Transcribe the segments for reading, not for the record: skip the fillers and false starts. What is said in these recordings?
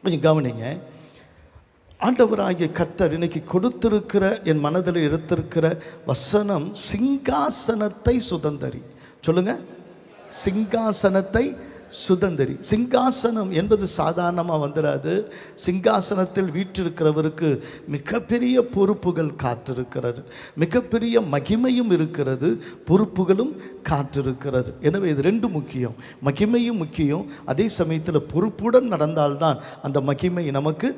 கொஞ்சம் கவனிங்க. ஆண்டவராகிய கர்த்தர் இன்னைக்கு கொடுத்திருக்கிற என் மனதில் எடுத்திருக்கிற வசனம் சிங்காசனத்தை சுதந்தரி. சொல்லுங்க, சிங்காசனத்தை சுதந்தரி. சிங்காசனம் என்பது சாதாரணமாக வந்துடாது. சிங்காசனத்தில் வீற்றிருக்கிறவருக்கு மிகப்பெரிய பொறுப்புகள் காத்திருக்கிறது, மிகப்பெரிய மகிமையும் இருக்கிறது, பொறுப்புகளும் காத்திருக்கிறது. எனவே இது ரெண்டும் முக்கியம். மகிமையும் முக்கியம், அதே சமயத்தில் பொறுப்புடன் நடந்தால்தான் அந்த மகிமை நமக்கு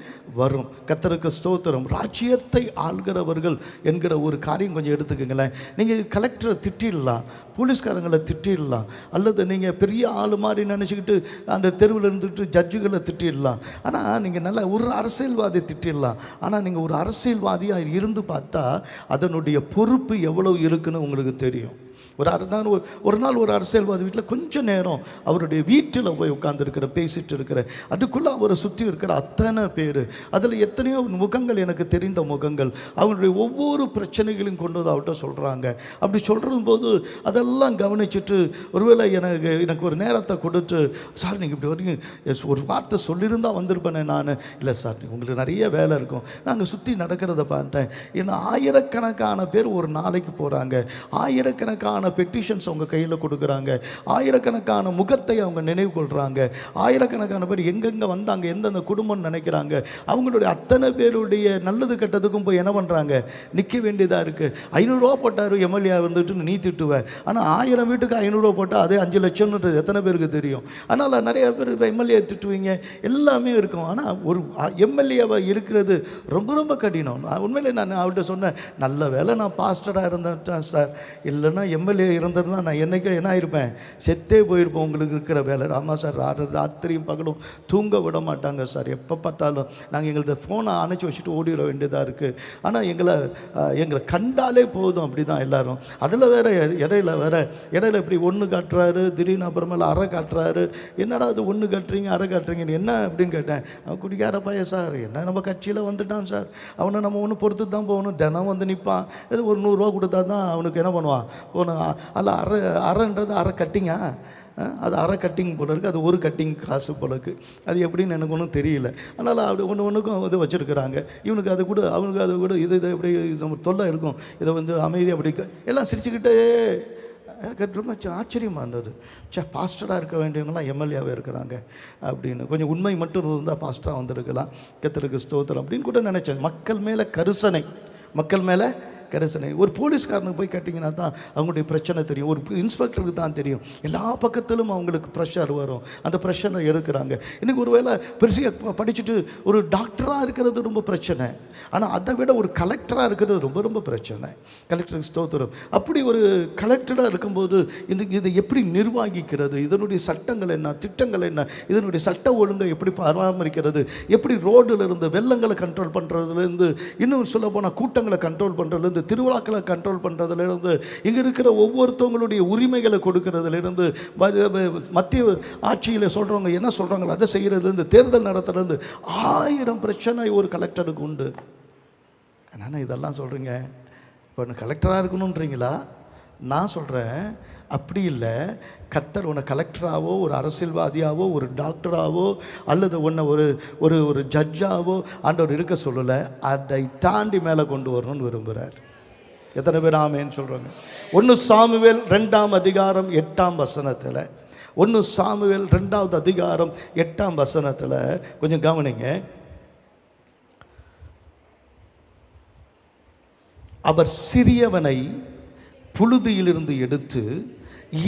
வரும். கர்த்தருக்கு ஸ்தோத்திரம். ராஜ்யத்தை ஆள்கிறவர்கள் என்கிற ஒரு காரியம் கொஞ்சம் எடுத்துக்கங்களேன். நீங்கள் கலெக்டரை திட்டிடலாம், போலீஸ்காரங்களை திட்டிடலாம், அல்லது நீங்கள் பெரிய ஆள் மாதிரி நினச்சிக்கிட்டு அந்த தெருவில் இருந்துக்கிட்டு ஜட்ஜுகளை திட்டிடலாம். ஆனால் நீங்கள் நல்லா ஒரு அரசியல்வாதியை திட்டிடலாம். ஆனால் நீங்கள் ஒரு அரசியல்வாதியாக இருந்து பார்த்தா அதனுடைய பொறுப்பு எவ்வளோ இருக்குன்னு உங்களுக்கு தெரியும். ஒரு நாள் ஒரு அரசியல்வாதி வீட்டில் கொஞ்சம் நேரம் அவருடைய வீட்டில் போய் உட்கார்ந்துருக்கிற, பேசிகிட்டு இருக்கிற, அதுக்குள்ளே அவரை சுற்றி இருக்கிற அத்தனை பேர், அதில் எத்தனையோ முகங்கள், எனக்கு தெரிந்த முகங்கள், அவங்களுடைய ஒவ்வொரு பிரச்சனைகளையும் கொண்டு வந்து அவர்கிட்ட சொல்கிறாங்க. அப்படி சொல்கிற போது அதெல்லாம் கவனிச்சுட்டு ஒருவேளை எனக்கு ஒரு நேரத்தை கொடுத்து, சார் நீங்கள் இப்படி வரீங்க, ஒரு வார்த்தை சொல்லியிருந்தால் வந்திருப்பேனே நான். இல்லை சார், உங்களுக்கு நிறைய வேலை இருக்கும், நாங்கள் சுற்றி நடக்கிறத பார்த்தேன். ஏன்னா ஆயிரக்கணக்கான பேர் ஒரு நாளைக்கு போகிறாங்க, ஆயிரக்கணக்கான பெட்டிஷன்ஸ் அவங்க கையில் கொடுக்குறாங்க, ஆயிரக்கணக்கான முகத்தை அவங்க நினைவு கொள்கிறாங்க, ஆயிரக்கணக்கான பேர் எங்கெங்கே வந்தாங்க, எந்தெந்த குடும்பம் நினைக்கிறாங்க, அவங்களுடைய அத்தனை பேருடைய நல்லது கெட்டதுக்கும் போய் என்ன பண்ணுறாங்க, நிற்க வேண்டியதாக இருக்குது. 500 ரூபா போட்டார் எம்எல்ஏ வந்துட்டு நீ திட்டுவேன். ஆனால் 1000 வீட்டுக்கு 500 ரூபா போட்டால் அதே 5 லட்சம்ன்றது எத்தனை பேருக்கு தெரியும்? அதனால் நிறைய பேர் எம்எல்ஏ திட்டுவீங்க, எல்லாமே இருக்கும். ஆனால் ஒரு எம்எல்ஏவாக இருக்கிறது ரொம்ப ரொம்ப கடினம். உண்மையிலே நான் அவர்கிட்ட சொன்னேன், நல்ல வேலை நான் பாஸ்டராக இருந்தேன் சார், இல்லைன்னா எம்எல்ஏ இருந்திருந்தால் நான் என்றைக்கோ என்ன ஆயிருப்பேன், செத்தே போயிருப்போம். உங்களுக்கு இருக்கிற வேலை. ஆமாம் சார், ராத்திரியும் பகலும் தூங்க விட மாட்டாங்க சார், எப்போ பார்த்தாலும் நாங்கள் எங்களது ஃபோனை அணைச்சி வச்சுட்டு ஓடிட வேண்டியதாக இருக்குது. ஆனால் எங்களை கண்டாலே போதும், அப்படி தான் எல்லோரும். அதில் வேறு இடையில இப்படி ஒன்று காட்டுறாரு, திடீர்னு அப்புறமேல அரை காட்டுறாரு. என்னடா அது ஒன்று காட்டுறீங்க அரை காட்டுறீங்கன்னு என்ன அப்படின்னு கேட்டேன். அவன் குடிக்கார பையன் சார், என்ன நம்ம கட்சியில் வந்துட்டான் சார், அவனை நம்ம ஒன்று பொறுத்து தான் போகணும், தினம் வந்து நிற்பான், இது ஒரு 100 ரூபா கொடுத்தா தான் அவனுக்கு என்ன பண்ணுவான் போகணும். அதில் அரைன்றது அரை கட்டிங்கா, அது அரை கட்டிங் போல இருக்குது, அது ஒரு கட்டிங் காசு போல இருக்குது. அது எப்படின்னு எனக்கு ஒன்றும் தெரியல. அதனால் அப்படி ஒன்றுக்கும் இது வச்சுருக்கிறாங்க. இவனுக்கு அது கூட அவனுக்கு அது கூட இது எப்படி நம்ம தொல்லை இருக்கும். இதை வந்து அமைதியாக அப்படி எல்லாம் சிரிச்சுக்கிட்டே எனக்கு ரொம்ப ஆச்சரியமாக இருந்தது. பாஸ்டராக இருக்க வேண்டியவங்களாம் எம்எல்ஏவாக இருக்கிறாங்க அப்படின்னு. கொஞ்சம் உண்மை மட்டும் இருந்தால் பாஸ்டராக வந்திருக்கலாம். கர்த்தருக்கு ஸ்தோத்திரம் அப்படின்னு கூட நினச்சேன். மக்கள் மேலே கரிசனை, மக்கள் மேலே கரிசனை. ஒரு போலீஸ்காரனுக்கு போய் கேட்டிங்கன்னா தான் அவங்களுடைய பிரச்சனை தெரியும், ஒரு இன்ஸ்பெக்டருக்கு தான் தெரியும். எல்லா பக்கத்திலும் அவங்களுக்கு ப்ரெஷர் வரும், அந்த ப்ரெஷரை எடுக்கிறாங்க. இன்றைக்கி ஒரு வேளை பெருசாக படிச்சுட்டு ஒரு டாக்டராக இருக்கிறது ரொம்ப பிரச்சனை, ஆனால் அதை விட ஒரு கலெக்டராக இருக்கிறது ரொம்ப ரொம்ப பிரச்சனை. கலெக்டருக்கு ஸ்தோத்திரம். அப்படி ஒரு கலெக்டராக இருக்கும்போது இதை எப்படி நிர்வகிக்கிறது, இதனுடைய சட்டங்கள் என்ன, திட்டங்கள் என்ன, இதனுடைய சட்ட ஒழுங்கை எப்படி பராமரிக்கிறது, எப்படி ரோடில் இருந்து வெள்ளங்களை கண்ட்ரோல் பண்ணுறதுலேருந்து, இன்னும் சொல்ல போனால் கூட்டங்களை கண்ட்ரோல் பண்ணுறதுலேருந்து, திருவிழாக்களை கண்ட்ரோல் பண்ணுறதுலேருந்து, இங்கே இருக்கிற ஒவ்வொருத்தவங்களுடைய உரிமைகளை கொடுக்கறதுலேருந்து, மத்திய ஆட்சியில் சொல்கிறவங்க என்ன சொல்கிறாங்களோ அதை செய்கிறதுலேருந்து, தேர்தல் நடத்துறதுலேருந்து 1000 பிரச்சனை ஒரு கலெக்டருக்கு உண்டு. ஆனால் இதெல்லாம் சொல்கிறீங்க, இப்போ கலெக்டராக இருக்கணுன்றீங்களா? நான் சொல்கிறேன், அப்படி இல்லை. கர்த்தர் உன்னை கலெக்டராகவோ, ஒரு அரசியல்வாதியாவோ, ஒரு டாக்டராகவோ, அல்லது உன்னை ஒரு ஒரு ஜட்ஜாவோ ஆண்டவர் இருக்க சொல்லலை. அதை தாண்டி மேலே கொண்டு வரணும்னு விரும்புகிறார். எத்தனை பேர் ஆமேன்னு சொல்கிறாங்க? 1 சாமுவேல் 2ஆம் அதிகாரம் 8ஆம் வசனத்தில், 1 சாமுவேல் 2வது அதிகாரம் 8ஆம் வசனத்தில் கொஞ்சம் கவனிங்க. அவர் சிறியவனை புழுதியிலிருந்து எடுத்து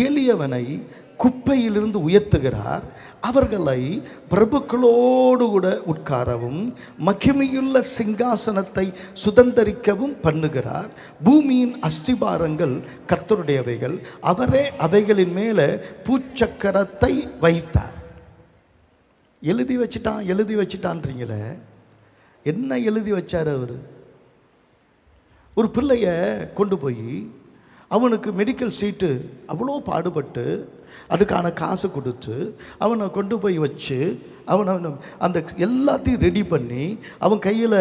எளியவனை குப்பையிலிருந்து உயர்த்துகிறார். அவர்களை பிரபுக்களோடு கூட உட்காரவும் மகிமையுள்ள சிங்காசனத்தை சுதந்தரிக்கவும் பண்ணுகிறார். பூமியின் அஸ்திபாரங்கள் கர்த்தருடையவைகள், அவரே அவைகளின் மேலே பூச்சக்கரத்தை வைத்தார். எழுதி வச்சிட்டான்றீங்களே, என்ன எழுதி வச்சார் அவர்? ஒரு பிள்ளைய கொண்டு போய் அவனுக்கு மெடிக்கல் சீட்டு அவ்வளோ பாடுபட்டு அதுக்கான காசு கொடுத்து அவனை கொண்டு போய் வச்சு அவனை அந்த எல்லாத்தையும் ரெடி பண்ணி அவன் கையில்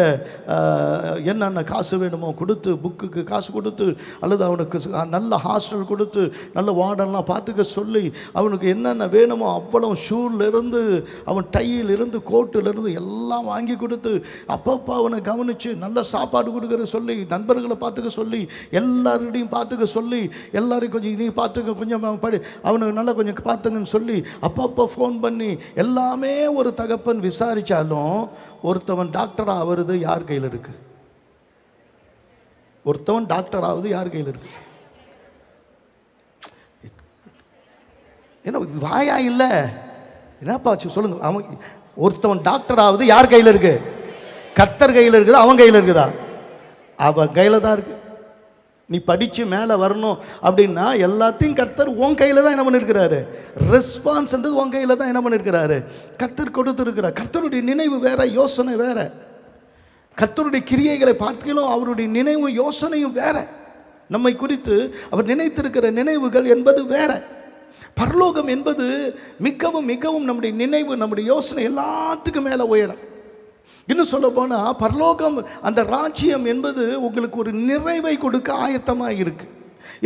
என்னென்ன காசு வேணுமோ கொடுத்து, புக்குக்கு காசு கொடுத்து, அல்லது அவனுக்கு நல்ல ஹாஸ்டல் கொடுத்து, நல்ல வார்டெல்லாம் பார்த்துக்க சொல்லி, அவனுக்கு என்னென்ன வேணுமோ அவ்வளோ ஷூலேருந்து அவன் டையிலிருந்து கோட்டிலிருந்து எல்லாம் வாங்கி கொடுத்து, அப்பப்போ அவனை கவனித்து நல்ல சாப்பாடு கொடுக்குற சொல்லி, நண்பர்களை பார்த்துக்க சொல்லி, எல்லாருடையும் பார்த்துக்க சொல்லி, எல்லாரையும் கொஞ்சம் நீ பார்த்துக்க, கொஞ்சம் அவனுக்கு நல்லா கொஞ்சம் பார்த்துங்கன்னு சொல்லி அப்பப்போ ஃபோன் பண்ணி எல்லாமே ஒரு தகப்பன் விசாரிச்சாலும் ஒருத்தவன் டாக்டர் ஆவது யார் கையில் இருக்கு? ஒருத்தவன் டாக்டர் ஆவது யார் கையில் இருக்கு? என்ன வாயா இல்லை என்னப்பா சொல்லுங்க. அவன் ஒருத்தவன் டாக்டர் ஆவது யார் கையில் இருக்கு? கர்த்தர் கையில் இருக்குதா அவன் கையில் இருக்குதா? அவன் கையில் தான் இருக்கு. நீ படித்து மேலே வரணும் அப்படின்னா எல்லாத்தையும் கர்த்தர் உன் கையில் தான் என்ன பண்ணியிருக்கிறாரு? ரெஸ்பான்ஸ்ன்றது உன் கையில் தான் என்ன பண்ணியிருக்கிறாரு? கர்த்தர் கொடுத்துருக்கிறார். கர்த்தருடைய நினைவு வேற, யோசனை வேற. கர்த்தருடைய கிரியைகளை பார்க்கலாம் அவருடைய நினைவும் யோசனையும் வேற. நம்மை குறித்து அவர் நினைத்திருக்கிற நினைவுகள் என்பது வேற. பரலோகம் என்பது மிகவும் மிகவும் நம்முடைய நினைவு, நம்முடைய யோசனை எல்லாத்துக்கும் மேலே உயரம். இன்னும் சொல்ல போனால் பரலோகம் அந்த ராஜ்யம் என்பது உங்களுக்கு ஒரு நிறைவை கொடுக்க ஆயத்தமாக இருக்கு.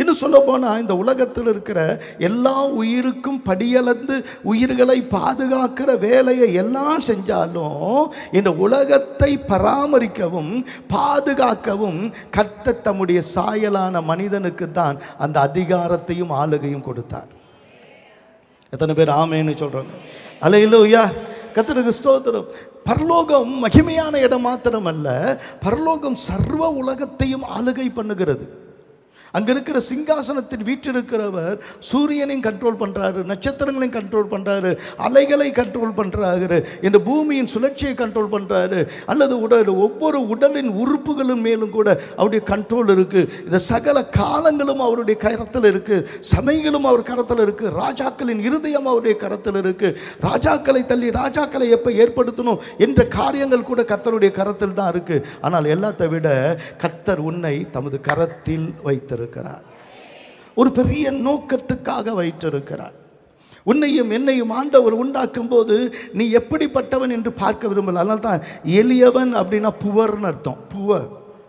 இன்னும் சொல்ல போனால் இந்த உலகத்தில் இருக்கிற எல்லா உயிருக்கும் படியளந்து உயிர்களை பாதுகாக்கிற வேலையை எல்லாம் செஞ்சாலும் இந்த உலகத்தை பராமரிக்கவும் பாதுகாக்கவும் கர்த்தர் தம்முடைய சாயலான மனிதனுக்கு தான் அந்த அதிகாரத்தையும் ஆளுகையும் கொடுத்தார். எத்தனை பேர் ஆமேன்னு சொல்றாங்க? அல்லேலூயா, கர்த்தருக்கு ஸ்தோத்திரம். பரலோகம் மகிமையான இடம் மாத்திரமல்ல, பரலோகம் சர்வ உலகத்தையும் ஆளுகை பண்ணுகிறது. அங்கே இருக்கிற சிங்காசனத்தின் வீற்றிருக்கிறவர் சூரியனையும் கண்ட்ரோல் பண்ணுறாரு, நட்சத்திரங்களையும் கண்ட்ரோல் பண்ணுறாரு, அலைகளை கண்ட்ரோல் பண்ணுறாரு, இந்த பூமியின் சுழற்சியை கண்ட்ரோல் பண்ணுறாரு, அல்லது ஒவ்வொரு உடலின் உறுப்புகளும் மேலும் கூட அவருடைய கண்ட்ரோல் இருக்குது. இந்த சகல காலங்களும் அவருடைய கரத்தில் இருக்குது, சமயங்களும் அவர் கரத்தில் இருக்குது, ராஜாக்களின் இருதயம் அவருடைய கரத்தில் இருக்குது. ராஜாக்களை தள்ளி ராஜாக்களை எப்போ ஏற்படுத்தணும் என்ற காரியங்கள் கூட கர்த்தருடைய கரத்தில் தான் இருக்குது. ஆனால் எல்லாத்தை விட கர்த்தர் உன்னை தமது கரத்தில் வைத்திருக்கிறார். ஒரு பெரிய நோக்கத்துக்காக வைத்திருக்கிறார். உன்னையும் என்னையும் ஆண்டவர் உண்டாக்கும் போது நீ எப்படிப்பட்டவன் என்று பார்க்க விரும்பல. அதனால தான் எளியவன் அப்படின்னா புவர்னு அர்த்தம். புவர்,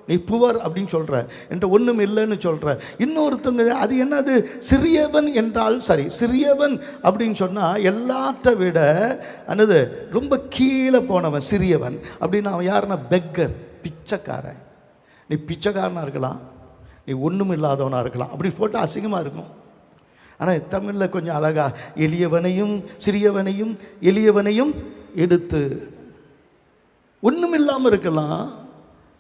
நீ புவர் அப்படின்னு சொல்கிற என்ற ஒன்றும் இல்லைன்னு சொல்கிற. இன்னொருத்தவங்க அது என்னது சிறியவன் என்றால் சரி, சிறியவன் அப்படின்னு சொன்னால் எல்லாத்த விட என்னது ரொம்ப கீழே போனவன் சிறியவன் அப்படின்னா அவன் யாருன்னா பெக்கர், பிச்சைக்காரன். நீ பிச்சைக்காரனாக இருக்கலாம், நீ ஒன்றும் இல்லாதவனாக இருக்கலாம், அப்படி போட்டால் அசிங்கமாக இருக்கும். ஆனால் தமிழில் கொஞ்சம் அழகாக எளியவனையும் சிறியவனையும் எளியவனையும் எடுத்து, ஒன்றும் இல்லாமல் இருக்கலாம்,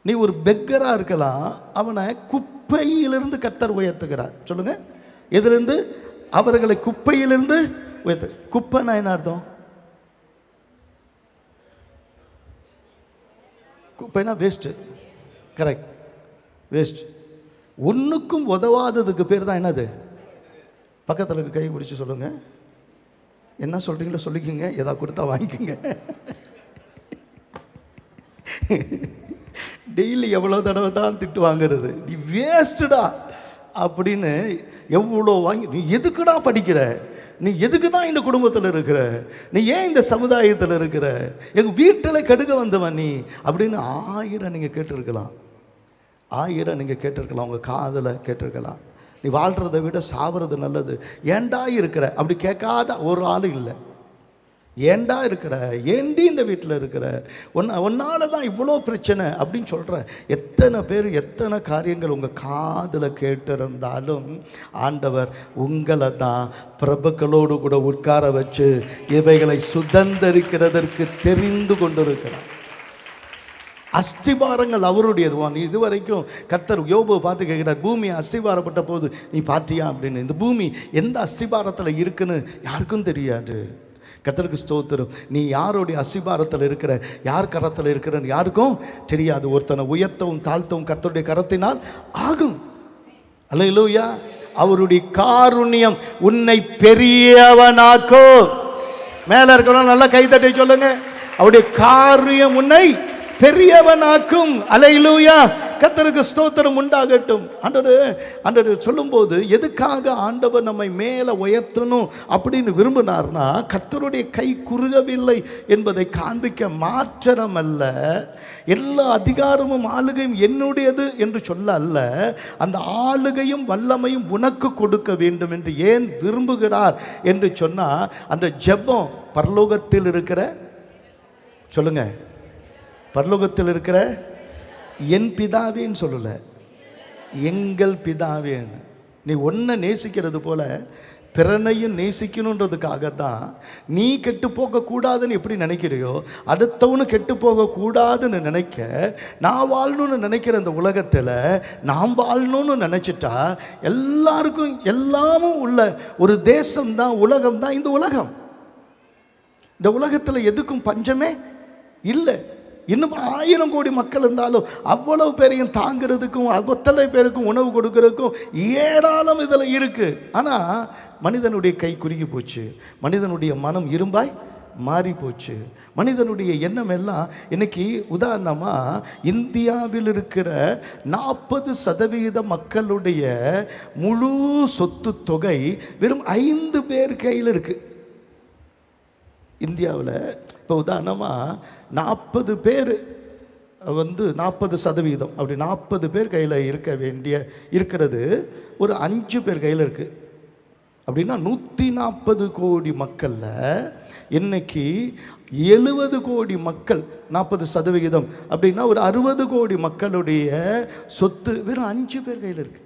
நீ ஒரு பெக்கராக இருக்கலாம், அவனை குப்பையிலிருந்து கர்த்தர் உயர்த்துகிறார். சொல்லுங்க, எதிலிருந்து? அவர்களை குப்பையிலிருந்து உயர்த்து. குப்பைன்னா என்ன அர்த்தம்? குப்பைனா வேஸ்ட்டு. Correct, waste. ஒன்றுக்கும் உதவாததுக்கு பேர் தான் என்னது? பக்கத்தில் கை பிடிச்சி சொல்லுங்க, என்ன சொல்கிறீங்களோ சொல்லிக்கோங்க, எதாவது கொடுத்தா வாங்கிக்கோங்க. டெய்லி எவ்வளோ தடவை தான் திட்டு வாங்கிறது, நீ வேஸ்ட்டுடா அப்படின்னு எவ்வளோ வாங்கி, நீ எதுக்குடா படிக்கிற, நீ எதுக்கு தான் இந்த குடும்பத்தில் இருக்கிற, நீ ஏன் இந்த சமுதாயத்தில் இருக்கிற, எங்கள் வீட்டில் கெடுக்க வந்தவன் நீ அப்படின்னு 1000 நீங்கள் கேட்டிருக்கலாம். 1000 நீங்கள் கேட்டிருக்கலாம், உங்கள் காதில் கேட்டிருக்கலாம். நீ வாழ்கிறத விட சாவுறது நல்லது. ஏண்டா இருக்கிற அப்படி கேட்காத ஒரு ஆள் இல்லை. ஏண்டா இருக்கிற, ஏண்டி இந்த வீட்டில் இருக்கிற, ஒன்னால தான் இவ்வளோ பிரச்சனை அப்படின்னு சொல்கிற எத்தனை பேர், எத்தனை காரியங்கள் உங்கள் காதில் கேட்டிருந்தாலும் ஆண்டவர் உங்களை தான் பிரபுக்களோடு கூட உட்கார வச்சு இவைகளை சுதந்தரிக்கிறதற்கு தெரிந்து கொண்டிருக்கிறார். அஸ்திபாரங்கள் அவருடையதுவான். இதுவரைக்கும் கர்த்தர் யோபு பார்த்து கேட்கிறார், பூமி அஸ்திபாரப்பட்ட போது நீ பார்த்தியா அப்படின்னு. இந்த பூமி எந்த அஸ்திபாரத்தில் இருக்குன்னு யாருக்கும் தெரியாது. கர்த்தருக்கு ஸ்தோத்திரம். நீ யாருடைய அஸ்திபாரத்தில் இருக்கிற, யார் கரத்தில் இருக்கிறன்னு யாருக்கும் தெரியாது. ஒருத்தனை உயர்த்தவும் தாழ்த்தவும் கர்த்தருடைய கரத்தினால் ஆகும். அல்லேலூயா. அவருடைய காருண்யம் உன்னை பெரியவனாக்கும். மேல இருக்கணும், நல்லா கைத்தட்டி சொல்லுங்க, அவருடைய காருண்யம் உன்னை பெரியவனாக்கும். அல்லேலூயா. கர்த்தருக்கு ஸ்தோத்திரம் உண்டாகட்டும். ஆண்டவர் சொல்லும்போது எதுக்காக ஆண்டவர் நம்மை மேலே உயர்த்தணும் அப்படின்னு விரும்பினார்னா, கர்த்தருடைய கை குறுகவில்லை என்பதை காண்பிக்க மாத்திரம் அல்ல, எல்லா அதிகாரமும் ஆளுகையும் என்னுடையது என்று சொல்ல அல்ல, அந்த ஆளுகையும் வல்லமையும் உனக்கு கொடுக்க வேண்டும் என்று ஏன் விரும்புகிறார் என்று சொன்னால், அந்த ஜெபம் பரலோகத்தில் இருக்கிற, சொல்லுங்க, பரலோகத்தில் இருக்கிற என் பிதாவேன்னு சொல்லல, எங்கள் பிதாவேன்னு. நீ ஒன்றை நேசிக்கிறது போல பிறனையும் நேசிக்கணுன்றதுக்காக தான் நீ கெட்டு போகக்கூடாதுன்னு எப்படி நினைக்கிறையோ, அடுத்தவனு கெட்டு போகக்கூடாதுன்னு நினைக்க, நான் வாழணும்னு நினைக்கிற இந்த உலகத்தில் நாம் வாழணும்னு நினச்சிட்டா எல்லாருக்கும் எல்லாமும் உள்ள ஒரு தேசம்தான், உலகம்தான் இந்த உலகம். இந்த உலகத்தில் எதுக்கும் பஞ்சமே இல்லை. இன்னும் 1000 கோடி மக்கள் இருந்தாலும் அவ்வளவு பேரையும் தாங்கிறதுக்கும் அத்தனை பேருக்கும் உணவு கொடுக்கறதுக்கும் ஏராளம் இதில் இருக்குது. ஆனால் மனிதனுடைய கை குறுகி போச்சு, மனிதனுடைய மனம் இரும்பாய் மாறி போச்சு, மனிதனுடைய எண்ணம் எல்லாம் இன்னைக்கு. உதாரணமாக இந்தியாவில் இருக்கிற 40% மக்களுடைய முழு சொத்து தொகை வெறும் 5 பேர் கையில் இருக்குது இந்தியாவில். இப்போ உதாரணமாக 40 பேர் 40% அப்படி 40 பேர் கையில் இருக்கிறது ஒரு 5 பேர் கையில் இருக்குது. அப்படின்னா 140 கோடி மக்களில் இன்னைக்கு 70 கோடி மக்கள், 40% அப்படின்னா ஒரு 60 கோடி மக்களுடைய சொத்து வெறும் 5 பேர் கையில் இருக்கு.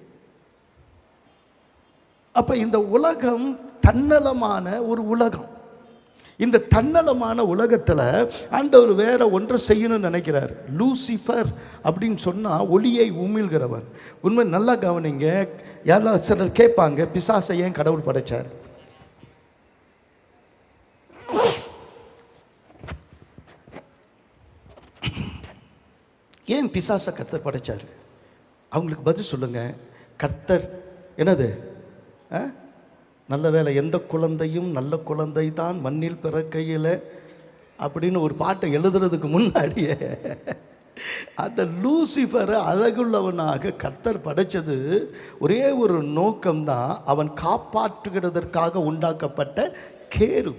அப்போ இந்த உலகம் தன்னலமான ஒரு உலகம். இந்த தன்னலமான உலகத்தில் ஆண்டவர் வேற ஒன்றை செய்யணும்னு நினைக்கிறார். லூசிஃபர் அப்படின்னு சொன்னால் ஒளியை உமிழ்கிறவன். உண்மை நல்லா கவனிங்க. யாரெல்லாம் சிலர் கேட்பாங்க, பிசாசை ஏன் கடவுள் படைச்சார்? ஏன் பிசாசை கர்த்தர் படைச்சார்? அவங்களுக்கு பதில் சொல்லுங்க. கர்த்தர் என்னது? நல்ல வேலை, எந்த குழந்தையும் நல்ல குழந்தை தான் மண்ணில் பிறக்கையில் அப்படின்னு ஒரு பாட்டை எழுதுறதுக்கு முன்னாடியே அந்த லூசிஃபரை அழகுள்ளவனாக கர்த்தர் படைச்சது ஒரே ஒரு நோக்கம்தான், அவன் காப்பாற்றுகிறதற்காக உண்டாக்கப்பட்ட கேரு.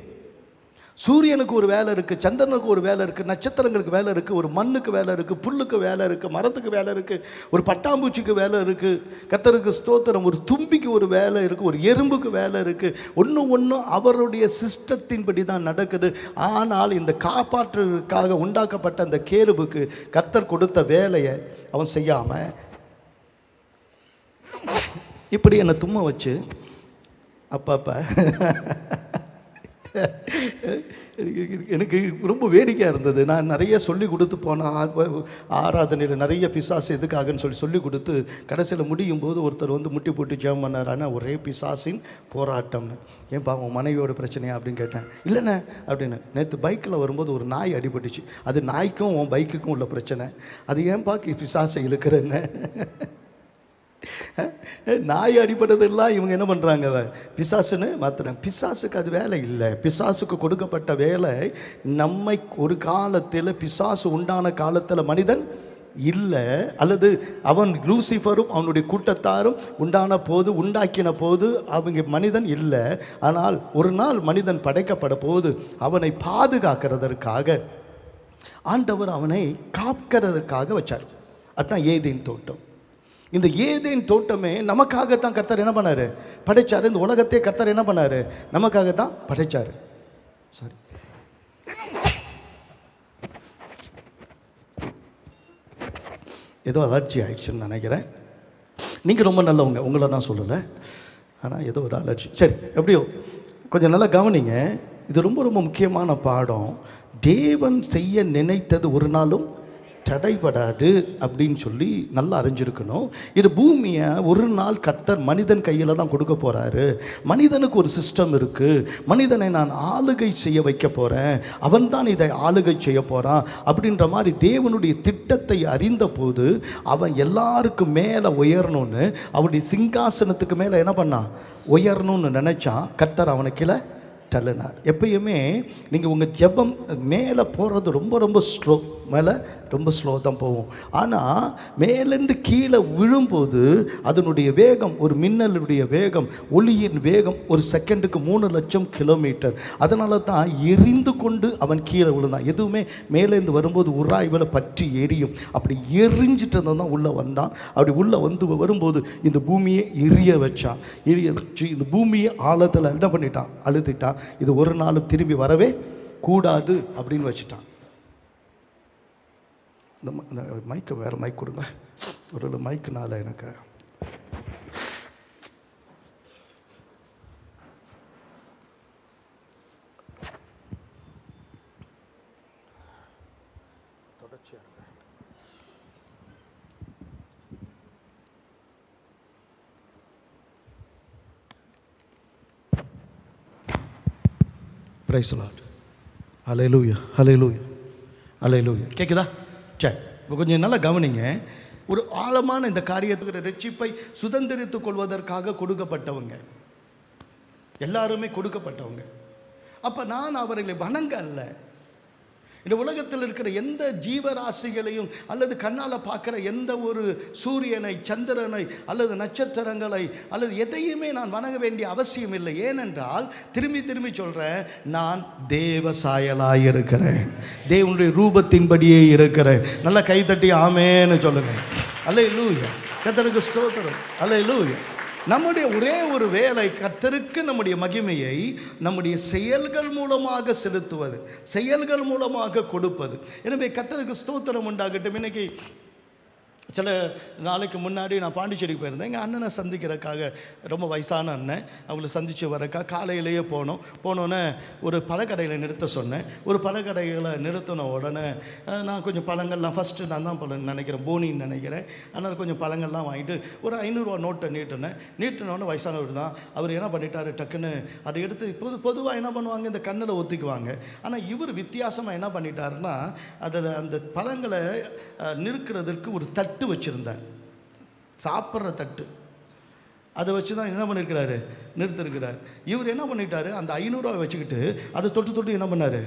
சூரியனுக்கு ஒரு வேலை இருக்குது, சந்திரனுக்கு ஒரு வேலை இருக்குது, நட்சத்திரங்களுக்கு வேலை இருக்குது, ஒரு மண்ணுக்கு வேலை இருக்குது, புல்லுக்கு வேலை இருக்குது, மரத்துக்கு வேலை இருக்குது, ஒரு பட்டாம்பூச்சிக்கு வேலை இருக்குது. கர்த்தருக்கு ஸ்தோத்திரம். ஒரு தும்பிக்கு ஒரு வேலை இருக்குது, ஒரு எறும்புக்கு வேலை இருக்குது. ஒன்றும் அவருடைய சிஸ்டத்தின்படி தான் நடக்குது. ஆனால் இந்த காப்பாற்றுவதற்காக உண்டாக்கப்பட்ட அந்த கேருபுக்கு கர்த்தர் கொடுத்த வேலையை அவன் செய்யாமல் இப்படி என்னை தும்ம வச்சு அப்பப்போ எனக்கு ரொம்ப வேடிக்கையாக இருந்தது. நான் நிறைய சொல்லி கொடுத்து போனேன் ஆராதனையில், நிறைய பிசாசு எதுக்காகன்னு சொல்லி கொடுத்து கடைசியில் முடியும் போது ஒருத்தர் முட்டி போட்டு ஜெபம் பண்ணார். ஆனால் ஒரே பிசாசின் போராட்டம்னு. ஏன்பா உன் மனைவியோட பிரச்சனையா அப்படின்னு கேட்டேன். இல்லைண்ணே அப்படின்னு. நேற்று பைக்கில் வரும்போது ஒரு நாய் அடிபட்டுச்சு. அது நாய்க்கும் உன் பைக்குக்கும் உள்ள பிரச்சனை. அது ஏன்பா பிசாசை இழுக்கிறேன்னு. நாய் அடிப்பட்டதெல்லாம் இவங்க என்ன பண்ணுறாங்க, பிசாசுன்னு மாற்றுறாங்க. பிசாசுக்கு அது வேலை இல்லை. பிசாசுக்கு கொடுக்கப்பட்ட வேலை நம்மை ஒரு காலத்தில், பிசாசு உண்டான காலத்தில் மனிதன் இல்லை, அல்லது அவன் லூசிஃபரும் அவனுடைய கூட்டத்தாரும் உண்டாக்கின போது அவங்க மனிதன் இல்லை. ஆனால் ஒரு நாள் மனிதன் படைக்கப்பட போது அவனை பாதுகாக்கிறதற்காக ஆண்டவர் அவனை காக்கிறதற்காக வச்சார். அதுதான் ஏதேன் தோட்டம். இந்த ஏதேன் தோட்டமே நமக்காகத்தான் கர்த்தர் என்ன பண்ணார், படைச்சார். இந்த உலகத்தை கர்த்தர் என்ன பண்ணார், நமக்காகத்தான் படைச்சார். சாரி, ஏதோ அலர்ஜி ஆயிடுச்சுன்னு நினைக்கிறேன். நீங்கள் ரொம்ப நல்லவங்க, உங்களை நான் சொல்லலை, ஆனால் ஏதோ ஒரு அலர்ஜி. சரி, எப்படியோ கொஞ்சம் நல்லா கவனிங்க. இது ரொம்ப ரொம்ப முக்கியமான பாடம். தேவன் செய்ய நினைத்தது ஒரு நாளும் தடைபடாது அப்படின்னு சொல்லி நல்லா அறிஞ்சிருக்கணும். இது பூமியை ஒரு நாள் கர்த்தர் மனிதன் கையில் தான் கொடுக்க போகிறாரு. மனிதனுக்கு ஒரு சிஸ்டம் இருக்குது. மனிதனை நான் ஆளுகை செய்ய வைக்க போகிறேன், அவன் தான் இதை ஆளுகை செய்ய போகிறான் அப்படின்ற மாதிரி தேவனுடைய திட்டத்தை அறிந்த போது அவன் எல்லாருக்கும் மேலே உயரணும்னு, அவனுடைய சிங்காசனத்துக்கு மேலே என்ன பண்ணான், உயரணும்னு நினச்சான். கர்த்தர் அவனுக்குள்ள தள்ளினார். எப்பயுமே நீங்கள் உங்கள் ஜெபம் மேலே போகிறது ரொம்ப ரொம்ப ஸ்லோ, மேலே ரொம்ப ஸ்லோ தான் போகும். ஆனால் மேலேருந்து கீழே விழும்போது அதனுடைய வேகம், ஒரு மின்னலுடைய வேகம், ஒளியின் வேகம் ஒரு செகண்டுக்கு 3 லட்சம் கிலோமீட்டர். அதனால தான் எரிந்து கொண்டு அவன் கீழே விழுந்தான். எதுவுமே மேலேருந்து வரும்போது உராய்வில் பற்றி எரியும். அப்படி எரிஞ்சிட்டு தான் உள்ளே வந்தான். அப்படி உள்ளே வரும்போது இந்த பூமியை எரிய வச்சான். இந்த பூமியை ஆழத்தில் என்ன பண்ணிட்டான், அழுத்திட்டான். இது ஒரு நாளும் திரும்பி வரவே கூடாது அப்படின்னு வச்சுட்டான். இந்த மைக்கை வேறு மைக் கொடுங்க. ஒரு மைக்குனால எனக்கு தொடர்ச்சியாக பிரைஸ் தி லார்ட். ஹல்லேலூயா, ஹல்லேலூயா, ஹல்லேலூயா. கேட்குதா? சரி, இப்போ கொஞ்சம் நல்லா கவனிங்க. ஒரு ஆழமான இந்த காரியத்துக்கு ரட்சிப்பை சுதந்திரித்துக் கொள்வதற்காக கொடுக்கப்பட்டவங்க எல்லாருமே கொடுக்கப்பட்டவங்க. அப்போ நான் அவர்களை வணங்க அல்ல, இந்த உலகத்தில் இருக்கிற எந்த ஜீவராசிகளையும் அல்லது கண்ணால் பார்க்குற எந்த ஒரு சூரியனை, சந்திரனை அல்லது நட்சத்திரங்களை அல்லது எதையுமே நான் வணங்க வேண்டிய அவசியம் இல்லை. ஏனென்றால் திரும்பி சொல்கிறேன், நான் தேவ சாயலாக இருக்கிறேன், தேவனுடைய ரூபத்தின்படியே இருக்கிறேன். நல்லா கைத்தட்டி ஆமேன்னு சொல்லுங்கள். அல்லேலூயா, கர்த்தருக்கு ஸ்தோத்திரம். அல்லேலூயா. நம்முடைய ஒரே ஒரு வேலை கர்த்தருக்கு நம்முடைய மகிமையை நம்முடைய செயல்கள் மூலமாக செலுத்துவது, செயல்கள் மூலமாக கொடுப்பது. எனவே கர்த்தருக்கு ஸ்தோத்திரம் உண்டாகட்டும். இன்னைக்கு சில நாளைக்கு முன்னாடி நான் பாண்டிச்சேரிக்கு போயிருந்தேன். எங்கள் அண்ணனை சந்திக்கிறதுக்காக, ரொம்ப வயசான அண்ணன், அவங்கள சந்தித்து வரக்கா காலையிலேயே போனோன்னே ஒரு பழக்கடையில் நிறுத்த சொன்னேன். ஒரு பழக்கடையில் நிறுத்தின உடனே நான் கொஞ்சம் பழங்கள்லாம், ஃபஸ்ட்டு நான் தான் பழம் நினைக்கிறேன், போனின்னு நினைக்கிறேன். அதனால் கொஞ்சம் பழங்கள்லாம் வாங்கிட்டு ஒரு 500 ரூபா நோட்டை நீட்டினோடனே வயசானவர் தான், அவர் என்ன பண்ணிட்டார், டக்குன்னு அதை எடுத்து பொதுவாக என்ன பண்ணுவாங்க, இந்த கண்ணில் ஒத்திக்குவாங்க. ஆனால் இவர் வித்தியாசமாக என்ன பண்ணிட்டாருன்னா, அதில் அந்த பழங்களை நிறுக்கிறதுக்கு ஒரு தட்டு வச்சுருந்தார், சாப்பிட்ற தட்டு. அதை வச்சு தான் என்ன பண்ணியிருக்கிறாரு, நிறுத்திருக்கிறார். இவர் என்ன பண்ணிட்டாரு, அந்த 500 ரூபா வச்சுக்கிட்டு அதை தொட்டு என்ன பண்ணார்,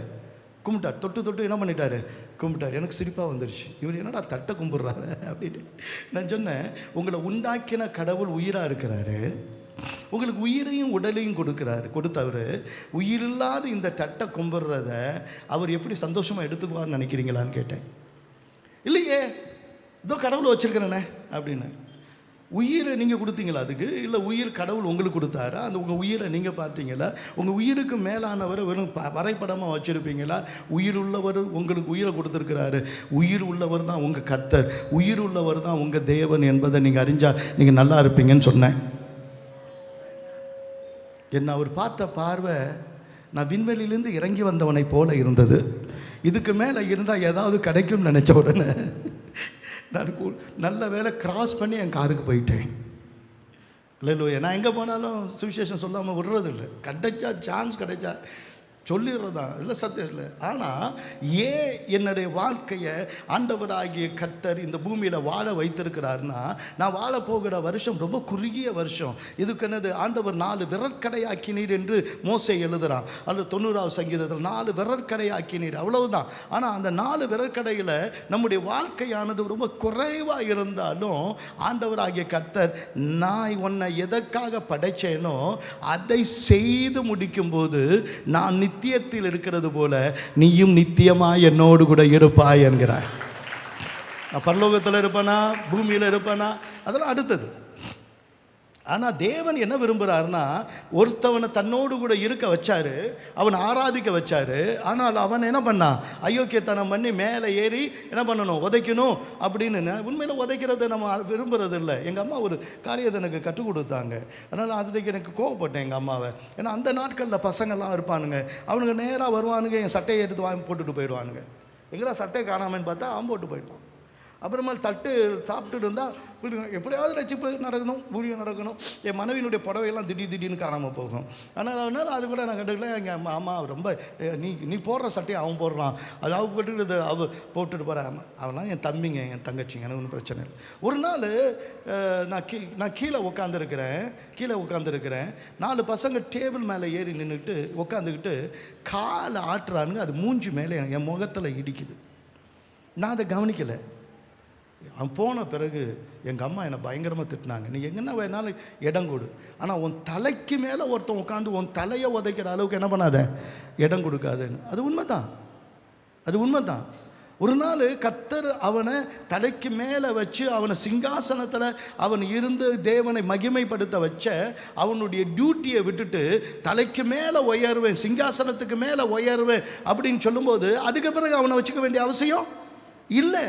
கும்பிட்டார். தொட்டு என்ன பண்ணிட்டாரு, கும்பிட்டார். எனக்கு சிரிப்பாக வந்துருச்சு. இவர் என்னடா தட்டை கும்பிட்றாரு அப்படின்ட்டு. நான் சொன்னேன், உங்களை உண்டாக்கின கடவுள் உயிராக இருக்கிறாரு, உங்களுக்கு உயிரையும் உடலையும் கொடுத்தவர் உயிரில்லாத இந்த தட்டை கும்பிட்றத அவர் எப்படி சந்தோஷமாக எடுத்துக்குவார்னு நினைக்கிறீங்களான்னு கேட்டேன். இல்லையே, இதோ கடவுளை வச்சுருக்கிறேனே அப்படின்னு. உயிரை நீங்கள் கொடுத்தீங்களா அதுக்கு, இல்லை உயிர் கடவுள் உங்களுக்கு கொடுத்தாரா? அந்த உங்கள் உயிரை நீங்கள் பார்த்தீங்களா? உங்கள் உயிருக்கு மேலானவரை வெறும் வரைபடமாக வச்சுருப்பீங்களா? உயிர் உள்ளவர் உங்களுக்கு உயிரை கொடுத்துருக்கிறாரு. உயிர் உள்ளவர் தான் உங்கள் கர்த்தர், உயிர் உள்ளவர் தான் உங்கள் தேவன் என்பதை நீங்கள் அறிஞ்சால் நீங்கள் நல்லா இருப்பீங்கன்னு சொன்னேன். என்ன அவர் பார்த்த பார்வை நான் விண்வெளியிலேருந்து இறங்கி வந்தவனை போல இருந்தது. இதுக்கு மேலே இருந்தால் ஏதாவது கிடைக்கும்னு நினச்ச உடனே நான் நல்ல வேலை கிராஸ் பண்ணி என் காருக்கு போயிட்டேன். இல்லையா, நான் எங்கே போனாலும் சுவிசேஷம் சொல்லாமல் விடுறதில்லை. கிடைச்சா சான்ஸ் கிடைச்சா சொல்லிடுறது தான், இல்லை சத்தியம் இல்லை. ஆனால் ஏன் என்னுடைய வாழ்க்கையை ஆண்டவராகிய கர்த்தர் இந்த பூமியில் வாழ வைத்திருக்கிறாருன்னா, நான் வாழ போகிற வருஷம் ரொம்ப குறுகிய வருஷம். இதுக்கு என்னது, ஆண்டவர் 4 விரற்கடையாக்கினீர் என்று மோசே எழுதுகிறான். அல்லது 90ஆவது சங்கீதத்தில் 4 விரற்கடையாக்கினீர், அவ்வளவுதான். ஆனால் அந்த 4 விரற்கடையில் நம்முடைய வாழ்க்கையானது ரொம்ப குறைவாக இருந்தாலும் ஆண்டவராகிய கர்த்தர், நான் உன்னை எதற்காக படைச்சேனோ அதை செய்து முடிக்கும்போது நான் நித்தியத்தில் இருக்கிறது போல நீயும் நித்தியமாய் என்னோடு கூட இருப்பாய் என்கிறார். பரலோகத்தில் இருப்பனா, பூமியில் இருப்பனா, அதெல்லாம் அடுத்தது. ஆனால் தேவன் என்ன விரும்புகிறாருன்னா, ஒருத்தவனை தன்னோடு கூட இருக்க வச்சாரு, அவனை ஆராதிக்க வச்சாரு. ஆனால் அவன் என்ன பண்ணான், அயோக்கியத்தனம் பண்ணி மேலே ஏறி என்ன பண்ணணும், உதைக்கணும் அப்படின்னு. உண்மையில் உதைக்கிறத நம்ம விரும்புறது இல்லை. எங்கள் அம்மா ஒரு காரியத்தை எனக்கு கற்றுக் கொடுத்தாங்க. அதனால் அதுக்கு எனக்கு கோவப்பட்டேன் எங்கள் அம்மாவை. ஏன்னா அந்த நாட்களில் பசங்கள்லாம் இருப்பானுங்க, அவனுங்க நேராக வருவானுங்க, என் சட்டையை எடுத்து வாங்கி போட்டுட்டு போயிடுவானுங்க. எங்கடா சட்டையை காணாமன்னு பார்த்தா அவன் போட்டு போயிட்டான். அப்புறமா தட்டு சாப்பிட்டுட்டு இருந்தால் எப்படியாவது ரட்சிப்பு நடக்கணும், ஊழியம் நடக்கணும். என் மனைவியினுடைய புடவையெல்லாம் திடீர்னு காணாமல் போகும். அதனால் அது கூட நான் கண்டுக்கல. எங்கள் அம்மா ரொம்ப நீ போடுற சட்டையை அவன் போடுறான், அது அவன் போட்டுக்கிட்டு அவ போட்டுட்டு போகிறேன். அவன்லாம் என் தம்பிங்க, என் தங்கச்சிங்க, எனக்கு ஒன்றும் பிரச்சனை இல்லை. ஒரு நாள் நான் கீழே உட்காந்துருக்கிறேன். 4 பசங்க டேபிள் மேலே ஏறி நின்றுட்டு உட்காந்துக்கிட்டு காலை ஆட்டுறானுங்க. அது மூஞ்சி மேலே என் முகத்தில் இடிக்குது. நான் அதை கவனிக்கலை. அவன் போன பிறகு எங்கள் அம்மா என்னை பயங்கரமாக திட்டினாங்க. நீ எங்கன்னா வேணாலும் இடம் கொடு, ஆனால் உன் தலைக்கு மேலே ஒருத்தன் உட்காந்து உன் தலையை உதைக்கிற அளவுக்கு என்ன பண்ணாத, இடம் கொடுக்காதுன்னு. அது உண்மைதான், அது உண்மைதான். ஒரு நாள் கர்த்தர் அவனை தலைக்கு மேலே வச்சு அவனை சிங்காசனத்தில் அவன் இருந்து தேவனை மகிமைப்படுத்த வச்ச அவனுடைய டியூட்டியை விட்டுட்டு தலைக்கு மேலே உயர்வேன், சிங்காசனத்துக்கு மேலே உயர்வேன் அப்படின்னு சொல்லும்போது அதுக்கு பிறகு அவனை வச்சுக்க வேண்டிய அவசியம் இல்லை.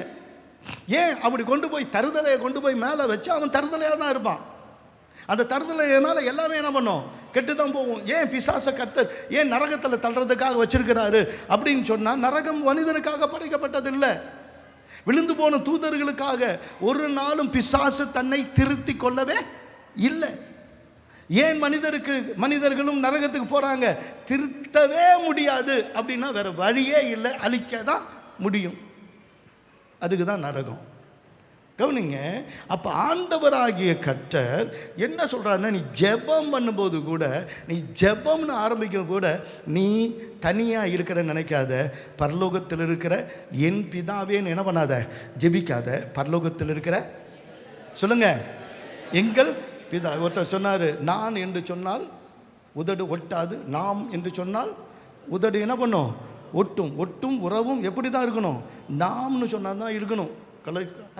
ஏன் அப்படி கொண்டு போய் தருதலையை கொண்டு போய் மேலே வச்சு அவன் தருதலையாக தான் இருப்பான். அந்த தருதலையினால் எல்லாமே என்ன பண்ணும், கெட்டு தான் போகும். ஏன் பிசாச கர்த்தர் ஏன் நரகத்தில் தள்ளுறதுக்காக வச்சிருக்கிறாரு அப்படின்னு சொன்னால், நரகம் மனிதனுக்காக படைக்கப்பட்டது இல்லை, விழுந்து போன தூதர்களுக்காக. ஒரு நாளும் பிசாசு தன்னை திருத்தி கொள்ளவே இல்லை. ஏன் மனிதர்களும் நரகத்துக்கு போகிறாங்க, திருத்தவே முடியாது அப்படின்னா வேற வழியே இல்லை, அழிக்க தான் முடியும். அதுக்கு தான் நரகம். கவனிங்க, அப்போ ஆண்டவராகிய கர்த்தர் என்ன சொல்கிறாருன்னா, நீ ஜெபம் பண்ணும்போது கூட, நீ ஜெபம்னு ஆரம்பிக்கும் கூட, நீ தனியாக இருக்கிற நினைக்காத, பரலோகத்தில் இருக்கிற என் பிதாவேன்னு என்ன பண்ணாத, ஜெபிக்காத. பரலோகத்தில் இருக்கிற சொல்லுங்க, எங்கள் பிதா. ஒருத்தர் சொன்னார், நான் என்று சொன்னால் உதடு ஒட்டாது, நாம் என்று சொன்னால் உதடு என்ன பண்ணும், ஒட்டும். ஒட்டும் உறவும் எப்படி தான் இருக்கணும், நாம்னு சொன்னால் தான் இருக்கணும்.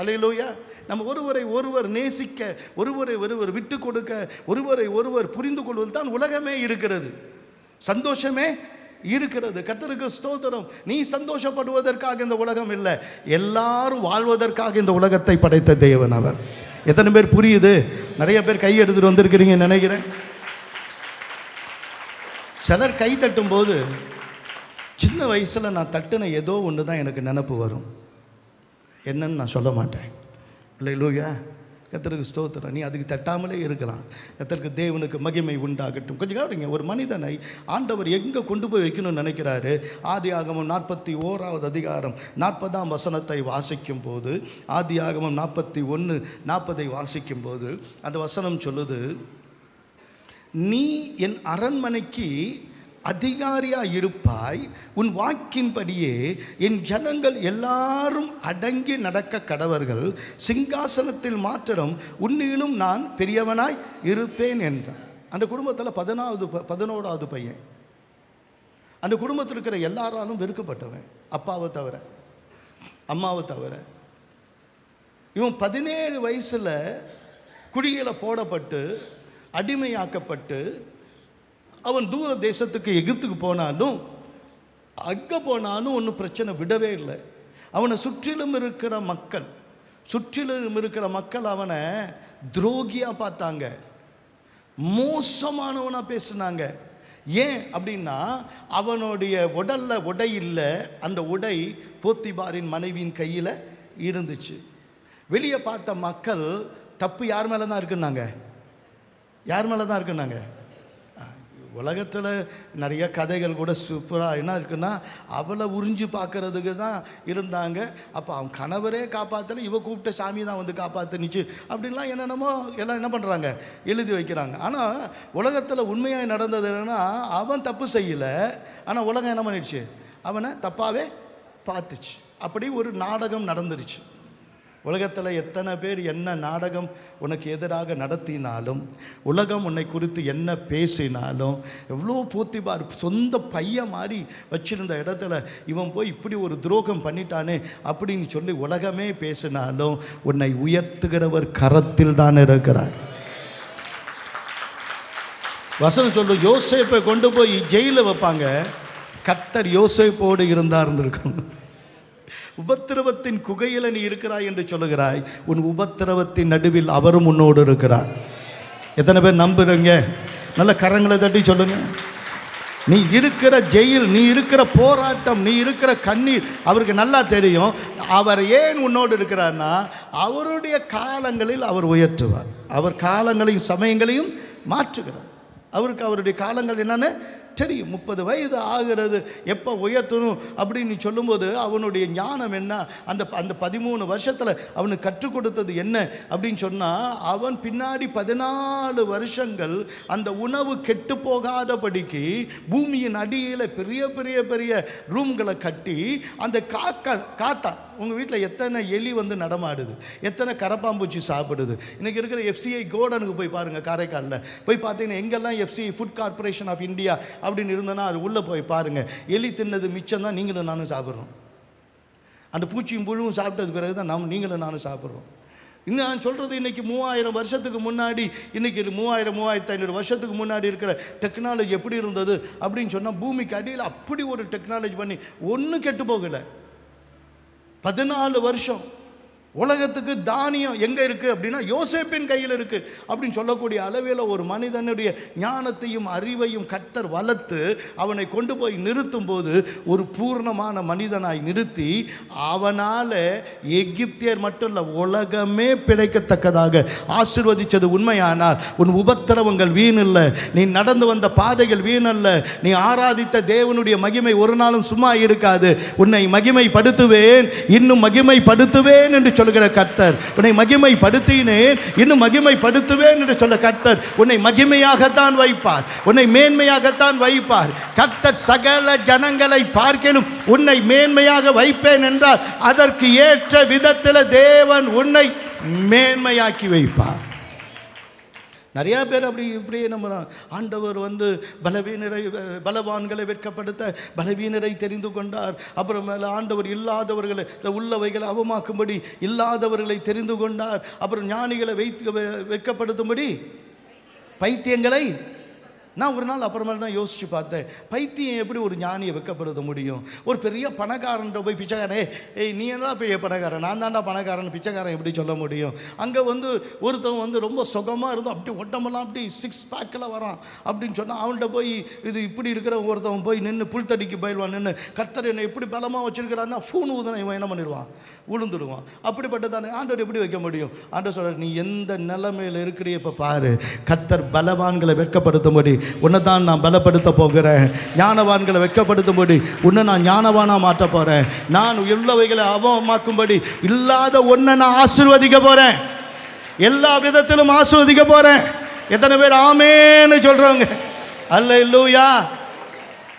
அல்லேலூயா. நம்ம ஒருவரை ஒருவர் நேசிக்க, ஒருவரை ஒருவர் விட்டு கொடுக்க, ஒருவரை ஒருவர் புரிந்து கொள்வது தான் உலகமே இருக்கிறது, சந்தோஷமே இருக்கிறது. கர்த்தருக்கு ஸ்தோத்திரம். நீ சந்தோஷப்படுவதற்காக இந்த உலகம் இல்லை, எல்லாரும் வாழ்வதற்காக இந்த உலகத்தை படைத்த தேவன் அவர். எத்தனை பேர் புரியுது? நிறைய பேர் கை எடுத்துட்டு வந்திருக்கிறீங்க நினைக்கிறேன். சிலர் கை தட்டும் போது சின்ன வயசில் நான் தட்டுன ஏதோ ஒன்று தான் எனக்கு நினப்பு வரும். என்னன்னு நான் சொல்ல மாட்டேன். அல்லேலூயா. கர்த்தருக்கு ஸ்தோத்திரம். நீ அதுக்கு தட்டாமலே இருக்கலாம். கர்த்தருக்கு தேவனுக்கு மகிமை உண்டாகட்டும். கொஞ்சம் கவனிங்க, ஒரு மனிதனை ஆண்டவர் எங்கே கொண்டு போய் வைக்கணும்னு நினைக்கிறாரு. ஆதியாகமம் 41வது அதிகாரம் 40ஆம் வசனத்தை வாசிக்கும் போது, ஆதியாகமம் 41:40 வாசிக்கும் போது அந்த வசனம் சொல்லுது, நீ என் அரண்மனைக்கு அதிகாரியாக இருப்பாய், உன் வாக்கின்படியே என் ஜனங்கள் எல்லாரும் அடங்கி நடக்க கடவர்கள், சிங்காசனத்தில் மாத்திரம் உன்னிலும் நான் பெரியவனாய் இருப்பேன் என்றார். அந்த குடும்பத்தில் 11வது பையன். அந்த குடும்பத்தில் இருக்கிற எல்லாராலும் வெறுக்கப்பட்டவன், அப்பாவை தவிர, அம்மாவை தவிர. இவன் 17 வயசில் குழியில் போடப்பட்டு அடிமையாக்கப்பட்டு அவன் தூர தேசத்துக்கு எகிப்துக்கு போனாலும் அங்கே போனாலும் ஒன்றும் பிரச்சனை விடவே இல்லை. அவனை சுற்றிலும் இருக்கிற மக்கள் அவனை துரோகியாக பார்த்தாங்க, மோசமானவனாக பேசினாங்க. ஏன் அப்படின்னா, அவனுடைய உடல்ல உடை இல்லை, அந்த உடை போத்திபாரின் மனைவியின் கையில் இருந்துச்சு. வெளியே பார்த்த மக்கள் தப்பு யார் மேலே தான் இருக்குன்னாங்க, யார் மேலே தான் இருக்குன்னாங்க. உலகத்தில் நிறைய கதைகள் கூட சூப்பராக என்ன இருக்குன்னா, அவளை உறிஞ்சி பார்க்கறதுக்கு தான் இருந்தாங்க. அப்போ அவன் கணவரே காப்பாற்றலை, இவ கூப்பிட்ட சாமி தான் வந்து காப்பாற்றுனுச்சு அப்படின்லாம் என்னென்னமோ எல்லாம் என்ன பண்ணுறாங்க, எழுதி வைக்கிறாங்க. ஆனால் உலகத்தில் உண்மையாக நடந்தது என்னென்னா, அவன் தப்பு செய்யலை, ஆனால் உலகம் என்ன பண்ணிடுச்சு, அவனை தப்பாகவே பார்த்துச்சு. அப்படி ஒரு நாடகம் நடந்துருச்சு. உலகத்தில் எத்தனை பேர் என்ன நாடகம் உனக்கு எதிராக நடத்தினாலும், உலகம் உன்னை குறித்து என்ன பேசினாலும், எவ்வளோ போத்திபார் சொந்த பையன் மாதிரி வச்சிருந்த இடத்துல இவன் போய் இப்படி ஒரு துரோகம் பண்ணிட்டானே அப்படின்னு சொல்லி உலகமே பேசினாலும், உன்னை உயர்த்துகிறவர் கரத்தில் தான் இருக்கிறார். வசனம் சொல்லு, யோசேப்பை கொண்டு போய் ஜெயிலில் வைப்பாங்க, கர்த்தர் யோசேப்போடு இருந்தார்னு இருக்கும். உபத்திரவத்தின் குகையில் நீ இருக்கிறாய் என்று சொல்லுகிறாய், உன் உபத்திரவத்தின் நடுவில் அவரும் உன்னோடு இருக்கிறார். எத்தனை பேர் நம்புறீங்க? நல்ல கரங்களை தட்டி சொல்லுங்க. நீ இருக்கிற ஜெயில், நீ இருக்கிற போராட்டம், நீ இருக்கிற கண்ணீர் அவருக்கு நல்லா தெரியும். அவர் ஏன் உன்னோடு இருக்கிறார்னா, அவருடைய காலங்களில் அவர் உயர்த்துவார், அவர் காலங்களையும் சமயங்களையும் மாற்றுகிறார். அவருக்கு அவருடைய காலங்கள் என்னன்னு சரி 30 வயது ஆகிறது, எப்போ உயர்த்தணும் அப்படின்னு நீ சொல்லும்போது அவனுடைய ஞானம் என்ன, அந்த அந்த 13 வருஷத்தில் அவனுக்கு கற்றுக் கொடுத்தது என்ன அப்படின்னு சொன்னால், அவன் பின்னாடி 14 வருஷங்கள் அந்த உணவு கெட்டு போகாதபடிக்கு பூமியின் அடியில் பெரிய பெரிய பெரிய ரூம்களை கட்டி அந்த காத்தா உங்கள் வீட்டில் எத்தனை எலி வந்து நடமாடுது, எத்தனை கரப்பாம்பூச்சி சாப்பிடுது. இன்றைக்கி இருக்கிற FCI கோடனுக்கு போய் பாருங்கள், காரைக்காலில் போய் பார்த்தீங்கன்னா எங்கெல்லாம் FCI food corporation of India அப்படின்னு இருந்தோன்னா அது உள்ளே போய் பாருங்கள். எலி தின்னது மிச்சம் தான் நீங்களும் நானும் சாப்பிட்றோம். அந்த பூச்சியும் புழுவும் சாப்பிட்டது பிறகு தான் நீங்களும் நானும் சாப்பிட்றோம். இன்னும் நான் சொல்கிறது, இன்றைக்கி 3000 வருஷத்துக்கு முன்னாடி, இன்றைக்கி 3500 வருஷத்துக்கு முன்னாடி இருக்கிற டெக்னாலஜி எப்படி இருந்தது அப்படின்னு சொன்னால், பூமிக்கு அடியில் அப்படி ஒரு டெக்னாலஜி பண்ணி ஒன்றும் கெட்டு போகலை. 14 வருஷம் உலகத்துக்கு தானியம் எங்கே இருக்குது அப்படின்னா யோசேப்பின் கையில் இருக்குது அப்படின்னு சொல்லக்கூடிய அளவில் ஒரு மனிதனுடைய ஞானத்தையும் அறிவையும் கர்த்தர் வளர்த்து அவனை கொண்டு போய் நிறுத்தும் போது ஒரு பூர்ணமான மனிதனாய் நிறுத்தி அவனால் எகிப்தியர் மட்டும் இல்லை உலகமே பிழைக்கத்தக்கதாக ஆசீர்வதித்தது உண்மையானால், உன் உபத்திரவங்கள் வீணில்லை, நீ நடந்து வந்த பாதைகள் வீணல்ல, நீ ஆராதித்த தேவனுடைய மகிமை ஒரு நாளும் சும்மா இருக்காது. உன்னை மகிமைப்படுத்துவேன், இன்னும் மகிமைப்படுத்துவேன் என்று சொல்லுகிற கர்த்தர். உன்னை மகிமைப்படுத்தினேன், இன்னும் மகிமைப்படுத்துவேன் என்று சொல்ல கர்த்தர் உன்னை மகிமையாகத்தான் வைப்பார், உன்னை மேன்மையாகத்தான் வைப்பார். கர்த்தர் சகல ஜனங்களை பார்க்கலும் உன்னை மேன்மையாக வைப்பேன் என்றால் அதற்கு ஏற்ற விதத்தில் தேவன் உன்னை மேன்மையாக்கி வைப்பார். நிறையா பேர் அப்படி இப்படியே நம்புகிறான். ஆண்டவர் வந்து பலவான்களை வெட்கப்படுத்த பலவீனரை தெரிந்து கொண்டார். அப்புறமேல ஆண்டவர் இல்லாதவர்களை உள்ளவைகளை அவமாக்கும்படி இல்லாதவர்களை தெரிந்து கொண்டார். அப்புறம் ஞானிகளை வெட்கப்படுத்தும்படி பைத்தியங்களை. நான் ஒரு நாள் அப்புறமேல தான் யோசித்து பார்த்தேன், பைத்தியம் எப்படி ஒரு ஞானியை வெட்கப்படுத்த முடியும்? ஒரு பெரிய பணக்காரன்ட்ட போய் பிச்சைக்காரன், நீ என்ன பெரிய பணக்காரன், நான் தாண்டா பணக்காரன், பிச்சைக்காரன் எப்படி சொல்ல முடியும்? அங்கே வந்து ஒருத்தவன் வந்து ரொம்ப சுகமாக இருந்தோம், அப்படி உடம்பெல்லாம் அப்படி 6 பேக்கில் வரான் அப்படின்னு சொன்னால், அவன்கிட்ட போய் இது இப்படி இருக்கிற ஒருத்தவன் போய் நின்று புல்தடிக்கு பயில்வான், நின்று கர்த்தர் என்னை எப்படி பலமாக வச்சுருக்கிறான்னா ஃபோன் ஊதுனா இவன் என்ன பண்ணிடுவான், விழுந்துடுவான். அப்படிப்பட்டதானே ஆண்டவர் எப்படி வைக்க முடியும்? ஆண்டவர் சொல்கிறார், நீ எந்த நிலைமையில் இருக்கிறிய இப்போ பாரு, கர்த்தர் பலவான்களை வெட்கப்படுத்தும்படி உன்னை தான் நான் பலப்படுத்த போகிறேன். ஞானவான்களை வெட்கப்படுத்தும்படி உன்னை நான் ஞானவானாக மாற்ற போகிறேன். நான் உள்ளவைகளை அவமாக்கும்படி இல்லாத ஒன்றை நான் ஆசீர்வதிக்க போகிறேன், எல்லா விதத்திலும் ஆசீர்வதிக்க போகிறேன். எத்தனை பேர் ஆமேன்னு சொல்கிறவங்க? அல்லேலூயா.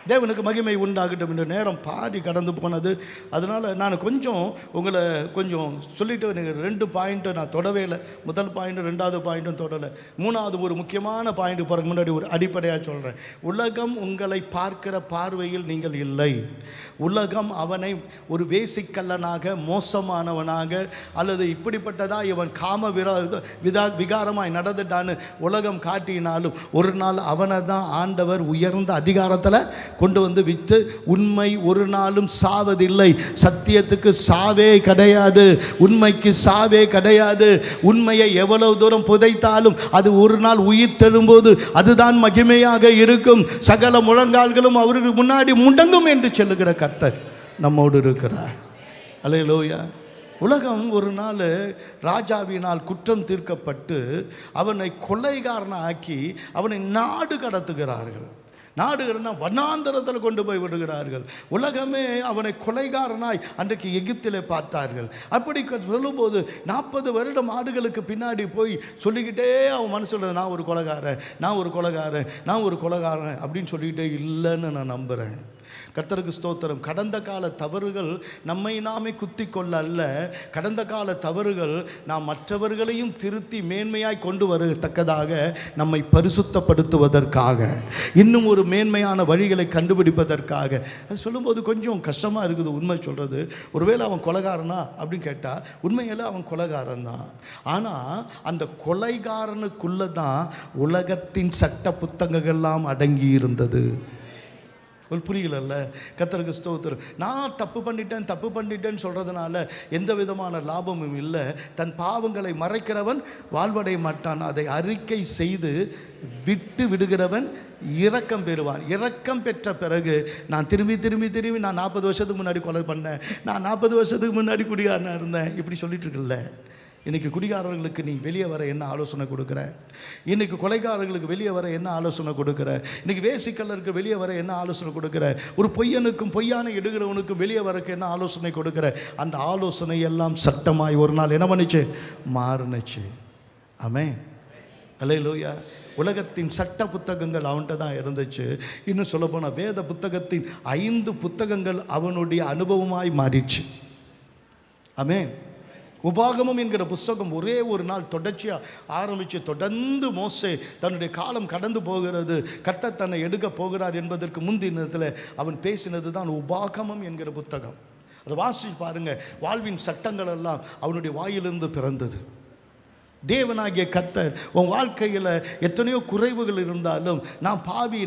தேவனுக்கு மகிமை உண்டாகட்டும். என்ற நேரம் பாதி கடந்து போனது. அதனால் நான் கொஞ்சம் உங்களை கொஞ்சம் சொல்லிவிட்டு, எனக்கு 2 பாயிண்ட்டை நான் தொடவே இல்லை. முதல் பாயிண்ட்டு 2வது பாயிண்ட்டும் தொடலை. 3வது ஒரு முக்கியமான பாயிண்ட் போகிறதுக்கு முன்னாடி ஒரு அடிப்படையாக சொல்கிறேன். உலகம் உங்களை பார்க்கிற பார்வையில் நீங்கள் இல்லை. உலகம் அவனை ஒரு வேசிக்கல்லனாக, மோசமானவனாக, அல்லது இப்படிப்பட்டதாக இவன் காம விகாரமாய் நடந்துட்டான்னு உலகம் காட்டினாலும் ஒரு நாள் அவனை தான் ஆண்டவர் உயர்ந்த அதிகாரத்தில் கொண்டு வந்து விற்று, உண்மை ஒரு நாளும் சாவதில்லை. சத்தியத்துக்கு சாவே கிடையாது, உண்மைக்கு சாவே கிடையாது. உண்மையை எவ்வளவு தூரம் புதைத்தாலும் அது ஒரு நாள் உயிர் தெழும்போது அதுதான் மகிமையாக இருக்கும். சகல முழங்கால்களும் அவருக்கு முன்னாடி முடங்கும் என்று சொல்லுகிற கர்த்தர் நம்மோடு இருக்கிறார். அல்லேலூயா. உலகம் ஒரு நாள் ராஜாவினால் குற்றம் தீர்க்கப்பட்டு அவனை கொலைகாரனாக்கி அவனை நாடு கடத்துகிறார்கள். நாடுகள்னா வனாந்தரத்தில் கொண்டு போய் விடுகிறார்கள். உலகமே அவனை கொலைகாரனாய் அன்றைக்கு எகிப்திலே பார்த்தார்கள். அப்படி சொல்லும்போது 40 வருடம் ஆடுகளுக்கு பின்னாடி போய் சொல்லிக்கிட்டே அவன் மனசில் நான் ஒரு கொலைகாரன், நான் ஒரு கொலைகாரன், நான் ஒரு கொலைகாரன் அப்படின்னு சொல்லிக்கிட்டே இல்லைன்னு நான் நம்புகிறேன். கர்த்தருக்கு ஸ்தோத்திரம். கடந்த கால தவறுகள் நம்மை நாமே குத்தி கொள்ள அல்ல, கடந்த கால தவறுகள் நாம் மற்றவர்களையும் திருத்தி மேன்மையாய் கொண்டு வரத்தக்கதாக நம்மை பரிசுத்தப்படுத்துவதற்காக, இன்னும் ஒரு மேன்மையான வழிகளை கண்டுபிடிப்பதற்காக. சொல்லும்போது கொஞ்சம் கஷ்டமாக இருக்குது உண்மை சொல்கிறது. ஒருவேளை அவன் கொலைகாரனா அப்படின்னு கேட்டால் உண்மையில் அவன் கொலைகாரன் தான். ஆனால் அந்த கொலைகாரனுக்குள்ளே தான் உலகத்தின் சட்ட புத்தகங்கள்லாம் அடங்கி இருந்தது. புரியல. கர்த்தருக்கு ஸ்தோத்திரம். நான் தப்பு பண்ணிட்டேன்னு சொல்கிறதுனால எந்த விதமான லாபமும் இல்லை. தன் பாவங்களை மறைக்கிறவன் வாழ்வடைய மாட்டான், அதை அறிக்கை செய்து விட்டு விடுகிறவன் இரக்கம் பெறுவான். இரக்கம் பெற்ற பிறகு நான் திரும்பி நான் 40 வருஷத்துக்கு முன்னாடி கொலை பண்ணேன், நான் 40 வருஷத்துக்கு முன்னாடி குடிகாரனாக இருந்தேன் இப்படி சொல்லிட்டு இருக்குல்ல. இன்றைக்கி குடிகாரர்களுக்கு நீ வெளியே வர என்ன ஆலோசனை கொடுக்குற? இன்றைக்கி கொலைகாரர்களுக்கு வெளியே வர என்ன ஆலோசனை கொடுக்குற? இன்றைக்கி வேசிக்கல்லருக்கு வெளியே வர என்ன ஆலோசனை கொடுக்குற? ஒரு பொய்யனுக்கும் பொய்யான எடுகிறவனுக்கும் வெளியே வரக்கு என்ன ஆலோசனை கொடுக்குற? அந்த ஆலோசனை எல்லாம் சட்டமாய் ஒரு நாள் என்ன பண்ணிச்சு? மாறுனுச்சு. ஆமென். அல்லேலூயா. உலகத்தின் சட்ட புத்தகங்கள் அவன்கிட்ட தான் இருந்துச்சு. இன்னும் சொல்லப்போனால் வேத புத்தகத்தின் 5 புத்தகங்கள் அவனுடைய அனுபவமாய் மாறிடுச்சு. ஆமென். உபாகமம் என்கிற புஸ்தகம் ஒரே ஒரு நாள் தொடர்ச்சியாக ஆரம்பித்து தொடர்ந்து மோசே தன்னுடைய காலம் கடந்து போகிறது, கர்த்தர் தன்னை எடுக்க போகிறார் என்பதற்கு முந்தினத்தில் அவன் பேசினது தான் உபாகமம் என்கிற புத்தகம். அதை வாசிச்சு பாருங்க. வாழ்வின் சட்டங்கள் எல்லாம் அவனுடைய வாயிலிருந்து பிறந்தது. தேவனாகிய கர்த்தர் உன் வாழ்க்கையில் எத்தனையோ குறைவுகள் இருந்தாலும் நான் பாவி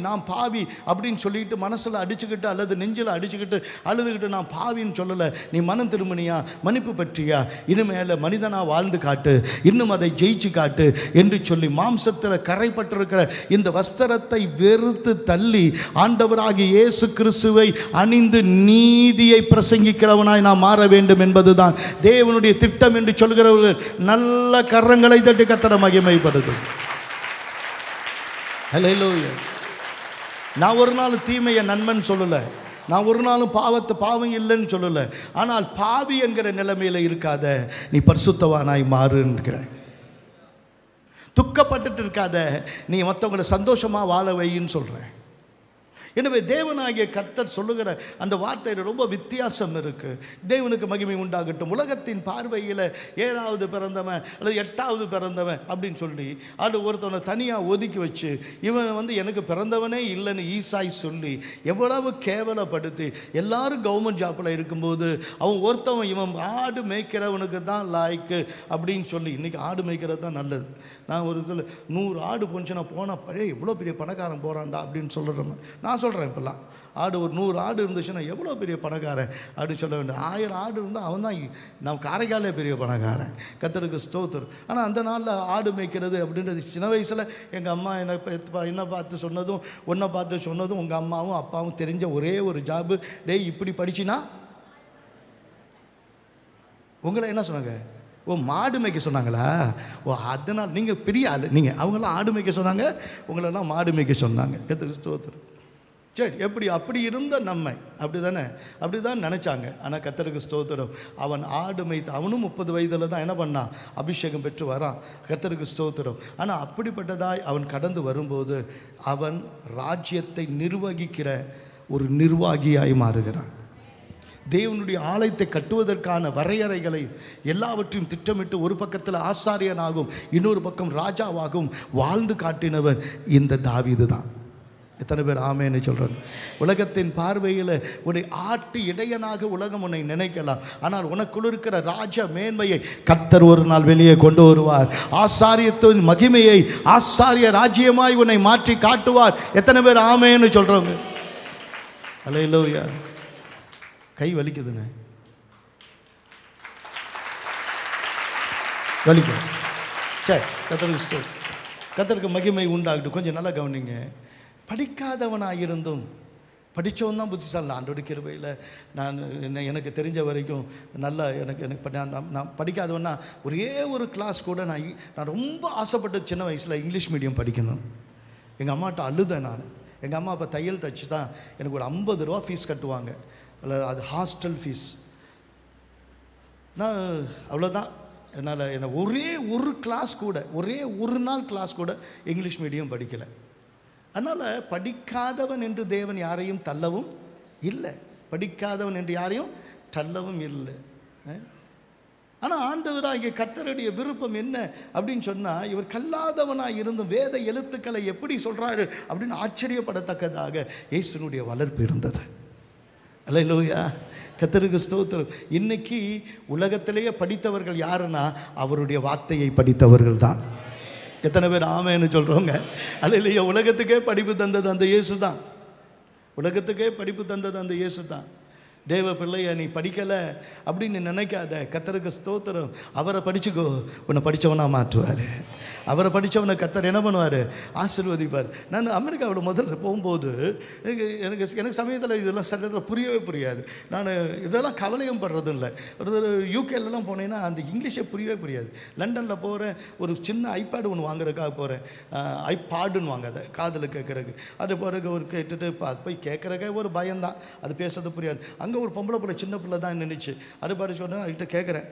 அப்படின்னு சொல்லிட்டு மனசில் அடிச்சுக்கிட்டு அல்லது நெஞ்சில் அடிச்சுக்கிட்டு அழுதுகிட்டு நான் பாவின்னு சொல்லலை. நீ மனம் திரும்பினியா, மன்னிப்பு பற்றியா, இனிமேல் மனிதனாக வாழ்ந்து காட்டு, இன்னும் அதை ஜெயிச்சு காட்டு என்று சொல்லி மாம்சத்தில் கரைப்பட்டிருக்கிற இந்த வஸ்திரத்தை வெறுத்து தள்ளி ஆண்டவராகிய இயேசு கிறிஸ்துவை அணிந்து நீதியை பிரசங்கிக்கிறவனாய் நான் மாற வேண்டும் என்பதுதான் தேவனுடைய திட்டம் என்று சொல்கிறவர்கள் நல்ல கரங்களை தட்டி கர்த்தரை மகிமைப்படுது. ஹல்லேலூயா. நான் ஒரு நாள் தீமையை நன்மைன்னு சொல்லலை, நான் ஒரு நாளும் பாவம் இல்லைன்னு சொல்லலை. ஆனால் பாவி என்கிற நிலைமையில் இருக்காத, நீ பரிசுத்தவானாய் மாறுங்கிற. துக்கப்பட்டுட்டு இருக்காத, நீ மற்றவங்களை சந்தோஷமாக வாழ வைன்னு சொல்கிறேன். எனவே தேவனாகிய கர்த்தர் சொல்லுகிற அந்த வார்த்தையில் ரொம்ப வித்தியாசம் இருக்குது. தேவனுக்கு மகிமை உண்டாகட்டும். உலகத்தின் பார்வையில் 7வது பிறந்தவன் அல்லது 8வது பிறந்தவன் அப்படின்னு சொல்லி அது ஒருத்தவனை தனியாக ஒதுக்கி வச்சு இவன் எனக்கு பிறந்தவனே இல்லைன்னு ஈசாய் சொல்லி எவ்வளவு கேவலப்படுத்தி எல்லாரும் கவர்மெண்ட் ஜாப்பில் இருக்கும்போது அவன் ஒருத்தவன் இவன் ஆடு மேய்க்கிறவனுக்கு தான் லாய்க்கு அப்படின்னு சொல்லி இன்றைக்கி ஆடு மேய்க்கிறது தான் நல்லது. நான் ஒரு இதில் 100 ஆடு போச்சுன்னா போனால் பழைய எவ்வளோ பெரிய பணக்காரன் போகிறான்டா அப்படின்னு சொல்கிறேன். நான் சொல்கிறேன் இப்போல்லாம் ஆடு ஒரு 100 ஆடு இருந்துச்சுன்னா எவ்வளோ பெரிய பணக்காரன் அப்படின்னு சொல்ல வேண்டிய. 1000 ஆடு இருந்தால் அவன் தான் நம்ம காரைக்காலே பெரிய பணக்காரன். கர்த்தருக்கு ஸ்தோத்திரம். ஆனால் அந்த நாளில் ஆடு மேய்க்கிறது அப்படின்றது சின்ன வயசில் எங்கள் அம்மா என்ன பார்த்து சொன்னதும் உன்னை பார்த்து சொன்னதும் உங்கள் அம்மாவும் அப்பாவும் தெரிஞ்ச ஒரே ஒரு ஜாபு, டேய் இப்படி படிச்சினா உங்களை என்ன சொன்னாங்க? ஓ மாடு மேய்க்க சொன்னாங்களா? ஓ அதனால் நீங்கள் பெரிய ஆள், நீங்கள் அவங்களாம் ஆடு மேய்க்க சொன்னாங்க, உங்களெல்லாம் மாடு மேய்க்க சொன்னாங்க. கர்த்தருக்கு ஸ்தோத்திரம். சரி, அப்படி இருந்த நம்மை அப்படி தான் நினச்சாங்க. ஆனால் கர்த்தருக்கு ஸ்தோத்திரம், அவன் ஆடு மேய்த்து அவனும் 30 வயதில் தான் என்ன பண்ணான்? அபிஷேகம் பெற்று வரான். கர்த்தருக்கு ஸ்தோத்திரம். ஆனால் அப்படிப்பட்டதாய் அவன் கடந்து வரும்போது அவன் ராஜ்யத்தை நிர்வகிக்கிற ஒரு நிர்வாகியாய் மாறுகிறான். தேவனுடைய ஆலயத்தை கட்டுவதற்கான வரையறைகளை எல்லாவற்றையும் திட்டமிட்டு ஒரு பக்கத்தில் ஆசாரியனாகவும் இன்னொரு பக்கம் ராஜாவாகவும் வாழ்ந்து காட்டினவன் இந்த தாவீது தான். எத்தனை பேர் ஆமேன்னு சொல்கிறது? உலகத்தின் பார்வையில் உன்னை ஆட்டு இடையனாக உலகம் உன்னை நினைக்கலாம். ஆனால் உனக்குள் இருக்கிற ராஜ மேன்மையை கர்த்தர் ஒரு நாள் வெளியே கொண்டு வருவார். ஆசாரியத்தின் மகிமையை ஆசாரிய ராஜ்யமாய் உன்னை மாற்றி காட்டுவார். எத்தனை பேர் ஆமேன்னு சொல்கிறவங்க? அல்லேலூயா. கை வலிக்குதுண்ணே, வலிக்கும். சரி, கர்த்தருக்கு மகிமை உண்டாகட்டும். கொஞ்சம் நல்லா கவனிங்க. படிக்காதவனாக இருந்தும் படித்தவன் தான் புத்திசாலி. ஆண்டோட கிருபையில் எனக்கு தெரிஞ்ச வரைக்கும் நல்லா எனக்கு நான் படிக்காதவன்னா ஒரே ஒரு கிளாஸ் கூட நான் ரொம்ப ஆசைப்பட்ட சின்ன வயசில் இங்கிலீஷ் மீடியம் படிக்கணும். எங்கள் அம்மாட்ட அழுதேன் நான். எங்கள் அம்மா அப்போ தையல் தைச்சி தான் எனக்கு ஒரு 50 ரூபா ஃபீஸ் கட்டுவாங்க. அது ஹாஸ்டல் ஃபீஸ். நான் அவ்வளோதான். என்னால் ஒரே ஒரு கிளாஸ் கூட, ஒரே ஒரு நாள் கிளாஸ் கூட இங்கிலீஷ் மீடியம் படிக்கலை. அதனால் படிக்காதவன் என்று தேவன் யாரையும் தள்ளவும் இல்லை, படிக்காதவன் என்று யாரையும் தள்ளவும் இல்லை. ஆனால் ஆண்டவராகிய கர்த்தருடைய விருப்பம் என்ன அப்படின்னு சொன்னால், இவர் கல்லாதவனாக இருந்தும் வேத எழுத்துக்களை எப்படி சொல்கிறாரு அப்படின்னு ஆச்சரியப்படத்தக்கதாக இயேசுனுடைய வளர்ப்பு இருந்தது. அல்லேலூயா. கர்த்தருக்கு ஸ்தோத்திரம். இன்னைக்கு உலகத்திலேயே படித்தவர்கள் யாருன்னா அவருடைய வார்த்தையை படித்தவர்கள் தான். எத்தனை பேர் ஆமேன்னு சொல்கிறவங்க? அல்லேலூயா. உலகத்துக்கே படிப்பு தந்தது அந்த இயேசு தான். உலகத்துக்கே படிப்பு தந்தது அந்த இயேசு தான். தேவ பிள்ளைய நீ படிக்கலை அப்படின்னு நினைக்காத. கர்த்தருக்கு ஸ்தோத்திரம். அவரை படிச்சுக்கோ, உன்னை படித்தவனா மாற்றுவார். அவரை படித்தவனை கர்த்தர் என்ன பண்ணுவார்? ஆசீர்வதிப்பார். நான் அமெரிக்காவில் முதல்ல போகும்போது எனக்கு சமயத்தில் இதெல்லாம் சட்டத்தில் புரியவே புரியாது. நான் இதெல்லாம் கவலையும் படுறதும் இல்லை. ஒரு யூகேலலாம் போனேன்னா அந்த இங்கிலீஷை புரியவே புரியாது. லண்டனில் போகிறேன், ஒரு சின்ன ஐபேடு ஒன்று வாங்குறதுக்காக போகிறேன். ஐபாடுன்னு வாங்க, அதை காதில் கேட்குறதுக்கு. அது பிறகு ஒரு கேட்டுட்டு போய் கேட்குறக்கே ஒரு பயம்தான், அது பேசுறது புரியாது. அங்கே ஒரு பொம்பளை பிள்ளை, சின்ன பிள்ளை தான் நின்றுச்சு. அது பாட்டு சொன்னேன், அதுக்கிட்ட கேட்குறேன்,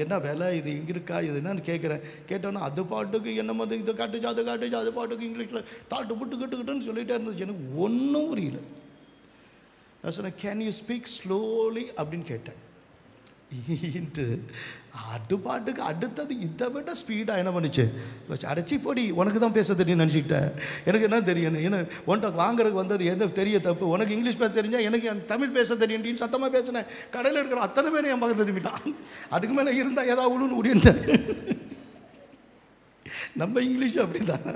என்ன வேலை இது, இங்கே இருக்கா, இது என்னன்னு கேட்குறேன். கேட்டோன்னா அது பாட்டுக்கு என்ன மாதிரி இதை காட்டுச்சு, அது காட்டுச்சு, அது பாட்டுக்கு இங்கிலீஷில் தாட்டு புட்டு கிட்டுக்கிட்டுன்னு சொல்லிகிட்டே இருந்துச்சு. எனக்கு ஒன்றும் புரியல. நான் சொன்னேன், கேன் யூ ஸ்பீக் ஸ்லோலி அப்படின்னு கேட்டேன். அது பாட்டுக்கு அடுத்தது இதை விட ஸ்பீடாக என்ன பண்ணிச்சு, அடைச்சி போடி, உனக்கு தான் பேச தெரியும் நினச்சிக்கிட்டேன். எனக்கு என்ன தெரியும், ஏன்னா உன்ட்ட வாங்குறதுக்கு வந்தது எந்த தெரிய தப்பு, உனக்கு இங்கிலீஷ் பேச தெரிஞ்சால் எனக்கு தமிழ் பேச தெரியும் சத்தமாக பேசினேன். கடையில் இருக்கிற அத்தனை பேரும் என் பக்கம் திரும்பிட்டான். அதுக்கு மேலே இருந்தால் ஏதாவது உழுன்னு முடியுன்றேன். நம்ம இங்கிலீஷ் அப்படி தான்.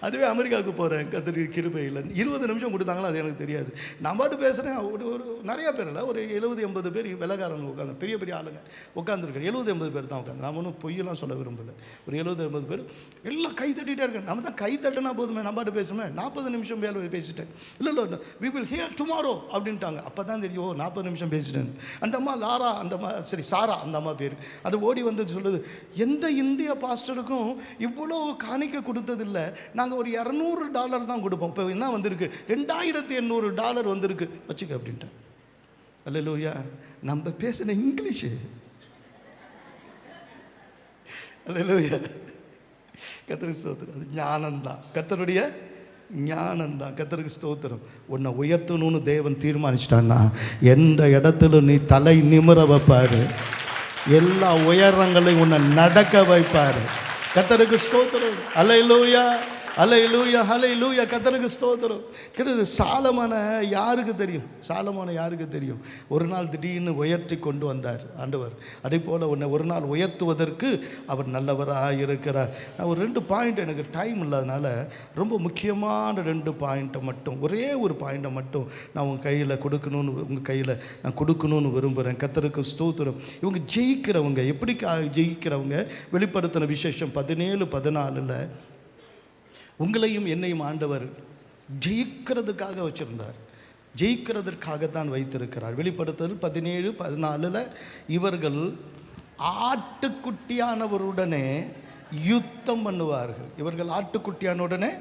அதுவே அமெரிக்காவுக்கு போகிறேன், கர்த்தருக்கு கிருபை இல்லை. 20 நிமிஷம் கொடுத்தாங்களோ அது எனக்கு தெரியாது. நான் பாட்டு பேசுகிறேன். ஒரு நிறையா பேர் இல்லை, ஒரு 70-80 பேர் வெள்ளைக்காரங்க உட்காந்து, பெரிய பெரிய ஆளுங்க உட்காந்துருக்கேன். 70-80 பேர் தான் உட்காந்து. நான் ஒன்றும் பொய்யெல்லாம் சொல்ல விரும்பலை. ஒரு 70-80 பேர் எல்லாம் கை தட்டிகிட்டே இருக்கேன். நம்ம தான் கை தட்டினா போதுமே, நம்ம பாட்டு பேசுமே. 40 நிமிஷம் வேலை பேசிட்டேன். இல்லை வி வில் ஹியர் டுமாரோ அப்படின்ட்டாங்க. அப்போ தான் தெரியும், 40 நிமிஷம் பேசிட்டேன். அந்த அம்மா லாரா, அந்த அம்மா சரி சாரா, அந்த அம்மா பேர். அது ஓடி வந்து சொல்லுது, எந்த இந்திய பாஸ்டருக்கும் இவ்வளோ காணிக்க கொடுத்ததில்லை, நாங்கள் ஒரு $200 தான் கொடுப்போம். இப்போ என்ன வந்திருக்கு, $2800 வந்திருக்கு, வச்சுக்க அப்படின்ட்டேன். அல்லேலூயா. நம்ம பேசின இங்கிலீஷு, அல்லேலூயா, கர்த்தருக்கு ஸ்தோத்திரம். அது ஞானம்தான், கர்த்தருடைய ஞானம்தான். கர்த்தருக்கு ஸ்தோத்திரம். உன்னை உயர்த்தணும்னு தேவன் தீர்மானிச்சிட்டான்னா எந்த இடத்துல நீ தலை நிமிர வைப்பார், எல்லா உயரங்களையும் உன்னை நடக்க வைப்பார். கர்த்தருக்கு ஸ்தோத்திரம். அல்லேலூயா, அல்லேலூயா, அல்லேலூயா. கர்த்தருக்கு ஸ்தோத்திரம். சாலமோனை யாருக்கு தெரியும்? சாலமோனை யாருக்கு தெரியும்? ஒரு நாள் திடீர்னு உயர்த்தி கொண்டு வந்தார் ஆண்டவர். அதே போல் உன்னை ஒரு நாள் உயர்த்துவதற்கு அவர் நல்லவராக இருக்கிறார். நான் ஒரு 2 பாயிண்ட், எனக்கு டைம் இல்லாதனால ரொம்ப முக்கியமான 2 பாயிண்ட்டை மட்டும், ஒரே ஒரு பாயிண்ட்டை மட்டும் நான் உங்கள் கையில் கொடுக்கணும்னு, உங்கள் கையில் நான் கொடுக்கணும்னு விரும்புகிறேன். கர்த்தருக்கு ஸ்தோத்திரம். இவங்க ஜெயிக்கிறவங்க, எப்படி ஜெயிக்கிறவங்க? வெளிப்படுத்தின விசேஷம் 17-14 உங்களையும் என்னையும் ஆண்டவர் ஜெயிக்கிறதுக்காக வச்சுருந்தார், ஜெயிக்கிறதுக்காகத்தான் வைத்திருக்கிறார். வெளிப்படுத்தல் 17-14 இவர்கள் ஆட்டுக்குட்டியானவருடனே யுத்தம் பண்ணுவார்கள். இவர்கள் ஆட்டுக்குட்டியானவுடனே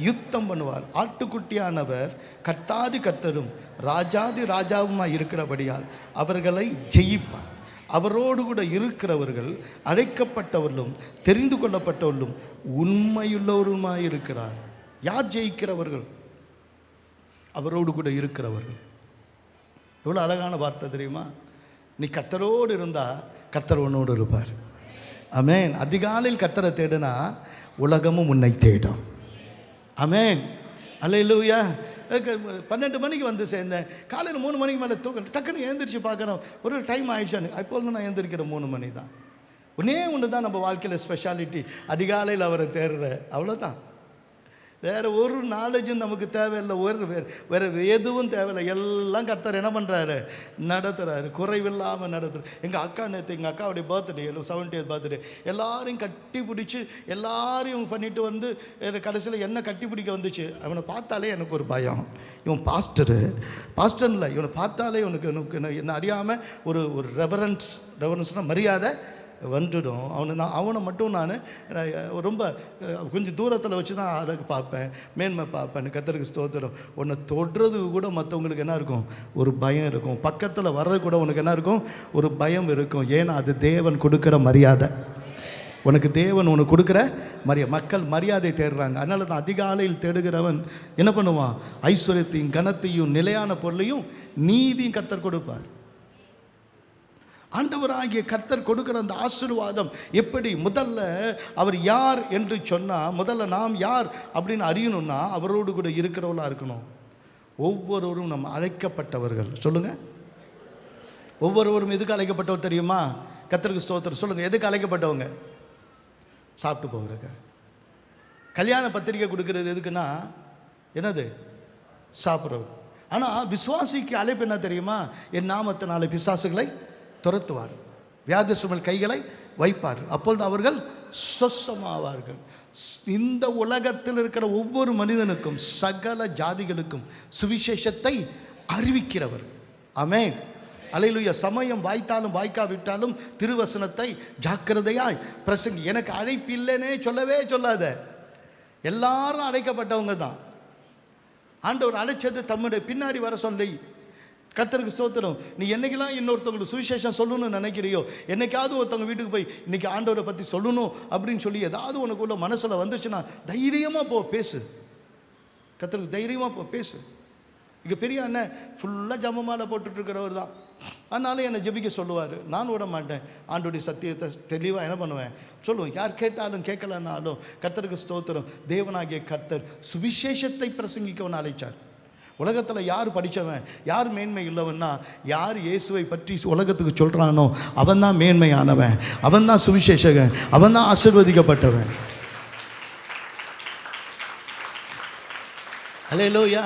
யுத்தம் பண்ணுவார். ஆட்டுக்குட்டியானவர் கர்த்தாதி கர்த்தரும் ராஜாதி ராஜாவுமாய் இருக்கிறபடியால் அவர்களை ஜெயிப்பார். அவரோடு கூட இருக்கிறவர்கள் அழைக்கப்பட்டவர்களும் தெரிந்து கொள்ளப்பட்டவர்களும் உண்மையுள்ளவருமாய் இருக்கிறார். யார் ஜெயிக்கிறவர்கள்? அவரோடு கூட இருக்கிறவர்கள். எவ்வளோ அழகான வார்த்தை தெரியுமா? நீ கர்த்தரோடு இருந்தால் கர்த்தர் உன்னோடு இருப்பார். ஆமென். அதிகாலையில் கர்த்தரை தேடினா உலகமும் உன்னை தேடும். ஆமென். அல்லேலூயா. 12 மணிக்கு வந்து சேர்ந்தேன். காலையில் 3 மணிக்கு மேலே தூக்கம், டக்குன்னு எழுந்திரிச்சு பார்க்குறோம், ஒரு டைம் ஆயிடுச்சான்னு. அப்போது நான் எழுந்திரிக்கிற 3 மணி தான். ஒன்று தான் நம்ம வாழ்க்கையில் ஸ்பெஷாலிட்டி, அதிகாலையில் அவரை தேடுற, அவ்வளோதான். வேறு ஒரு நாலேஜும் நமக்கு தேவையில்லை, வேறு எதுவும் தேவையில்லை. எல்லாம் கர்த்தர் என்ன பண்ணுறாரு? நடத்துகிறாரு, குறைவில்லாமல் நடத்துகிறார். எங்கள் அக்கா நேற்று, எங்கள் அக்காவுடைய பர்த்டே, 70th பர்த்டே, எல்லாரையும் கட்டி பிடிச்சி எல்லாரையும் பண்ணிட்டு வந்து கடைசியில் என்ன கட்டி பிடிக்க வந்துச்சு. அவனை பார்த்தாலே எனக்கு ஒரு பயம். இவன் பாஸ்டர்ல இவனை பார்த்தாலே எனக்கு என்ன அறியாமல் ஒரு ரெவரன்ஸ்னால் மரியாதை வந்துடும். அவனை மட்டும் நான் ரொம்ப கொஞ்சம் தூரத்தில் வச்சு தான் அழகு பார்ப்பேன், மேன்மை பார்ப்பேன். கர்த்தருக்கு ஸ்தோத்திரம். உன்னை தொடுறதுக்கு கூட மற்றவங்களுக்கு என்ன இருக்கும்? ஒரு பயம் இருக்கும். பக்கத்தில் வர்றது கூட உனக்கு என்ன இருக்கும்? ஒரு பயம் இருக்கும். ஏன்னா அது தேவன் கொடுக்குற மரியாதை. உனக்கு தேவன் உனக்கு கொடுக்குற மக்கள் மரியாதை தேடுறாங்க. அதனால தான் அதிகாலையில் தேடுகிறவன் என்ன பண்ணுவான்? ஐஸ்வர்யத்தையும் கனத்தையும் நிலையான பொருளையும் நீதியும் கர்த்தர் கொடுப்பார். ஆண்டவராகிய கர்த்தர் கொடுக்கிற அந்த ஆசீர்வாதம் எப்படி? முதல்ல அவர் யார் என்று சொன்னால், முதல்ல நாம் யார் அப்படின்னு அறியணும்னா அவரோடு கூட இருக்கிறவர்களாக இருக்கணும். ஒவ்வொருவரும் நம்ம அழைக்கப்பட்டவர்கள். சொல்லுங்கள், ஒவ்வொருவரும் எதுக்கு அழைக்கப்பட்டவர் தெரியுமா? கர்த்தருக்கு ஸ்தோத்திரம். சொல்லுங்கள், எதுக்கு அழைக்கப்பட்டவங்க? சாப்பிட்டு போகிறக்க. கல்யாண பத்திரிக்கை கொடுக்கறது எதுக்குன்னா என்னது? சாப்பிட்றவர். ஆனால் விசுவாசிக்கு அழைப்பு என்ன தெரியுமா? என் நாமத்தினாலே பிசாசுகளை துரத்துவார், வியாதிசமல் கைகளை வைப்பார், அப்பொழுது அவர்கள் சொஸ்தமாவார்கள். இந்த உலகத்தில் இருக்கிற ஒவ்வொரு மனிதனுக்கும் சகல ஜாதிகளுக்கும் சுவிசேஷத்தை அறிவிக்கிறவர். ஆமென். அல்லேலூயா. சமயம் வாய்த்தாலும் வாய்க்காவிட்டாலும் திருவசனத்தை ஜாக்கிரதையாய் பிரசங்கி. எனக்கு அழைப்பு இல்லைன்னே சொல்லவே சொல்லாத. எல்லாரும் அழைக்கப்பட்டவங்க தான். ஆண்டவர் அழைச்சது தம்முடைய பின்னாடி வர சொல்லி. கர்த்தருக்கு ஸ்தோத்திரம். நீ என்னைக்கெல்லாம் இன்னொருத்தவங்களுக்கு சுவிசேஷம் சொல்லணும்னு நினைக்கிறியோ, என்னைக்காவது ஒருத்தவங்க வீட்டுக்கு போய் இன்னைக்கு ஆண்டவரை பற்றி சொல்லணும் அப்படின்னு சொல்லி ஏதாவது உனக்குள்ள மனசில் வந்துச்சுன்னா தைரியமாக போ, பேசு. கர்த்தருக்கு தைரியமாக போ, பேசு. இங்கே பெரிய அண்ணன் ஃபுல்லாக ஜபமாலை போட்டுட்ருக்கிறவர் தான். அதனால என்னை ஜெபிக்க சொல்லுவார். நான் விட மாட்டேன். ஆண்டோடைய சத்தியத்தை தெளிவாக என்ன பண்ணுவேன், சொல்லுவேன். யார் கேட்டாலும் கேட்கலன்னாலும் கர்த்தருக்கு ஸ்தோத்திரம். தேவனாகிய கர்த்தர் சுவிசேஷத்தை பிரசங்கிக்கவன் அழைச்சார். உலகத்தில் யார் படித்தவன், யார் மேன்மை இல்லவன்னா, யார் இயேசுவை பற்றி உலகத்துக்கு சொல்கிறானோ அவன் தான் மேன்மையானவன், அவன் தான் சுவிசேஷகன், அவன் தான் ஆசீர்வதிக்கப்பட்டவன். அல்லேலூயா.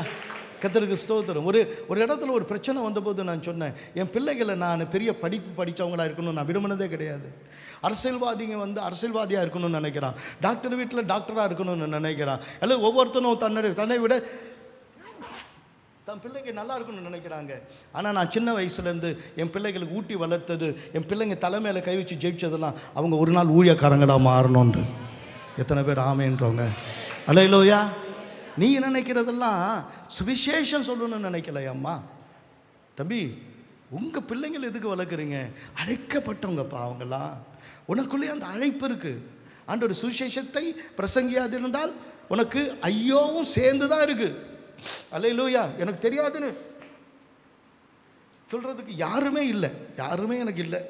கர்த்தருக்கு ஸ்தோத்திரம். ஒரு இடத்துல ஒரு பிரச்சனை வந்தபோது நான் சொன்னேன், என் பிள்ளைகளை நான் பெரிய படிப்பு படித்தவங்களா இருக்கணும்னு நான் விரும்பினதே கிடையாது. அரசியல்வாதிங்க அரசியல்வாதியாக இருக்கணும்னு நினைக்கிறான், டாக்டர் வீட்டில் டாக்டராக இருக்கணும்னு நினைக்கிறான். அல்லது ஒவ்வொருத்தனும் தன்னை விட தன் பிள்ளைங்க நல்லா இருக்கணும்னு நினைக்கிறாங்க. ஆனால் நான் சின்ன வயசுலேருந்து என் பிள்ளைகளுக்கு ஊட்டி வளர்த்தது, என் பிள்ளைங்க தலைமையில் கை வச்சு ஜெயிச்சதெல்லாம் அவங்க ஒரு நாள் ஊழியக்காரங்களாக மாறணுன்று. எத்தனை பேர் ஆமேன்றவங்க? அல்லேலூயா. நீ நினைக்கிறதெல்லாம் சுவிசேஷம் சொல்லணும்னு நினைக்கலையம்மா. தம்பி, உங்கள் பிள்ளைங்கள் எதுக்கு வளர்க்குறீங்க? அழைக்கப்பட்டவங்கப்பா அவங்கெல்லாம். உனக்குள்ளேயே அந்த அழைப்பு இருக்குது. ஆண்டவர் சுவிசேஷத்தை பிரசங்கியாது இருந்தால் உனக்கு ஐயோவும் சேர்ந்து தான் இருக்குது. அல்லேலூயா. எனக்கு தெரியாதுன்னு சொல்கிறதுக்கு யாருமே இல்லை, யாருமே எனக்கு இல்லை.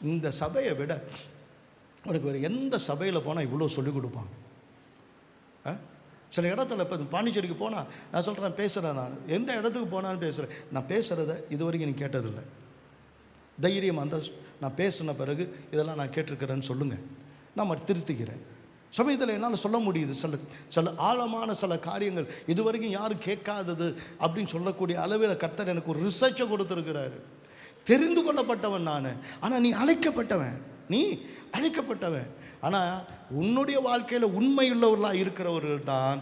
இந்த சபையை விட உனக்கு வேறு எந்த சபையில் போனால் இவ்வளோ சொல்லிக் கொடுப்பாங்க. சில இடத்துல இப்போ பாண்டிச்சேரிக்கு போனால் நான் சொல்கிறேன், பேசுகிறேன். நான் எந்த இடத்துக்கு போனாலும் பேசுகிறேன். நான் பேசுகிறத இது வரைக்கும் நீ கேட்டதில்லை. தைரியமாக இருந்தால் நான் பேசின பிறகு இதெல்லாம் நான் கேட்டிருக்கிறேன்னு சொல்லுங்கள், நான் திருத்திக்கிறேன். சமயத்தில் என்னால் சொல்ல முடியுது. சில ஆழமான சில காரியங்கள் இதுவரைக்கும் யாரும் கேட்காதது அப்படின்னு சொல்லக்கூடிய அளவில் கர்த்தர் எனக்கு ஒரு ரிசர்ச்சை கொடுத்துருக்கிறாரு. தெரிந்து கொள்ளப்பட்டவன் நான், ஆனால் நீ அழைக்கப்பட்டவன், நீ அழைக்கப்பட்டவன். ஆனால் உன்னுடைய வாழ்க்கையில் உண்மையுள்ளவர்களாக இருக்கிறவர்கள் தான்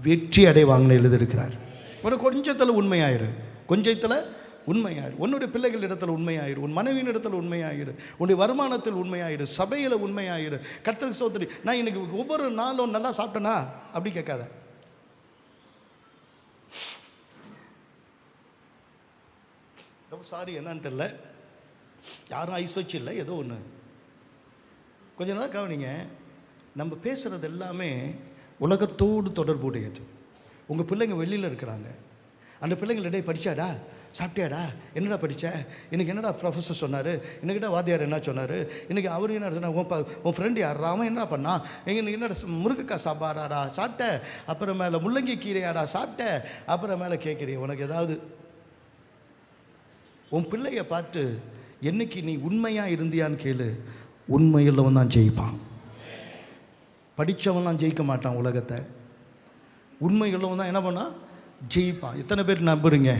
வெற்றி அடைவாங்கன்னு எழுதியிருக்கிறார். உனக்கு கொஞ்சத்தில் உண்மையாயிரு, கொஞ்சத்தில் உண்மையாயிரு. உன்னுடைய பிள்ளைகள் இடத்துல உண்மையாயிரு, உன் மனைவியின் இடத்துல உண்மையாயிரு, உன்னுடைய வருமானத்தில் உண்மையாயிரு, சபையில் உண்மையாயிரு. கர்த்தருக்கு ஸ்தோத்திரம். நான் இன்னைக்கு ஒவ்வொரு நாளும் நல்லா சாப்பிட்டேனா அப்படி கேட்காத. ரொம்ப சாரி, என்னன்னு தெரியல, யாரும் ஐஸ் வச்சு இல்லை, ஏதோ ஒன்று. கொஞ்ச நாள் கவனிங்க. நம்ம பேசுகிறது எல்லாமே உலகத்தோடு தொடர்புடையது. உங்கள் பிள்ளைங்க வெளியில் இருக்கிறாங்க. அந்த பிள்ளைங்களிடையே படித்தாடா, சாப்பிட்டியாடா, என்னடா படித்த, இன்றைக்கி என்னடா ப்ரொஃபஸர் சொன்னார், இன்றைக்கிட்ட வாத்தியார் என்ன சொன்னார், இன்றைக்கி அவர் என்ன சொன்னார், உன் ஃப்ரெண்டு யார் அவன் என்ன பண்ணான், எங்கே என்னடா முருங்கைக்காய் சாப்பாடாடா சாப்பிட்ட, அப்புறம் மேலே முள்ளங்கி கீரையாடா சாப்பிட்ட, அப்புறம் மேலே கேட்குறிய. உனக்கு ஏதாவது உன் பிள்ளைய பார்த்து என்னைக்கு நீ உண்மையாக இருந்தியான்னு கேளு. உண்மையுள்ளவன் தான் ஜெயிப்பான். படித்தவன் தான் ஜெயிக்க மாட்டான் உலகத்தை. உண்மையுள்ளவன் தான் என்ன பண்ணான், ஜெயிப்பான். எத்தனை பேர் நம்புறீங்க?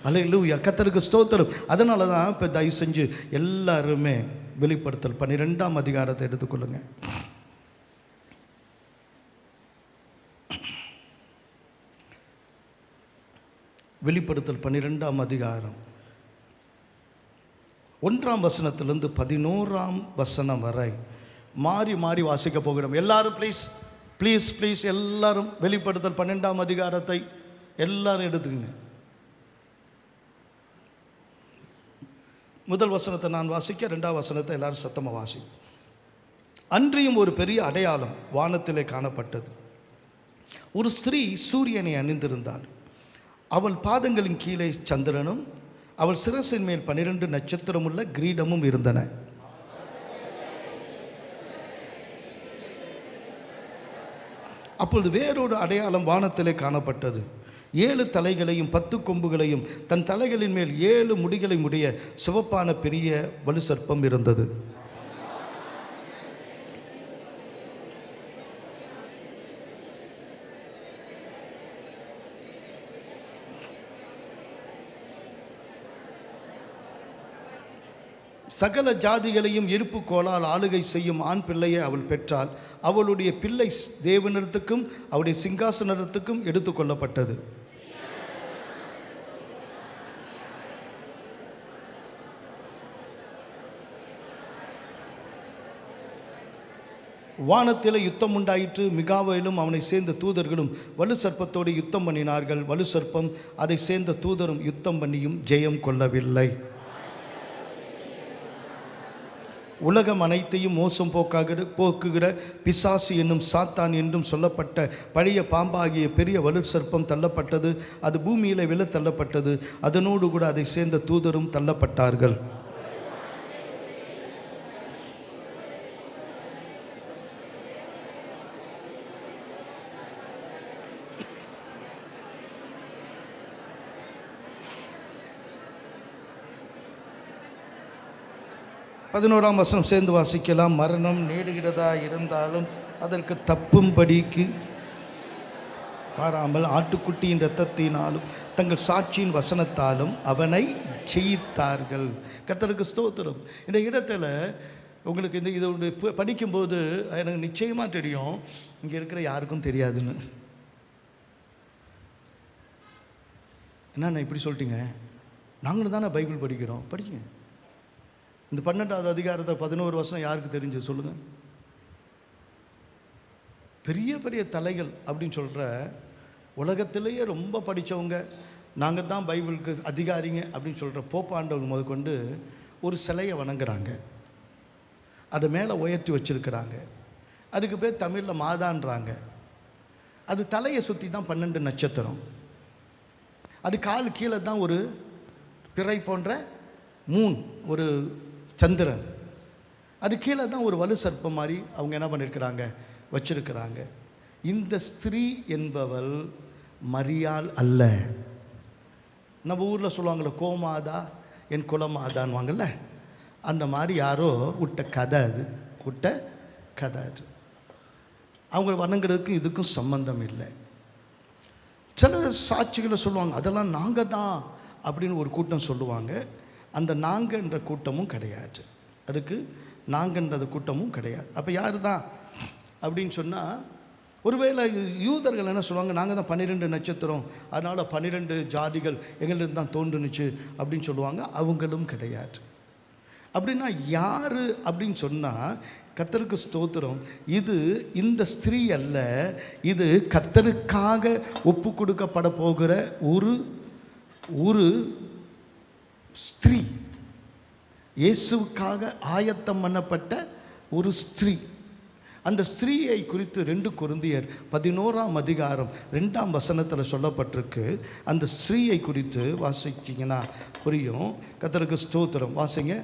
அல்லேலூயா. கர்த்தருக்கு ஸ்தோத்திரம். அதனால தான் இப்போ தயவு செஞ்சு எல்லாருமே வெளிப்படுத்தல் 12ஆம் அதிகாரத்தை எடுத்துக்கொள்ளுங்க. வெளிப்படுத்தல் 12ஆம் அதிகாரம் 1ஆம் வசனத்திலிருந்து 11ஆம் வசனம் வரை மாறி மாறி வாசிக்க போகிறோம். எல்லாரும் ப்ளீஸ் ப்ளீஸ் ப்ளீஸ் எல்லாரும் வெளிப்படுத்தல் 12ஆம் அதிகாரத்தை எல்லாரும் எடுத்துக்கங்க. முதல் வசனத்தை நான் வாசிக்க, 2ஆம் வசனத்தை எல்லாரும் சத்தமாக வாசி. அன்றியும் ஒரு பெரிய அடையாளம் வானத்திலே காணப்பட்டது. ஒரு ஸ்திரீ சூரியனை அணிந்திருந்தாள். அவள் பாதங்களின் கீழே சந்திரனும் அவள் சிரசின் மேல் 12 நட்சத்திரமுள்ள கிரீடமும் இருந்தன. அப்பொழுது வேறொரு அடையாளம் வானத்திலே காணப்பட்டது. 7 தலைகளையும் 10 கொம்புகளையும் தன் தலைகளின் மேல் 7 முடிகளை உடைய சிவப்பான பெரிய வலு சர்ப்பம் இருந்தது. சகல ஜாதிகளையும் இருப்பு கோலால் ஆளுகை செய்யும் ஆண் பிள்ளையை அவள் பெற்றாள். அவளுடைய பிள்ளை தேவனிடத்துக்கும் அவருடைய சிங்காசனத்துக்கும் எடுத்துக்கொள்ளப்பட்டது. வானத்திலே யுத்தம் உண்டாயிற்று. மிகாவேலும் அவனை சேர்ந்த தூதர்களும் வலு சர்ப்பத்தோடு யுத்தம் பண்ணினார்கள். வலு சர்ப்பம் அதை சேர்ந்த தூதரும் யுத்தம் பண்ணியும் ஜெயம் கொள்ளவில்லை. உலகம் அனைத்தையும் மோசம் போக்குகிற பிசாசு என்னும் சாத்தான் என்றும் சொல்லப்பட்ட பழைய பாம்பாகிய பெரிய வலு சர்ப்பம் தள்ளப்பட்டது. அது பூமியிலே விழ தள்ளப்பட்டது. அதனோடு கூட அதை சேர்ந்த தூதரும் தள்ளப்பட்டார்கள். பதினோராம் வசனம் சேர்ந்து வாசிக்கலாம். மரணம் நேடுகிறதா இருந்தாலும் அதற்கு தப்பும்படிக்கு பாராமல் ஆட்டுக்குட்டியின் இரத்தத்தினாலும் தங்கள் சாட்சியின் வசனத்தாலும் அவனை ஜெயித்தார்கள். கர்த்தருக்கு ஸ்தோத்திரம். இந்த இடத்துல உங்களுக்கு இதை படிக்கும்போது எனக்கு நிச்சயமாக தெரியும், இங்கே இருக்கிற யாருக்கும் தெரியாதுன்னு. என்னண்ணா இப்படி சொல்லிட்டீங்க? நாங்களும் தானே பைபிள் படிக்கிறோம். படிங்க. இந்த 12வது அதிகாரத்தில் 11 வசனம் யாருக்கு தெரிஞ்சு சொல்லுங்கள்? பெரிய பெரிய தலைகள் அப்படின்னு சொல்கிற உலகத்திலேயே ரொம்ப படித்தவங்க, நாங்கள் தான் பைபிளுக்கு அதிகாரிங்க அப்படின்னு சொல்கிற போப்பாண்டவங்க முதற்கொண்டு ஒரு சிலையை வணங்குறாங்க. அதை மேலே உயர்த்தி வச்சுருக்கிறாங்க. அதுக்கு பேர் தமிழில் மாதான்றாங்க. அது தலையை சுற்றி தான் 12 நட்சத்திரம். அது கால் கீழே தான் ஒரு பிறை போன்ற மூன், ஒரு சந்திரன். அது கீழே தான் ஒரு வலு சர்ப்பம் மாதிரி அவங்க என்ன பண்ணியிருக்கிறாங்க, வச்சிருக்கிறாங்க. இந்த ஸ்திரீ என்பவள் மரியாள் அல்ல. நம்ம ஊரில் சொல்லுவாங்கள்ல, கோமாதா என் குலமாதான்னு வாங்கல்ல, அந்த மாதிரி யாரோ விட்ட கதை அது. விட்ட கதை அது. அவங்க வணங்குறதுக்கும் இதுக்கும் சம்பந்தம் இல்லை. சில சாட்சிகளை சொல்லுவாங்க, அதெல்லாம் நாங்கள் தான் அப்படின்னு ஒரு கூட்டம் சொல்லுவாங்க. அந்த நாங்கன்ற கூட்டமும் கிடையாது. அதுக்கு நாங்கன்றது கூட்டமும் கிடையாது. அப்போ யார் தான் அப்படின்னு சொன்னால், ஒருவேளை யூதர்கள் என்ன சொல்லுவாங்க, நாங்கள் தான் 12 நட்சத்திரம், அதனால் 12 ஜாதிகள் எங்களிருந்து தான் தோன்றுனுச்சு அப்படின்னு சொல்லுவாங்க. அவங்களும் கிடையாது. அப்படின்னா யார் அப்படின்னு சொன்னால், கர்த்தருக்கு ஸ்தோத்திரம், இது இந்த ஸ்திரீ அல்ல, இது கர்த்தருக்காக ஒப்பு கொடுக்கப்பட போகிற ஒரு ஸ்திரீ, இயேசுவுக்காக ஆயத்தம் பண்ணப்பட்ட ஒரு ஸ்திரீ. அந்த ஸ்திரீயை குறித்து 2 கொரிந்தியர் 11ஆம் அதிகாரம் 2ஆம் வசனத்தில் சொல்லப்பட்டிருக்கு. அந்த ஸ்திரீயை குறித்து வாசிச்சிங்கன்னா புரியும். கர்த்தருக்கு ஸ்தோத்திரம். வாசிங்க.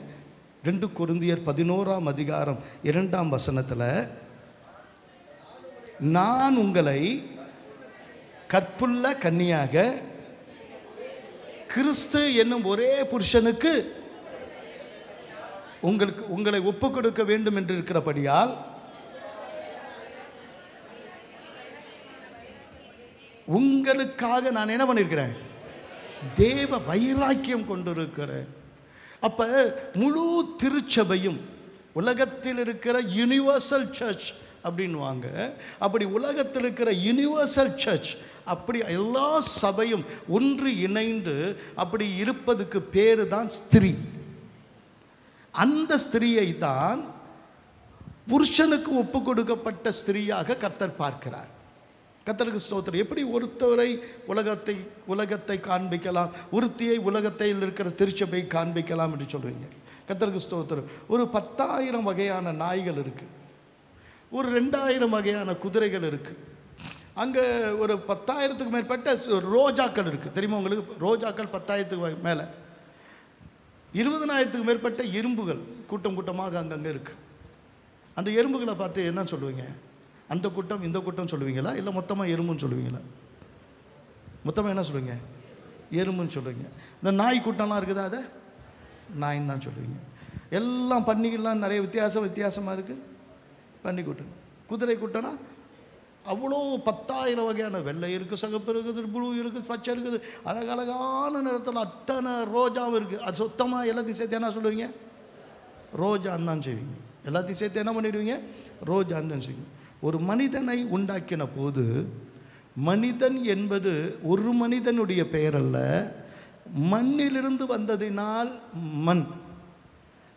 2 கொரிந்தியர் 11ஆம் அதிகாரம் 2ஆம் வசனத்தில், நான் உங்களை கற்புள்ள கன்னியாக கிறிஸ்து என்னும் ஒரே புருஷனுக்கு உங்களை ஒப்பு கொடுக்க வேண்டும் என்று இருக்கிறபடியால் உங்களுக்காக நான் என்ன பண்ணியிருக்கிறேன், தேவ வைராக்கியம் கொண்டிருக்கிறேன். அப்ப முழு திருச்சபையும் உலகத்தில் இருக்கிற யூனிவர்சல் சர்ச் அப்படின்வாங்க. அப்படி உலகத்தில் இருக்கிற யூனிவர்சல் சர்ச், அப்படி எல்லா சபையும் ஒன்று இணைந்து அப்படி இருப்பதுக்கு பேரு தான் ஸ்திரீ. அந்த ஸ்திரீயை தான் புருஷனுக்கு ஒப்பு கொடுக்கப்பட்ட ஸ்திரீயாக கர்த்தர் பார்க்கிறார். கர்த்தருக்கு ஸ்தோத்திரம். எப்படி ஒருத்தரை உலகத்தை காண்பிக்கலாம், ஒருத்தியை உலகத்தில் இருக்கிற திருச்சபை காண்பிக்கலாம் என்று சொல்வீங்க. கர்த்தருக்கு ஸ்தோத்திரம். ஒரு 10,000 வகையான நாய்கள் இருக்குது, ஒரு 2,000 வகையான குதிரைகள் இருக்குது, அங்கே ஒரு 10,000க்கு மேற்பட்ட ரோஜாக்கள் இருக்குது. தெரியுமா உங்களுக்கு? ரோஜாக்கள் 10,000க்கு மேலே, 20,000க்கு மேற்பட்ட எறும்புகள் கூட்டம் கூட்டமாக அங்கங்கே இருக்குது. அந்த எறும்புகளை பார்த்து என்ன சொல்லுவீங்க? அந்த கூட்டம் இந்த கூட்டம் சொல்லுவீங்களா, இல்லை மொத்தமாக எறும்புன்னு சொல்லுவீங்களா? மொத்தமாக என்ன சொல்லுவீங்க? எறும்புன்னு சொல்லுவீங்க. இந்த நாய் கூட்டம்லாம் இருக்குதா, அதை நாயின்னு தான் சொல்லுவீங்க. எல்லாம் பன்னிகள்லாம் நிறைய வித்தியாசமாக இருக்குது. பன்னி கூட்டம். குதிரை கூட்டம்னா அவ்வளோ 10,000 வகையான, வெள்ளை இருக்குது, சிகப்பு இருக்குது, ப்ளூ இருக்குது, பச்சை இருக்குது, அழகழகான நிறத்தில் அத்தனை ரோஜாவும் இருக்குது. அது சுத்தமாக எல்லாத்தையும் சேர்த்து என்ன சொல்லுவீங்க? ரோஜான்னு தான் செய்வீங்க. எல்லாத்தையும் சேர்த்து என்ன பண்ணிடுவீங்க? ரோஜான்னு தான் செய்வீங்க. ஒரு மனிதனை உண்டாக்கின போது மனிதன் என்பது ஒரு மனிதனுடைய பெயர் அல்ல, மண்ணிலிருந்து வந்ததினால் மண்.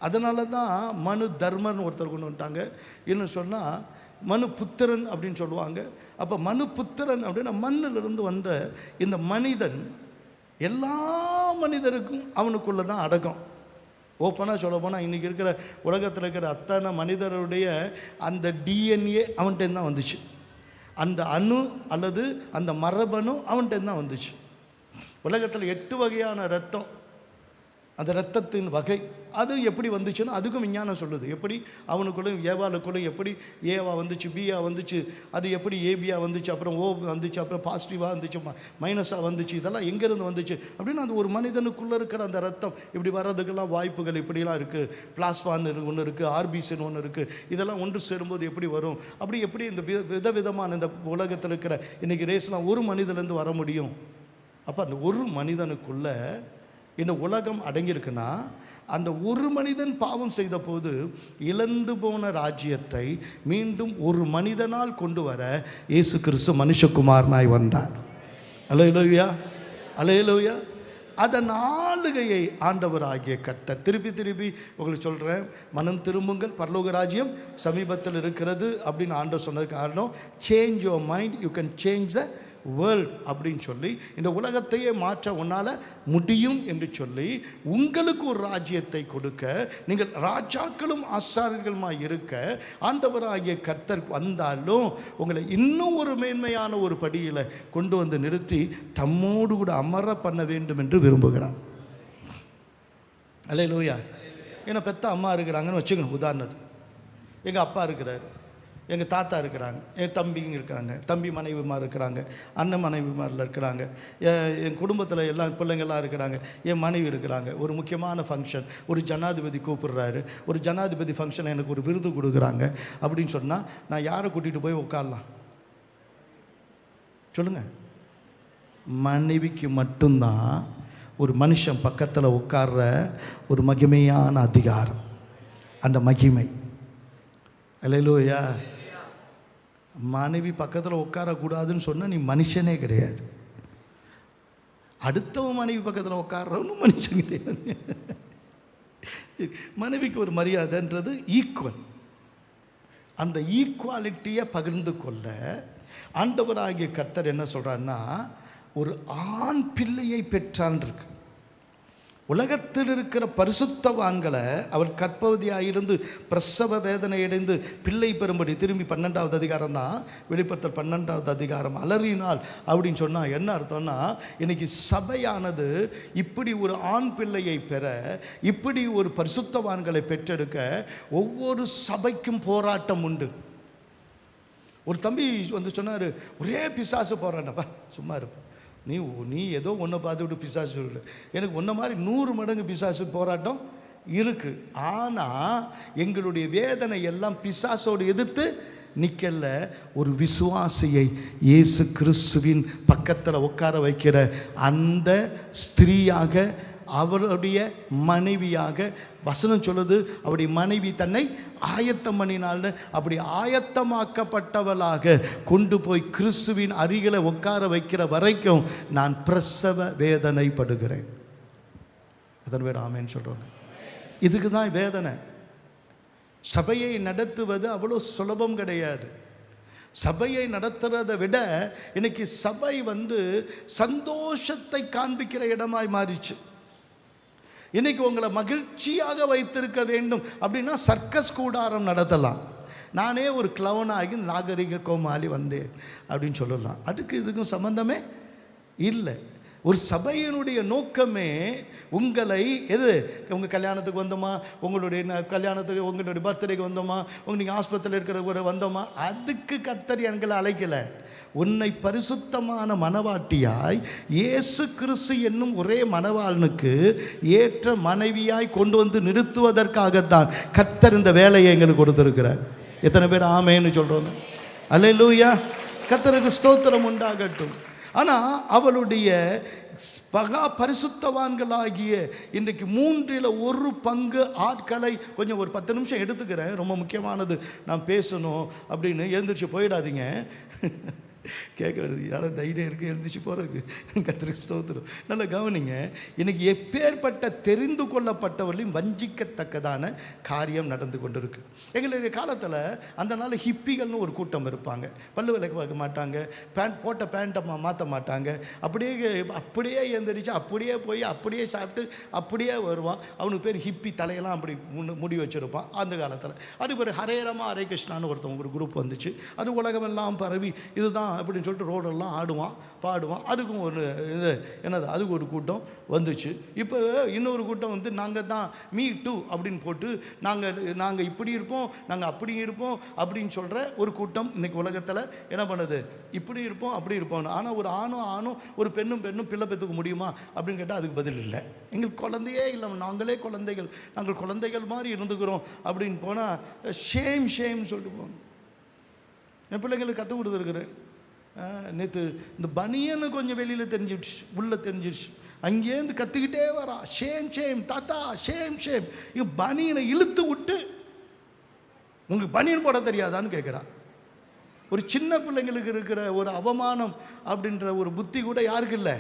அதனால தான் மனு தர்மன் ஒருத்தர் கொண்டு வந்துட்டாங்க. இன்னும் சொன்னால் மனு புத்திரன் அப்படின்னு சொல்லுவாங்க. அப்போ மனு புத்திரன் அப்படின்னா மண்ணிலிருந்து வந்த இந்த மனிதன் எல்லா மனிதருக்கும் அவனுக்குள்ளே தான் அடக்கம். ஓப்பனாக சொல்ல போனால் இன்றைக்கி இருக்கிற உலகத்தில் இருக்கிற அத்தனை மனிதருடைய அந்த டிஎன்ஏ அவன்கிட்ட தான் வந்துச்சு. அந்த அணு அல்லது அந்த மரபணு அவன்கிட்ட தான் வந்துச்சு. உலகத்தில் 8 வகையான ரத்தம், அந்த இரத்தத்தின் வகை அது எப்படி வந்துச்சுன்னா அதுக்கும் விஞ்ஞானம் சொல்லுது. எப்படி அவனுக்குள்ள ஏவாளுக்குள்ள எப்படி ஏவா வந்துச்சு, பியா வந்துச்சு, அது எப்படி ஏபியா வந்துச்சு, அப்புறம் ஓ வந்துச்சு, அப்புறம் பாசிட்டிவாக வந்துச்சு, மைனஸாக வந்துச்சு, இதெல்லாம் எங்கேருந்து வந்துச்சு அப்படின்னு அந்த ஒரு மனிதனுக்குள்ளே இருக்கிற அந்த ரத்தம் இப்படி வர்றதுக்கெல்லாம் வாய்ப்புகள் இப்படிலாம் இருக்குது. பிளாஸ்மான்னு ஒன்று இருக்குது, ஆர்பிசின்னு ஒன்று இருக்குது. இதெல்லாம் ஒன்று சேரும்போது எப்படி வரும், அப்படி எப்படி இந்த விதவிதமான இந்த உலகத்தில் இருக்கிற இன்றைக்கி ரேஸ்லாம் ஒரு மனிதன்லேருந்து வர முடியும். அப்போ அந்த ஒரு மனிதனுக்குள்ளே இந்த உலகம் அடங்கியிருக்குன்னா அந்த ஒரு மனிதன் பாவம் செய்த போது இழந்து போன ராஜ்யத்தை மீண்டும் ஒரு மனிதனால் கொண்டு வர இயேசு கிறிஸ்து மனுஷகுமாரனாய் வந்தார். அல்லேலூயா, அல்லேலூயா. அதன் ஆளுகையை ஆண்டவர் ஆகிய கர்த்தர் திருப்பி உங்களுக்கு சொல்கிறேன், மனம் திரும்புங்கள், பரலோக ராஜ்யம் சமீபத்தில் இருக்கிறது அப்படின்னு ஆண்டவர் சொன்னது காரணம், change your mind, you can change the world அப்படின்னு சொல்லி இந்த உலகத்தையே மாற்ற உன்னால் முடியும் என்று சொல்லி உங்களுக்கு ஒரு ராஜ்யத்தை கொடுக்க, நீங்கள் ராஜாக்களும் ஆசாரியர்களுமாய் இருக்க ஆண்டவராகிய கர்த்தர் வந்தாலும் உங்களை இன்னும் ஒரு மேன்மையான ஒரு படியில் கொண்டு வந்து நிறுத்தி தம்மோடு கூட அமர பண்ண வேண்டும் என்று விரும்புகிறார். அல்லேலூயா. ஏன்னா பெத்த அம்மா இருக்கிறாங்கன்னு வச்சுக்கோங்க. உதாரணத்துக்கு எங்கள் அப்பா இருக்கிறார், எங்கள் தாத்தா இருக்கிறாங்க, என் தம்பிங்க இருக்கிறாங்க, தம்பி மனைவிமார் இருக்கிறாங்க, அண்ணன் மனைவிமாரில் இருக்கிறாங்க, என் குடும்பத்தில் எல்லாம் பிள்ளைங்கள்லாம் இருக்கிறாங்க, என் மனைவி இருக்கிறாங்க. ஒரு முக்கியமான ஃபங்க்ஷன், ஒரு ஜனாதிபதி கூப்பிடுறாரு, ஒரு ஜனாதிபதி ஃபங்க்ஷன் எனக்கு ஒரு விருது கொடுக்குறாங்க அப்படின்னு சொன்னால் நான் யாரை கூட்டிகிட்டு போய் உட்காரலாம் சொல்லுங்கள்? மனைவிக்கு மட்டும்தான் ஒரு மனுஷன் பக்கத்தில் உட்கார்ற ஒரு மகிமையான அதிகாரம், அந்த மகிமை. அல்லேலூயா. மனைவி பக்கத்தில் உட்காரக்கூடாதுன்னு சொன்னால் நீ மனுஷனே கிடையாது. அடுத்தவன் மனைவி பக்கத்தில் உட்கார்றவனு மனுஷன் கிடையாது. மனைவிக்கு ஒரு மரியாதைன்றது ஈக்குவல். அந்த ஈக்குவாலிட்டியை பகிர்ந்து கொள்ள ஆண்டவராகிய கர்த்தர் என்ன சொல்கிறாருன்னா, ஒரு ஆண் பிள்ளையை பெற்றான் இருக்கு. உலகத்தில் இருக்கிற பரிசுத்தவான்களை அவர் கற்பவதியாயிருந்து பிரசவ வேதனை அடைந்து பிள்ளை பெறும்படி திரும்பி 12வது அதிகாரம் தான் வெளிப்படுத்தல் 12வது அதிகாரம் அலறினால் அப்படின்னு சொன்னால் என்ன அர்த்தம்னா, இன்னைக்கு சபையானது இப்படி ஒரு ஆண் பிள்ளையை பெற, இப்படி ஒரு பரிசுத்தவான்களை பெற்றெடுக்க ஒவ்வொரு சபைக்கும் போராட்டம் உண்டு. ஒரு தம்பி வந்து சொன்னார், ஒரே பிசாசு போராட்டப்பா. சும்மா இருப்பா, நீ ஏதோ ஒன்றை பார்த்துவிட்டு பிசாசு சொல்லு. எனக்கு ஒன்றை மாதிரி 100 மடங்கு பிசாசு போராட்டம் இருக்குது. ஆனால் எங்களுடைய வேதனை எல்லாம் பிசாசோடு எதிர்த்து நிற்கல, ஒரு விசுவாசியை இயேசு கிறிஸ்துவின் பக்கத்தில் உட்கார வைக்கிற அந்த ஸ்திரீயாக, அவருடைய மனைவியாக. வசனம் சொல்லுது, அவருடைய மனைவி தன்னை ஆயத்தம் பண்ணினால்னு. அப்படி ஆயத்தமாக்கப்பட்டவளாக கொண்டு போய் கிறிஸ்துவின் அருகில் உட்கார வைக்கிற வரைக்கும் நான் பிரசவ வேதனைப்படுகிறேன். அதன் பேர் ஆமேன்னு சொல்கிறாங்க. இதுக்கு தான் வேதனை. சபையை நடத்துவது அவ்வளோ சுலபம் கிடையாது. சபையை நடத்துறதை விட இன்னைக்கு சபை சந்தோஷத்தை காண்பிக்கிற இடமாய் மாறிச்சு. இன்னைக்கு உங்களை மகிழ்ச்சியாக வைத்திருக்க வேண்டும் அப்படின்னா சர்க்கஸ் கூடாரம் நடத்தலாம். நானே ஒரு கிளவனாகி நாகரிக கோமாளி வந்தேன் அப்படின்னு சொல்லலாம். அதுக்கு இதுக்கும் சம்பந்தமே இல்லை. ஒரு சபையினுடைய நோக்கமே உங்களை உங்கள் கல்யாணத்துக்கு வந்தோமா, உங்களுடைய கல்யாணத்துக்கு, உங்களுடைய பர்த்டேக்கு வந்தோமா, நீங்கள் ஆஸ்பத்திரியில் இருக்கிற கூட வந்தோமா, அதுக்கு கர்த்தர் எங்களை அழைக்கலை. உன்னை பரிசுத்தமான மணவாட்டியாய் இயேசு கிறிஸ்து என்னும் ஒரே மணவாளனுக்கு ஏற்ற மனைவியாய் கொண்டு வந்து நிறுத்துவதற்காகத்தான் கர்த்தர் இந்த வேலையை எங்களுக்கு கொடுத்திருக்கிறார். எத்தனை பேர் ஆமேன்னு சொல்கிறோங்க? அல்லேலூயா. கர்த்தருக்கு ஸ்தோத்திரம் உண்டாகட்டும். ஆனால் அவளுடைய பகா பரிசுத்தவான்களாகிய இன்றைக்கு 1/3 ஆட்களை கொஞ்சம் ஒரு 10 நிமிஷம் எடுத்துக்கிறேன், ரொம்ப முக்கியமானது நான் பேசணும் அப்படின்னு எழுந்திரிச்சு போயிடாதீங்க. கேட்க வருது, யாரும் தைரியம் இருக்குது எழுந்திரிச்சு போகிறதுக்கு? கர்த்தருக்கு ஸ்தோத்திரம். நல்லா கவனிங்க. இன்னைக்கு எப்பேற்பட்ட தெரிந்து கொள்ளப்பட்டவர்களையும் வஞ்சிக்கத்தக்கதான காரியம் நடந்து கொண்டு இருக்கு. எங்களுடைய காலத்தில் அந்த நாள் ஹிப்பிகள்னு ஒரு கூட்டம் இருப்பாங்க. பல்லு விளக்க பார்க்க மாட்டாங்க, போட்ட பேண்ட்டை மாற்ற மாட்டாங்க, அப்படியே எழுந்திரிச்சு அப்படியே போய் அப்படியே சாப்பிட்டு அப்படியே வருவான். அவனுக்கு பேர் ஹிப்பி. தலையெல்லாம் அப்படி முடி வச்சுருப்பான் அந்த காலத்தில். அது ஒரு ஹரேரமா ஹரே கிருஷ்ணான்னு ஒருத்தவங்க ஒரு குரூப் வந்துச்சு. அது உலகமெல்லாம் பரவி இதுதான் அப்படின்னு சொல்லிட்டு ரோடெல்லாம் ஆடுவான் பாடுவான். அதுக்கும் ஒரு இது என்னது, அதுக்கு ஒரு கூட்டம் வந்துச்சு. இப்போ இன்னொரு கூட்டம் வந்து நாங்கள் தான் மீ டூ அப்படின்னு போட்டு நாங்கள் இப்படி இருப்போம், நாங்கள் அப்படி இருப்போம் அப்படின்னு சொல்கிற ஒரு கூட்டம் இன்னைக்கு உலகத்தில் என்ன பண்ணுது, இப்படி இருப்போம் அப்படி இருப்போம். ஆனால் ஒரு ஆணும் ஒரு பெண்ணும் பிள்ளை பெற்றுக்க முடியுமா அப்படின்னு கேட்டால் அதுக்கு பதில் இல்லை. எங்களுக்கு குழந்தையே இல்லை, நாங்களே குழந்தைகள், நாங்கள் குழந்தைகள் மாதிரி இருந்துக்கிறோம் அப்படின்னு போனால் ஷேம் சொல்லிட்டு போங்க. என் பிள்ளைங்களுக்கு கற்றுக் கொடுத்துருக்குறேன். நேற்று இந்த பனியன்னு கொஞ்சம் வெளியில் தெரிஞ்சிடுச்சு, உள்ளே தெரிஞ்சிடுச்சு. அங்கேருந்து கற்றுக்கிட்டே வரா, ஷேம் தாத்தா ஷேம். இங்கே பனியனை இழுத்து விட்டு உங்களுக்கு பனியன் போட தெரியாதான்னு கேட்குறா. ஒரு சின்ன பிள்ளைங்களுக்கு இருக்கிற ஒரு அவமானம் அப்படின்ற ஒரு புத்தி கூட யாருக்கு இல்லை.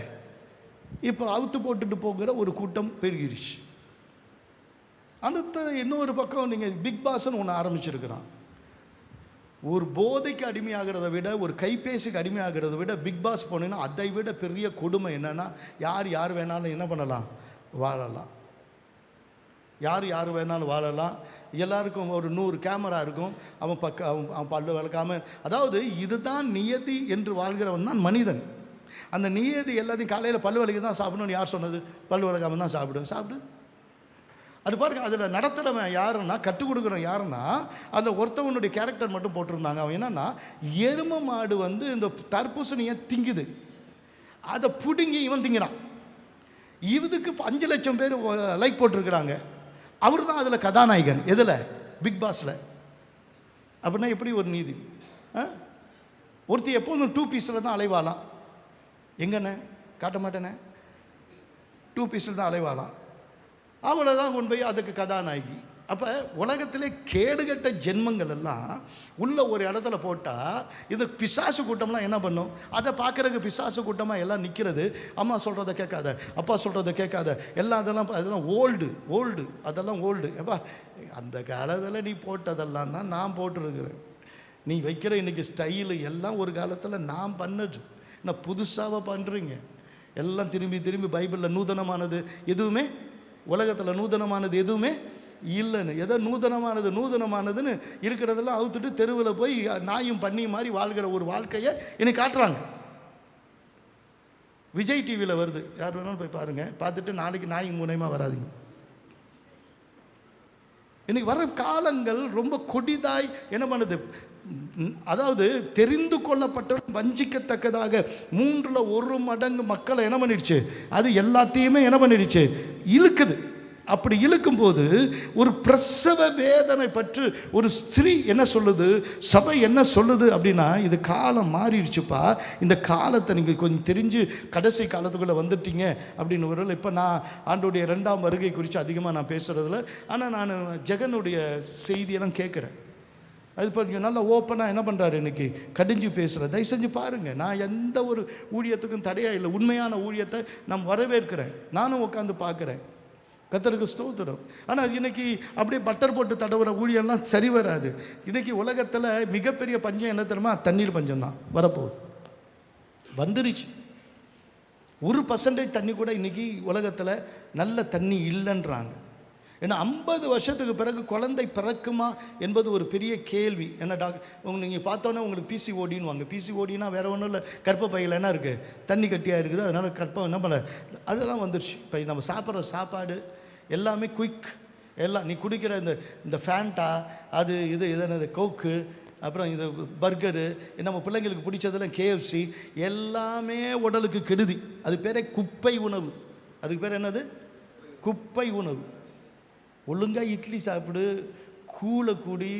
இப்போ அவுத்து போட்டுட்டு போகிற ஒரு கூட்டம் பெருகிருச்சு. அடுத்த இன்னொரு பக்கம் நீங்கள் பிக் பாஸ்ன்னு ஒன்று ஆரம்பிச்சிருக்கிறான். ஒரு போதைக்கு அடிமையாகிறத விட, ஒரு கைபேசிக்கு அடிமையாகிறத விட பிக் பாஸ் போனீங்கன்னா அதை விட பெரிய கொடுமை என்னென்னா, யார் வேணாலும் என்ன பண்ணலாம், வாழலாம். யார் வேணாலும் வாழலாம். எல்லாருக்கும் ஒரு 100 கேமரா இருக்கும். அவன் பல்லு விளக்காமல், அதாவது இதுதான் நியதி என்று வாழ்கிறவன் தான் மனிதன். அந்த நியதி எல்லாத்தையும் காலையில் பல்லு விளக்கி தான் சாப்பிடணும்னு யார் சொன்னது? பல்லு விளக்காமல் தான் சாப்பிடு. அது பாருங்க. அதில் நடத்துகிறவன் யாருன்னா, கற்றுக் கொடுக்குறவன் யாருன்னா, அதில் ஒருத்தவனுடைய கேரக்டர் மட்டும் போட்டிருந்தாங்க. அவன் என்னன்னா, எரும மாடு வந்து இந்த தர்பூசணியை திங்குது, அதை பிடுங்கி இவன் திங்கிறான். இதுக்கு 5 லட்சம் பேர் லைக் போட்டிருக்கிறாங்க. அவர் தான் அதில் கதாநாயகன். எதில்? பிக் பாஸில். அப்படின்னா எப்படி ஒரு நீதி? ஒருத்தி எப்போதும் 2 பீஸில் தான் அலைவாளாம். எங்கண்ணே காட்ட மாட்டேனே, 2 பீஸில் தான் அலைவாளாம். அவளை தான் கொண்டு போய் அதுக்கு கதாநாயகி. அப்போ உலகத்திலே கேடுகட்ட ஜென்மங்கள் எல்லாம் உள்ள ஒரு இடத்துல போட்டால் இது பிசாசு கூட்டம்லாம் என்ன பண்ணும்? அதை பார்க்குறதுக்கு பிசாசு கூட்டமாக எல்லாம் நிற்கிறது. அம்மா சொல்கிறத கேட்காத, அப்பா சொல்கிறத கேட்காத, அதெல்லாம் ஓல்டு, அதெல்லாம் ஓல்டு. அப்பா அந்த காலத்தில் நீ போட்டதெல்லாம் தான் நான் போட்டிருக்கிறேன். நீ வைக்கிற இன்றைக்கி ஸ்டைலு எல்லாம் ஒரு காலத்தில் நான் பண்ணது. நான் புதுசாக பண்ணுறீங்க எல்லாம். திரும்பி பைபிளில் நூதனமானது எதுவுமே, உலகத்தில் நூதனமானது எதுவுமே இல்லைன்னு. எதோ நூதனமானதுன்னு இருக்கிறதெல்லாம் அவுத்துட்டு தெருவில் போய் நாயும் பண்ணியும் மாதிரி வாழ்கிற ஒரு வாழ்க்கையை இன்னைக்கு காட்டுறாங்க. விஜய் டிவியில் வருது, யார் வேணாலும் போய் பாருங்கள். பார்த்துட்டு நாளைக்கு நாய் மூலயமா வராதிங்க. இன்னைக்கு வர காலங்கள் ரொம்ப கொடிதாய் என்ன பண்ணுது, அதாவது தெரிந்து கொள்ளப்பட்ட வஞ்சிக்கத்தக்கதாக 3/1 மடங்கு மக்களை என்ன பண்ணிடுச்சு, அது எல்லாத்தையுமே என்ன பண்ணிடுச்சு, இழுக்குது. அப்படி இழுக்கும்போது ஒரு பிரசவ வேதனை பற்றி ஒரு ஸ்திரீ என்ன சொல்லுது, சபை என்ன சொல்லுது அப்படின்னா, இது காலம் மாறிடுச்சுப்பா, இந்த காலத்தை நீங்கள் கொஞ்சம் தெரிஞ்சு கடைசி காலத்துக்குள்ளே வந்துட்டீங்க அப்படின்னு ஒரு. இப்போ நான் ஆண்டோடைய 2ஆம் வருகை குறித்து அதிகமாக நான் பேசுகிறதில்ல. ஆனால் நான் ஜெகனுடைய செய்தியெல்லாம் கேட்குறேன். அது இப்போ நல்லா ஓப்பனாக என்ன பண்ணுறாரு, இன்றைக்கி கடிஞ்சு பேசுகிறேன். தயவு செஞ்சு பாருங்கள். நான் எந்த ஒரு ஊழியத்துக்கும் தடையாக இல்லை. உண்மையான ஊழியத்தை நான் வரவேற்கிறேன். நானும் உட்காந்து பார்க்குறேன். கர்த்தருக்கு ஸ்தோத்திரம். ஆனால் இன்றைக்கி அப்படியே பட்டர் போட்டு தடவுற ஊழியெல்லாம் சரி வராது. இன்றைக்கி உலகத்தில் மிகப்பெரிய பஞ்சம் என்ன தெரியுமா? தண்ணீர் பஞ்சம் தான் வரப்போகுது. வந்துருச்சு. 1% தண்ணி கூட இன்றைக்கி உலகத்தில் நல்ல தண்ணி இல்லைன்றாங்க. ஏன்னா 50 வருஷத்துக்கு பிறகு குழந்தை பிறக்குமா என்பது ஒரு பெரிய கேள்வி. ஏன்னா நீங்கள் பார்த்தோன்னே உங்களுக்கு பிசிஓடின்னு வாங்க. பிசிஓடினா வேறு ஒன்றும் இல்லை, கர்ப்பப்பையில் என்ன இருக்குது, தண்ணி கட்டியாக இருக்குது. அதனால் கர்ப்பம் என்ன பண்ண, அதெல்லாம் வந்துருச்சு. இப்போ நம்ம சாப்பிட்ற சாப்பாடு எல்லாமே குயிக். எல்லாம் நீ குடிக்கிற இந்த ஃபேண்டா, அது என்னது கோக்கு, அப்புறம் இது பர்கரு, நம்ம பிள்ளைங்களுக்கு பிடிச்சதெல்லாம் KFC, எல்லாமே உடலுக்கு கெடுதி. அது பேரே குப்பை உணவு. அதுக்கு பேர் என்னது? குப்பை உணவு. ஒழுங்காக இட்லி சாப்பிடு, கூழை குடி,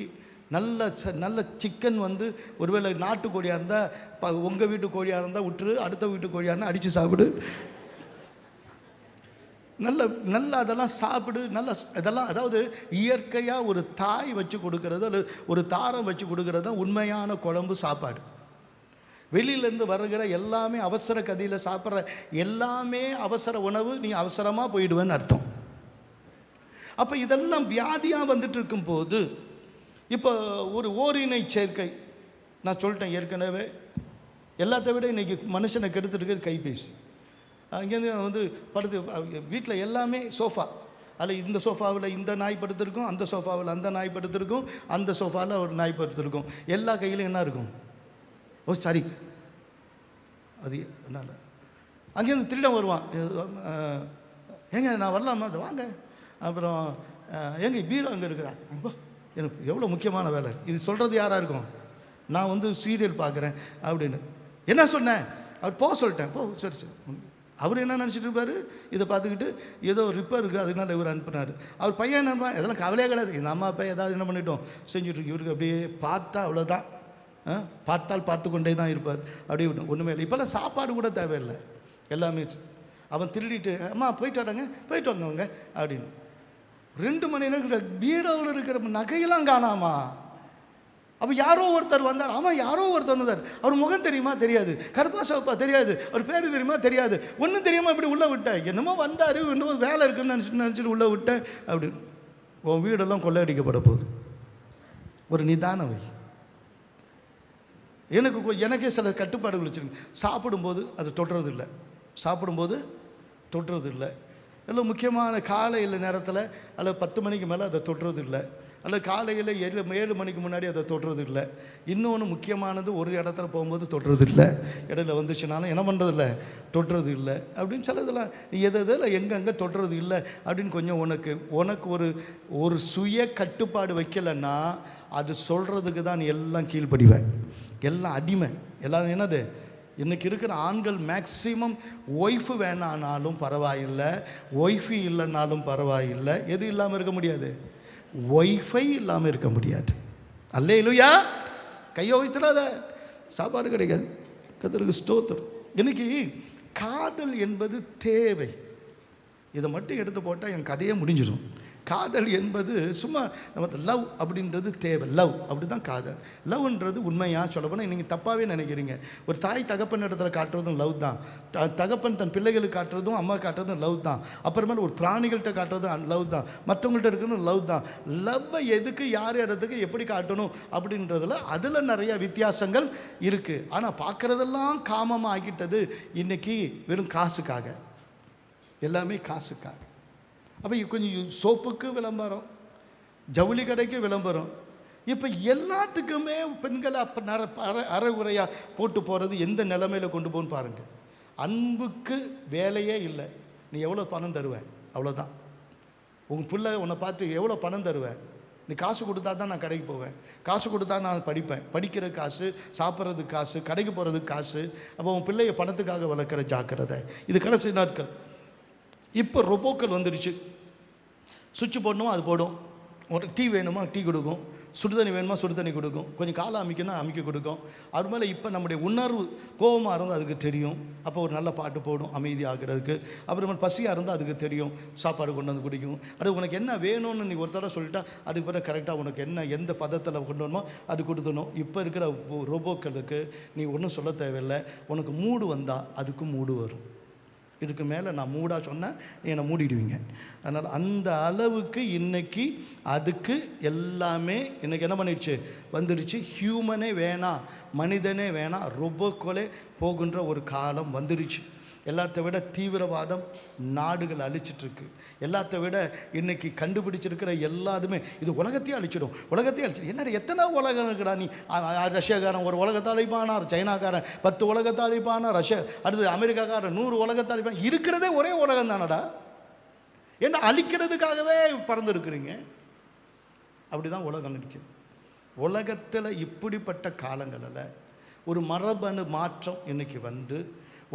நல்ல சிக்கன் வந்து ஒருவேளை நாட்டுக்கோழியாக இருந்தால் உங்கள் வீட்டு கோழியாக இருந்தால் விட்டுரு, அடுத்த வீட்டு கோழியாக இருந்தால் அடித்து சாப்பிடு. நல்ல அதெல்லாம் சாப்பிடு. இதெல்லாம் அதாவது இயற்கையாக ஒரு தாய் வச்சு கொடுக்கறது அல்லது ஒரு தாரம் வச்சு கொடுக்கறது தான் உண்மையான குழம்பு சாப்பாடு. வெளியிலேருந்து வருகிற எல்லாமே அவசர கதியில் சாப்பிட்ற எல்லாமே அவசர உணவு, நீ அவசரமாக போயிடுவேன்னு அர்த்தம். அப்போ இதெல்லாம் வியாதியாக வந்துட்டு இருக்கும்போது இப்போ ஒரு ஓரினை சேர்க்கை, நான் சொல்லிட்டேன் ஏற்கனவே, எல்லாத்த விட இன்றைக்கி மனுஷனை கெடுத்துட்டு கைபேசி. அங்கேருந்து வந்து படுத்து வீட்டில் எல்லாமே சோஃபா, அதில் இந்த சோஃபாவில் இந்த நாய் படுத்திருக்கும், அந்த சோஃபாவில் அந்த நாய் படுத்திருக்கும், அந்த சோஃபாவில் ஒரு நாய் படுத்திருக்கும். எல்லா கையிலும் என்ன இருக்கும்? ஓ சாரி, அது என்னால். அங்கேருந்து திருடம் வருவான், ஏங்க நான் வரலாமா, அது வாங்க. அப்புறம் ஏங்க பீரோ அங்கே இருக்குதா, எனக்கு எவ்வளோ முக்கியமான வேலை இது, சொல்கிறது யாராக இருக்கும்? நான் வந்து சீரியல் பார்க்குறேன் அப்படின்னு. என்ன சொன்னேன்? அவர் போக சொல்லிட்டேன். போ சரி சரி. அவர் என்ன நினச்சிட்டு இருப்பார்? இதை பார்த்துக்கிட்டு ஏதோ ரிப்பேர் இருக்குது அதனால இவர் அனுப்புனார். அவர் பையன் என்ன, இதெல்லாம் கவலையே கிடையாது, இந்த அம்மா அப்பா ஏதாவது என்ன பண்ணிட்டோம் செஞ்சுட்ருக்கு. இவருக்கு அப்படியே பார்த்தா அவ்வளோதான், பார்த்தால் பார்த்து கொண்டே தான் இருப்பார். அப்படியே ஒன்றுமே இல்லை. இப்போல்லாம் சாப்பாடு கூட தேவையில்லை, எல்லாமே. அவன் திருடிட்டு அம்மா போயிட்டு வராங்க, போயிட்டு வாங்க அப்படின்னு 2 மணி நேரம் பீரோவில் இருக்கிற நகையெல்லாம் காணாமா. அப்போ யாரோ ஒருத்தர் வந்தார். ஆமாம், யாரோ ஒருத்தர் வந்தார். அவர் முகம் தெரியுமா? தெரியாது. கருப்பா சிவப்பா தெரியாது. அவர் பேர் தெரியுமா? தெரியாது. ஒன்றும் தெரியாமல் இப்படி உள்ளே விட்டேன். என்னமோ வந்தார், என்னமோ வேலை இருக்குன்னு நினச்சிட்டு உள்ளே விட்டேன் அப்படின்னு. உன் வீடெல்லாம் கொள்ளையடிக்கப்பட போகுது. ஒரு நிதானவை. எனக்கே சில கட்டுப்பாடுகள் வச்சுருக்கு. சாப்பிடும்போது அது தொடுறது இல்லை, சாப்பிடும்போது தொடுறது இல்லை. இல்லை முக்கியமான காலையில் நேரத்தில் அல்லது 10 மணிக்கு மேலே அதை தொடுறது இல்லை, அல்லது காலையில் 7 மணிக்கு முன்னாடி அதை தொடுறது இல்லை. இன்னொன்று முக்கியமானது, ஒரு இடத்துல போகும்போது தொடுறது இல்லை, இடையில வந்துச்சுனாலும் என்ன பண்ணுறது இல்லை, தொடுறது இல்லை அப்படின்னு சிலதெல்லாம் எதில் எங்கெங்கே தொடுறது இல்லை அப்படின்னு கொஞ்சம் உனக்கு ஒரு சுய கட்டுப்பாடு வைக்கலைன்னா அது சொல்கிறதுக்கு தான் நீ எல்லாம் கீழ்ப்படிவேன், எல்லாம் அடிமை. எல்லாம் என்னது, இன்றைக்கி இருக்கிற ஆண்கள் மேக்சிமம் ஒய்ஃபு வேணானாலும் பரவாயில்லை, ஒய்ஃபு இல்லைன்னாலும் பரவாயில்லை. எது இல்லாமல் இருக்க முடியாது? ஒய்ஃபை இல்லாமல் இருக்க முடியாது. அல்லேலூயா. கையை வைத்துடாத, சாப்பாடு கிடைக்காது. கர்த்தருக்கு ஸ்தோத்திரம். இன்னைக்கு காதல் என்பது தேவை. இதை மட்டும் எடுத்து போட்டால் என் கதையே முடிஞ்சிடும். காதல் என்பது சும்மா நம்ம லவ் அப்படின்றது தேவை. லவ் அப்படி தான் காதல். லவ்ன்றது உண்மையாக சொல்லப்போனால் நீங்கள் தப்பாகவே நினைக்கிறீங்க. ஒரு தாய் தகப்பன் இடத்துல காட்டுறதும் லவ் தான். தகப்பன் தன் பிள்ளைகளுக்கு காட்டுறதும் அம்மா காட்டுறதும் லவ் தான். அப்புறமேல ஒரு பிராணிகள்கிட்ட காட்டுறதும் லவ் தான். மற்றவங்கள்ட்ட இருக்கிறதும் லவ் தான். லவ்வை எதுக்கு, யார் இடத்துக்கு எப்படி காட்டணும் அப்படின்றதுல அதில் நிறைய வித்தியாசங்கள் இருக்குது. ஆனால் பார்க்குறதெல்லாம் காமமாக ஆக்கிட்டது இன்றைக்கி வெறும் காசுக்காக, எல்லாமே காசுக்காக. அப்போ கொஞ்சம் சோப்புக்கு விளம்பரம், ஜவுளி கடைக்கு விளம்பரம். இப்போ எல்லாத்துக்குமே பெண்களை அப்போ அரைகுறையாக போட்டு போகிறது எந்த நிலைமையில் கொண்டு போகணும்னு பாருங்கள். அன்புக்கு வேலையே இல்லை. நீ எவ்வளோ பணம் தருவேன், அவ்வளோதான். உங்கள் பிள்ளை உன்னை பார்த்து எவ்வளோ பணம் தருவேன், நீ காசு கொடுத்தா தான் நான் கடைக்கு போவேன், காசு கொடுத்தா நான் படிப்பேன். படிக்கிற காசு, சாப்பிட்றதுக்கு காசு, கடைக்கு போகிறதுக்கு காசு. அப்போ உன் பிள்ளைய பணத்துக்காக வளர்க்குற ஜாக்கிரதை. இது கடைசி நாட்கள். இப்போ ரொபோக்கள் வந்துடுச்சு. சுவிட்ச் போடணுமா அது போடும், ஒரு டீ வேணுமா டீ கொடுக்கும், சுடு தண்ணி வேணுமா சுடு தண்ணி கொடுக்கும், கொஞ்சம் காலை அமைக்கணும் அமைக்க கொடுக்கும். அது மேலே இப்போ நம்முடைய உணர்வு கோபமாக இருந்தால் அதுக்கு தெரியும், அப்போ ஒரு நல்ல பாட்டு போடும் அமைதி ஆகிறதுக்கு. அப்புறமா பசியாக இருந்தால் அதுக்கு தெரியும், சாப்பாடு கொண்டு வந்து குடிக்கும். அது உனக்கு என்ன வேணும்னு நீ ஒரு தடவை சொல்லிட்டா அதுக்கு பிறகு கரெக்டாக உனக்கு என்ன எந்த பதத்தில் கொண்டு வரணுமோ அது கொடுத்துடணும். இப்போ இருக்கிற ரோபோக்களுக்கு நீ ஒன்றும் சொல்ல தேவையில்லை. உனக்கு மூடு வந்தால் அதுக்கும் மூடு வரும். இதுக்கு மேலே நான் மூடாக சொன்னேன், என்னை மூடிடுவீங்க. அதனால் அந்த அளவுக்கு இன்றைக்கி அதுக்கு எல்லாமே இன்றைக்கி என்ன பண்ணிடுச்சு, வந்துடுச்சு. ஹியூமனே வேணாம், மனிதனே வேணாம், ரொபோக்களே போகின்ற ஒரு காலம் வந்துடுச்சு. எல்லாத்த விட தீவிரவாதம் நாடுகள் அழிச்சிட்ருக்கு. எல்லாத்த விட இன்றைக்கி கண்டுபிடிச்சிருக்கிற எல்லாத்துமே இது உலகத்தையே அழிச்சிடும், உலகத்தையே அழிச்சிடும். என்னடா எத்தனை உலகம் இருக்குடா நீ. ரஷ்யாக்காரன் ஒரு உலகத்தை அழிப்பானார், சைனாக்காரன் 10 உலகத்தை அழிப்பானா, அடுத்து அமெரிக்காக்காரன் 100 உலகத்தை அழிப்பான். இருக்கிறதே ஒரே உலகம் தானடா, ஏன்னா அழிக்கிறதுக்காகவே பறந்துருக்குறீங்க. அப்படி தான் உலகம் இருக்குது. உலகத்தில் இப்படிப்பட்ட காலங்களில் ஒரு மரபணு மாற்றம் இன்றைக்கி வந்து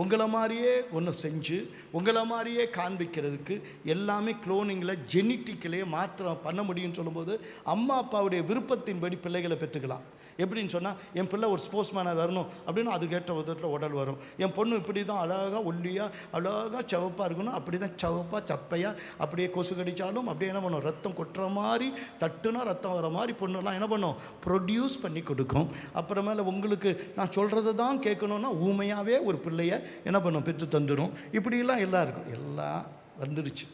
உங்களை மாதிரியே ஒன்று செஞ்சு உங்களை மாதிரியே காண்பிக்கிறதுக்கு எல்லாமே குளோனிங்கில் ஜெனிட்டிக்கிலேயே மாற்றம் பண்ண முடியும்னு சொல்லும்போது அம்மா அப்பாவுடைய விருப்பத்தின்படி பிள்ளைகளை பெற்றுக்கலாம். எப்படின்னு சொன்னால், என் பிள்ளை ஒரு ஸ்போர்ட்ஸ் மேனாக வரணும் அப்படின்னா அதுக்கேற்ற விதத்தில் உடல் வரும். என் பொண்ணு இப்படி தான் அழகாக ஒல்லியாக அழகாக சிவப்பாக இருக்கணும், அப்படி தான் சிவப்பாக சப்பையாக அப்படியே கொசு கடித்தாலும் அப்படியே என்ன பண்ணும், ரத்தம் கொட்டுற மாதிரி தட்டுனா ரத்தம் வர மாதிரி பொண்ணுலாம் என்ன பண்ணும், ப்ரொடியூஸ் பண்ணி கொடுக்கும். அப்புறமேல உங்களுக்கு நான் சொல்கிறது தான் கேட்கணுன்னா ஊமையாகவே ஒரு பிள்ளைய என்ன பண்ணும், பெற்று தந்துடும். இப்படிலாம் எல்லாம் இருக்கும், எல்லாம் வந்துடுச்சு.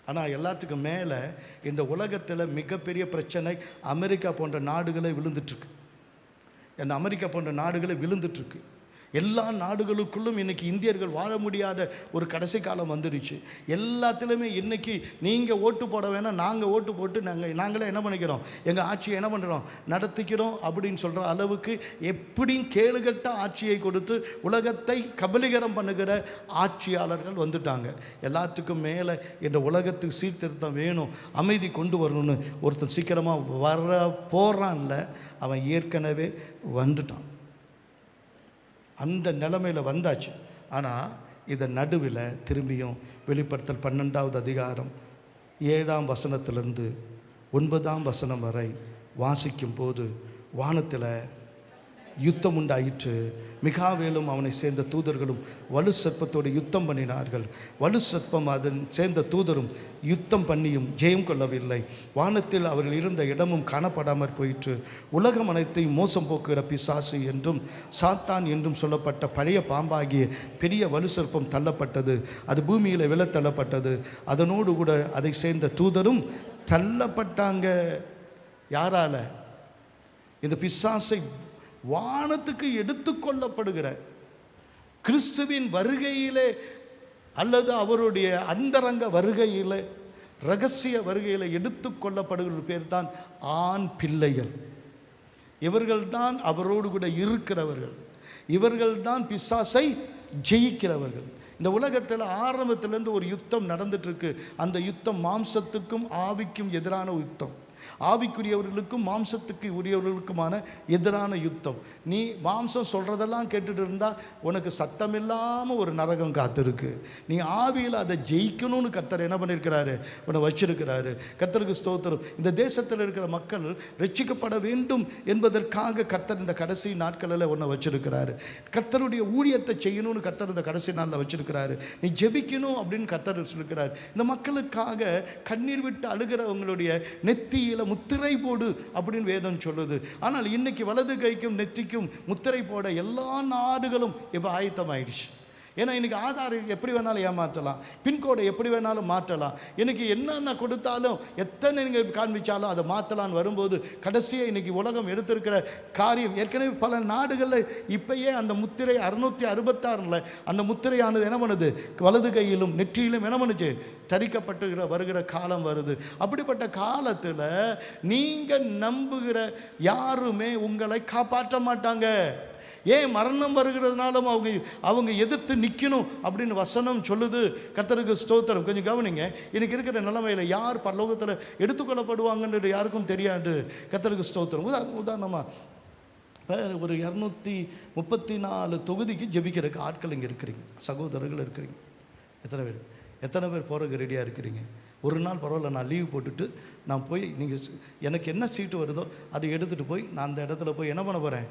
ஆனால் எல்லாத்துக்கும் மேலே இந்த உலகத்தில் மிகப்பெரிய பிரச்சனை அமெரிக்கா போன்ற நாடுகளை விழுந்துட்டுருக்கு. அந்த அமெரிக்கா போன்ற நாடுகளை விழுந்துட்டுருக்கு. எல்லா நாடுகளுக்குள்ளும் இன்றைக்கி இந்தியர்கள் வாழ முடியாத ஒரு கடைசி காலம் வந்துடுச்சு. எல்லாத்துலேயுமே இன்றைக்கி நீங்கள் ஓட்டு போட வேணாம், நாங்கள் ஓட்டு போட்டு நாங்களே என்ன பண்ணிக்கிறோம், எங்கள் ஆட்சியை என்ன பண்ணுறோம், நடத்திக்கிறோம் அப்படின்னு சொல்கிற அளவுக்கு எப்படியும் கேடுகட்ட ஆட்சியை கொடுத்து உலகத்தை கபலீகரம் பண்ணுகிற ஆட்சியாளர்கள் வந்துட்டாங்க. எல்லாத்துக்கும் மேலே இந்த உலகத்துக்கு சீர்திருத்தம் வேணும், அமைதி கொண்டு வரணும்னு ஒருத்தன் சீக்கிரமாக வர போகிறான்ல, அவன் ஏற்கனவே வந்துட்டான். அந்த நிலைமையில் வந்தாச்சு. ஆனால் இதை நடுவில் திரும்பியும் வெளிப்படுத்தல் 12வது அதிகாரம் 7ஆம் வசனத்திலிருந்து 9ஆம் வசனம் வரை வாசிக்கும் போது வானத்தில் யுத்தம் உண்டாயிற்று. மிகாவேலும் அவனை சேர்ந்த தூதர்களும் வலு சர்ப்பத்தோடு யுத்தம் பண்ணினார்கள். வலு சர்ப்பம் அதன் சேர்ந்த தூதரும் யுத்தம் பண்ணியும் ஜெயம் கொள்ளவில்லை. வானத்தில் அவர்கள் இருந்த இடமும் காணப்படாமற் போயிற்று. உலகம் அனைத்தையும் மோசம் போக்குகிற பிசாசு என்றும் சாத்தான் என்றும் சொல்லப்பட்ட பழைய பாம்பாகிய பெரிய வலு சர்ப்பம் தள்ளப்பட்டது. அது பூமியில் விழ தள்ளப்பட்டது. அதனோடு கூட அதை சேர்ந்த தூதரும் தள்ளப்பட்டாங்க. யாரால? இந்த பிசாசை வானத்துக்கு எடுத்துக்கொள்ளப்படுகிற கிறிஸ்துவின் வருகையிலே அல்லது அவருடைய அந்தரங்க வருகையிலே இரகசிய வருகையில் எடுத்துக்கொள்ளப்படுகிற பேர் தான் ஆண் பிள்ளைகள். இவர்கள்தான் அவரோடு கூட இருக்கிறவர்கள். இவர்கள்தான் பிசாசை ஜெயிக்கிறவர்கள். இந்த உலகத்தில் ஆரம்பத்திலேருந்து ஒரு யுத்தம் நடந்துட்டுருக்கு. அந்த யுத்தம் மாம்சத்துக்கும் ஆவிக்கும் எதிரான யுத்தம், ஆவிக்குரியவர்களுக்கும் மாம்சத்துக்கு உரியவர்களுக்குமான எதிரான யுத்தம். நீ மாம்சம் சொல்கிறதெல்லாம் கேட்டுட்டு இருந்தால் உனக்கு சத்தமில்லாமல் ஒரு நரகம் காத்திருக்கு. நீ ஆவியில் அதை ஜெயிக்கணும்னு கர்த்தர் என்ன பண்ணியிருக்கிறாரு, உன்னை வச்சிருக்கிறாரு. கர்த்தருக்கு ஸ்தோத்திரம். இந்த தேசத்தில் இருக்கிற மக்கள் ரட்சிக்கப்பட வேண்டும் என்பதற்காக கர்த்தர் இந்த கடைசி நாட்களில் உன்னை வச்சிருக்கிறாரு. கர்த்தருடைய ஊழியத்தை செய்யணும்னு கர்த்தர் இந்த கடைசி நாளில் வச்சிருக்கிறாரு. நீ ஜெபிக்கணும் அப்படின்னு கர்த்தர் சொல்லியிருக்கிறார். இந்த மக்களுக்காக கண்ணீர் விட்டு அழுகிறவங்களுடைய நெத்தியில் முத்திரை போடு அப்படின்னு வேதம் சொல்லுது. ஆனால் இன்னைக்கு வலது கைக்கும் நெற்றிக்கும் முத்திரை போட எல்லா நாடுகளும் இப்போ ஆயத்தமாயிடுச்சு. ஏன்னா இன்றைக்கி ஆதார் எப்படி வேணாலும் ஏமாற்றலாம், பின்கோடை எப்படி வேணாலும் மாற்றலாம். எனக்கு என்னென்ன கொடுத்தாலும் எத்தனை நீங்கள் காண்பிச்சாலும் அதை மாற்றலான்னு வரும்போது கடைசியாக இன்றைக்கி உலகம் எடுத்திருக்கிற காரியம், ஏற்கனவே பல நாடுகளில் இப்போயே அந்த முத்திரை 666 அந்த முத்திரையானது என்ன பண்ணுது, வலது கையிலும் நெற்றியிலும் என்ன பண்ணுச்சு, தரிக்கப்பட்டு வருகிற காலம் வருது. அப்படிப்பட்ட காலத்தில் நீங்கள் நம்புகிற யாருமே உங்களை காப்பாற்ற மாட்டாங்க. ஏன்? மரணம் வருகிறதுனாலும் அவங்க எதிர்த்து நிற்கணும் அப்படின்னு வசனம் சொல்லுது. கர்த்தருக்கு ஸ்தோத்திரம். கொஞ்சம் கவனிங்க. இன்னைக்கு இருக்கிற நிலைமையில் யார் பரலோகத்தில் எடுத்துக்கொள்ளப்படுவாங்கன்றது யாருக்கும் தெரியாது. கர்த்தருக்கு ஸ்தோத்திரம். உதாரணமாக இப்போ ஒரு 234 தொகுதிக்கு ஜெபிக்கிறதுக்கு ஆட்கள் இங்கே இருக்கிறீங்க, சகோதரர்கள் இருக்கிறீங்க. எத்தனை பேர் போகிறதுக்கு ரெடியாக இருக்கிறீங்க? ஒரு நாள் பரவாயில்ல, நான் லீவ் போட்டுட்டு நான் போய், நீங்கள் எனக்கு என்ன சீட்டு வருதோ அதை எடுத்துகிட்டு போய் நான் அந்த இடத்துல போய் என்ன பண்ண போகிறேன்,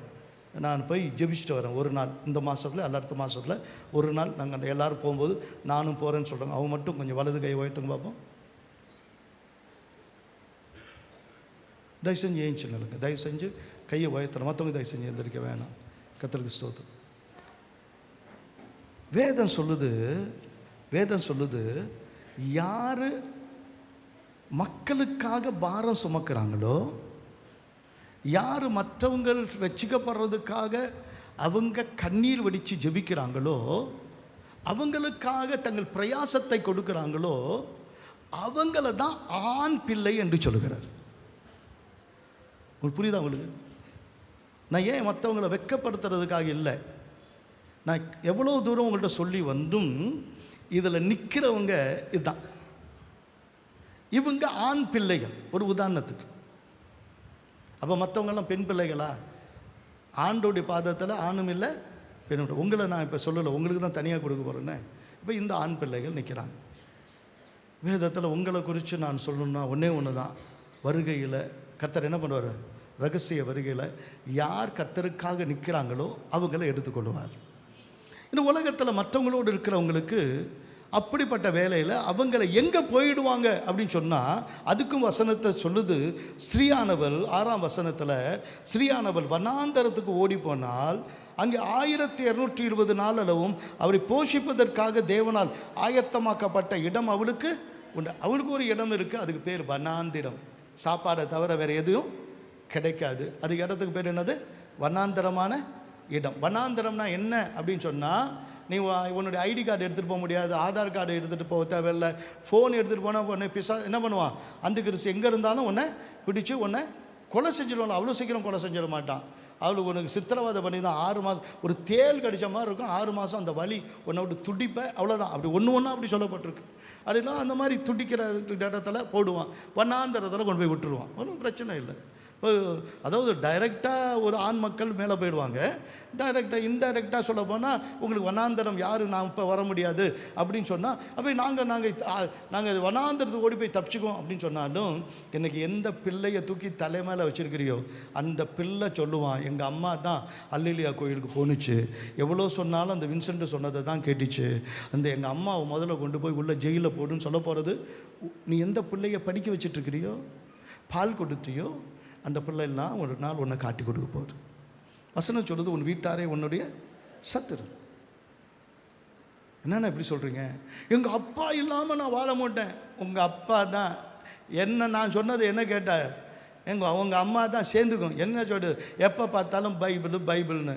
நான் போய் ஜெபிச்சுட்டு வரேன். ஒரு நாள் இந்த மாதத்தில் அல்ல அடுத்த மாதத்தில் ஒரு நாள் நாங்கள் எல்லோரும் போகும்போது நானும் போகிறேன்னு சொல்கிறாங்க. அவங்க மட்டும் கொஞ்சம் வலது கை உயர்த்துங்க பார்ப்போம். தயவு செஞ்சு ஏஞ்சி நிலுங்க. தயவு செஞ்சு கையை உயர்த்தணும். மற்றவங்க தயவு செஞ்சு எந்திரிக்க வேணாம். கர்த்தருக்கு ஸ்தோத்திரம். வேதம் சொல்லுது யார் மக்களுக்காக பாரம் சுமக்கிறாங்களோ, யார் மற்றவங்க ரட்சிக்கப்படுறதுக்காக அவங்க கண்ணீர் வடித்து ஜெபிக்கிறாங்களோ, அவங்களுக்காக தங்கள் பிரயாசத்தை கொடுக்குறாங்களோ, அவங்கள தான் ஆண் பிள்ளை என்று சொல்லுகிறார். உங்களுக்கு புரியுதா? உங்களுக்கு நான் ஏன் மற்றவங்களை வெட்கப்படுத்துறதுக்காக இல்லை, நான் எவ்வளோ தூரம் உங்கள்கிட்ட சொல்லி வந்தும் இதில் நிற்கிறவங்க இதுதான், இவங்க ஆண் பிள்ளைகள். ஒரு உதாரணத்துக்கு, அப்போ மற்றவங்கெல்லாம் பெண் பிள்ளைகளா? ஆண்டோடைய பாதத்தில் ஆணும் இல்லை என்னோட உங்களை நான் இப்போ சொல்லலை, உங்களுக்கு தான் தனியாக கொடுக்க போகிறேன்னே. இப்போ இந்த ஆண் பிள்ளைகள் நிற்கிறாங்க. வேதத்தில் உங்களை குறித்து நான் சொல்லணும்னா ஒன்றே ஒன்று தான். வருகையில் கர்த்தர் என்ன பண்ணுவார்? ரகசிய வருகையில் யார் கர்த்தருக்காக நிற்கிறாங்களோ அவங்கள எடுத்துக்கொள்வார். இந்த உலகத்தில் மற்றவங்களோடு இருக்கிறவங்களுக்கு அப்படிப்பட்ட வேலையில் அவங்கள எங்கே போயிடுவாங்க அப்படின்னு சொன்னால், அதுக்கும் வசனத்தை சொல்லுது. ஸ்ரீயானவள் 6ஆம் வசனத்தில், ஸ்ரீயானவள் வனாந்தரத்துக்கு ஓடி போனால் அங்கே 1220 நாள் அளவும் அவரை போஷிப்பதற்காக தேவனால் ஆயத்தமாக்கப்பட்ட இடம் அவளுக்கு உண்டு. அவளுக்கு ஒரு இடம் இருக்குது, அதுக்கு பேர் வனாந்திரம். சாப்பாடை தவிர வேறு எதுவும் கிடைக்காது. அது இடத்துக்கு பேர் என்னது? வனாந்தரமான இடம். வனாந்தரம்னா என்ன அப்படின்னு சொன்னால், நீ உன்னுடைய ஐடி கார்டு எடுத்துகிட்டு போக முடியாது, ஆதார் கார்டு எடுத்துகிட்டு போக தேவையில்லை, ஃபோன் எடுத்துகிட்டு போனால் உன்னை என்ன பண்ணுவான்? அந்த கிறிஸ்து எங்கே இருந்தாலும் உன்னை பிடிச்சி உன்னை கொலை செஞ்சிடுவாங்க. அவ்வளோ சீக்கிரம் கொலை செஞ்சிட மாட்டான். அவளுக்கு உனக்கு சித்திரவதை பண்ணி தான் 6 மாதம் ஒரு தேல் கடித்த மாதிரி இருக்கும். 6 மாதம் அந்த வலி உன்னை விட்டு துடிப்ப, அவ்வளோதான். அப்படி ஒன்று அப்படி சொல்லப்பட்டிருக்கு. அப்படின்னா அந்த மாதிரி துடிக்கிற இடத்துல போடுவான், வண்ணாந்தரத்தில் கொண்டு போய் விட்டுருவான். ஒன்றும் பிரச்சனை இல்லை. இப்போ அதாவது டைரெக்டாக ஒரு ஆண் மக்கள் மேலே போயிடுவாங்க. டைரெக்டாக இன்டைரக்டாக சொல்ல போனால் உங்களுக்கு வனாந்தரம் யாரும் நான் இப்போ வர முடியாது அப்படின்னு சொன்னால், அப்போ நாங்கள் வனாந்தரத்துக்கு ஓடி போய் தப்பிச்சுக்கோம் அப்படின்னு சொன்னாலும், எனக்கு எந்த பிள்ளையை தூக்கி தலை மேலே வச்சுருக்கிறியோ அந்த பிள்ளை சொல்லுவான், எங்கள் அம்மா தான் அல்லேலியா கோயிலுக்கு போணுச்சு, எவ்வளோ சொன்னாலும் அந்த வின்சென்ட் சொன்னதை தான் கேட்டுச்சு, அந்த எங்கள் அம்மாவை முதல்ல கொண்டு போய் உள்ள ஜெயிலில் போடுன்னு சொல்ல போகிறது. நீ எந்த பிள்ளையை படிக்க வச்சிட்ருக்கிறியோ, பால் கொடுத்தியோ, அந்த பிள்ளைலாம் ஒரு நாள் உன்னை காட்டி கொடுக்க போகுது. வசனம் சொல்லுது, உன் வீட்டாரே உன்னுடைய சத்துரு. என்னென்ன எப்படி சொல்கிறீங்க? எங்கள் அப்பா இல்லாமல் நான் வாழ மாட்டேன். உங்கள் அப்பா தான் என்ன, நான் சொன்னது என்ன கேட்ட, உங்கள் அம்மா தான் சேர்ந்துக்கும். என்ன சொல்லுது? எப்போ பார்த்தாலும் பைபிள்னு.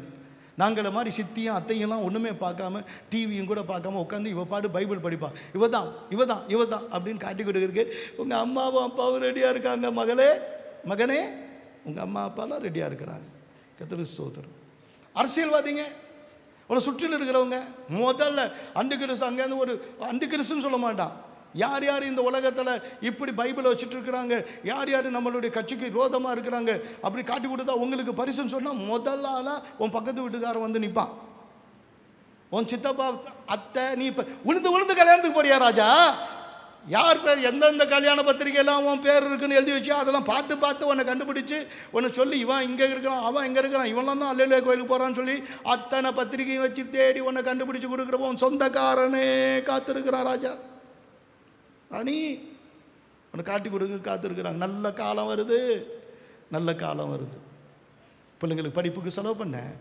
நாங்கள மாதிரி சித்தியும் அத்தையெல்லாம் ஒன்றுமே பார்க்காம, டிவியும் கூட பார்க்காம உட்காந்து இவ பாட்டு பைபிள் படிப்பா. இவ தான் அப்படின்னு காட்டி கொடுக்குறதுக்கு உங்கள் அம்மாவும் அப்பாவும் ரெடியாக இருக்காங்க. மகனே உங்கள் அம்மா அப்பாலாம் ரெடியாக இருக்கிறாங்க. கர்த்தருக்கு ஸ்தோத்திரம். அரசியல்வாதிங்க, உன்னை சுற்றில் இருக்கிறவங்க, முதல்ல அண்டு கிறிஸ்து, அங்கேருந்து ஒரு அண்டு கிறிஸ்துன்னு சொல்ல மாட்டான். யார் யார் இந்த உலகத்தில் இப்படி பைபிளை வச்சுட்டு இருக்கிறாங்க, யார் யார் நம்மளுடைய கட்சிக்கு விரோதமாக இருக்கிறாங்க, அப்படி காட்டி கொடுத்தா உங்களுக்கு பரிசுன்னு சொன்னால் முதல்ல ஆளாக உன் பக்கத்து வீட்டுக்காரன் வந்து நிற்பான். உன் சித்தப்பா அத்தை, நீ இப்போ உளுந்து கல்யாணத்துக்கு போறியா ராஜா? யார் பேர், எந்தெந்த கல்யாண பத்திரிகையெல்லாம் உன் பேர் இருக்குன்னு எழுதி வச்சு அதெல்லாம் பார்த்து உன்னை கண்டுபிடிச்சி உன்னை சொல்லி, இவன் இங்கே இருக்கிறான், அவன் இங்கே இருக்கிறான், இவன்லாம் தான் அல்லேலூயா கோயிலுக்கு போகிறான்னு சொல்லி அத்தனை பத்திரிகையும் வச்சு தேடி உன்னை கண்டுபிடிச்சி கொடுக்குறப்போ உன் சொந்தக்காரனே காத்திருக்கிறான் ராஜா. ராணி உன்னை காட்டி கொடுக்க காத்திருக்கிறாங்க. நல்ல காலம் வருது. பிள்ளைங்களுக்கு படிப்புக்கு செலவு பண்ணேன்.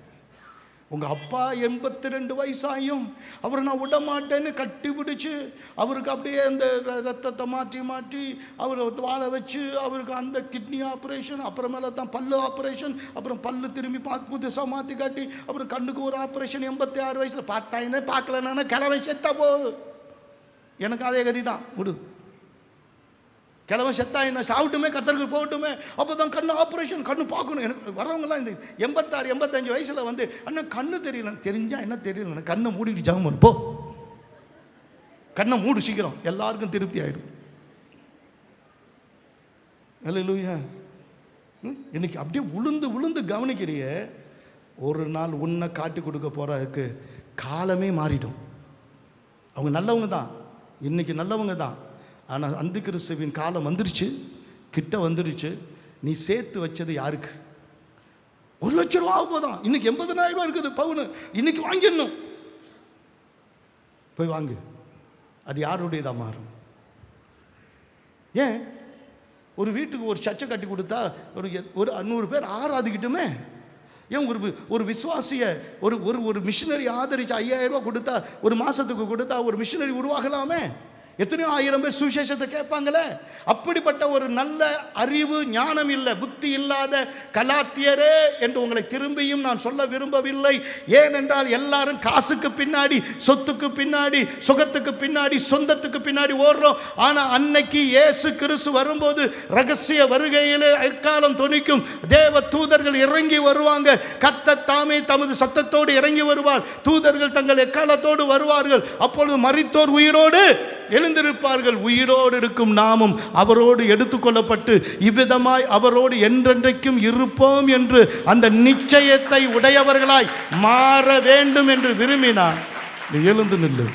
உங்கள் அப்பா 82 வயசாயும் அவரை நான் விட மாட்டேன்னு கட்டி பிடிச்சி அவருக்கு அப்படியே அந்த ரத்தத்தை மாற்றி அவரை வாழ வச்சு, அவருக்கு அந்த கிட்னி ஆப்ரேஷன், அப்புறமேல தான் பல்லு ஆப்ரேஷன், அப்புறம் பல்லு திரும்பி புதுசாக மாற்றி காட்டி, அப்புறம் கண்ணுக்கு ஒரு ஆப்ரேஷன். 86 வயசில் பார்த்தாயினே பார்க்கலன்னா கிழமை செத்தா போகுது. எனக்கு அதே கதி தான். விடு, கிழமை செத்தா என்ன, சாப்பிட்டுமே, கர்த்தருக்கு போகட்டுமே, அப்போ தான் கண்ணு ஆப்ரேஷன், கண்ணு பார்க்கணும். எனக்கு வரவங்கலாம் இந்த 86-85 வயசில் வந்து, அண்ணா கண்ணு தெரியல, தெரிஞ்சால் என்ன தெரியல, கண்ணை மூடிட்டு ஜாமன் போ, கண்ணை மூடு சீக்கிரம், எல்லாருக்கும் திருப்தி ஆகிடும். அல்லேலூயா. இன்னைக்கு அப்படியே உளுந்து கவனிக்கிறிய, ஒரு நாள் உன்னை காட்டி கொடுக்க போகிறதுக்கு காலமே மாறிடும். அவங்க நல்லவங்க தான், இன்னைக்கு நல்லவங்க தான். ஆனால் அந்த கிறிஸ்துவின் காலம் கிட்ட வந்துருச்சு. நீ சேர்த்து வச்சது யாருக்கு? 1 லட்சம் ரூபா போதான். இன்னைக்கு 80,000 ரூபா இருக்குது பவுனு, இன்னைக்கு வாங்கிடணும். போய் வாங்கு, அது யாருடையதாக மாறும்? ஏன் ஒரு வீட்டுக்கு ஒரு சர்ச்சை கட்டி கொடுத்தா ஒரு 100 பேர் ஆராதிக்கிட்டுமே? ஏன் ஒரு விசுவாசியை ஒரு மிஷினரி ஆதரிச்சு 5,000 ரூபா கொடுத்தா, ஒரு மாதத்துக்கு கொடுத்தா ஒரு மிஷினரி உருவாகலாமே? எத்தனையோ 1000 பேர் சுவிசேஷத்தை கேட்பாங்களே. அப்படிப்பட்ட ஒரு நல்ல அறிவு ஞானம் இல்லை, புத்தி இல்லாத கலாத்தியரே என்று உங்களை திரும்பியும் நான் சொல்ல விரும்பவில்லை. ஏனென்றால் எல்லாரும் காசுக்கு பின்னாடி, சொத்துக்கு பின்னாடி, சுகத்துக்கு பின்னாடி, சொந்தத்துக்கு பின்னாடி ஓடுறோம். ஆனால் அன்னைக்கு இயேசு கிறிஸ்து வரும்போது ரகசிய வருகையிலே எக்காலம் தொனிக்கும், தேவ தூதர்கள் இறங்கி வருவாங்க. கர்த்தர் தாமே தமது சத்தத்தோடு இறங்கி வருவார். தூதர்கள் தங்கள் எக்காலத்தோடு வருவார்கள். அப்பொழுது மரித்தோர் உயிரோடு எழுந்திருப்பார்கள். உயிரோடு இருக்கும் நாமும் அவரோடு எடுத்துக்கொள்ளப்பட்டு இவ்விதமாய் அவரோடு என்றென்றைக்கும் இருப்போம் என்று அந்த நிச்சயத்தை உடையவர்களாய் மாற வேண்டும் என்று விரும்பினார். எழுந்து நில்லு.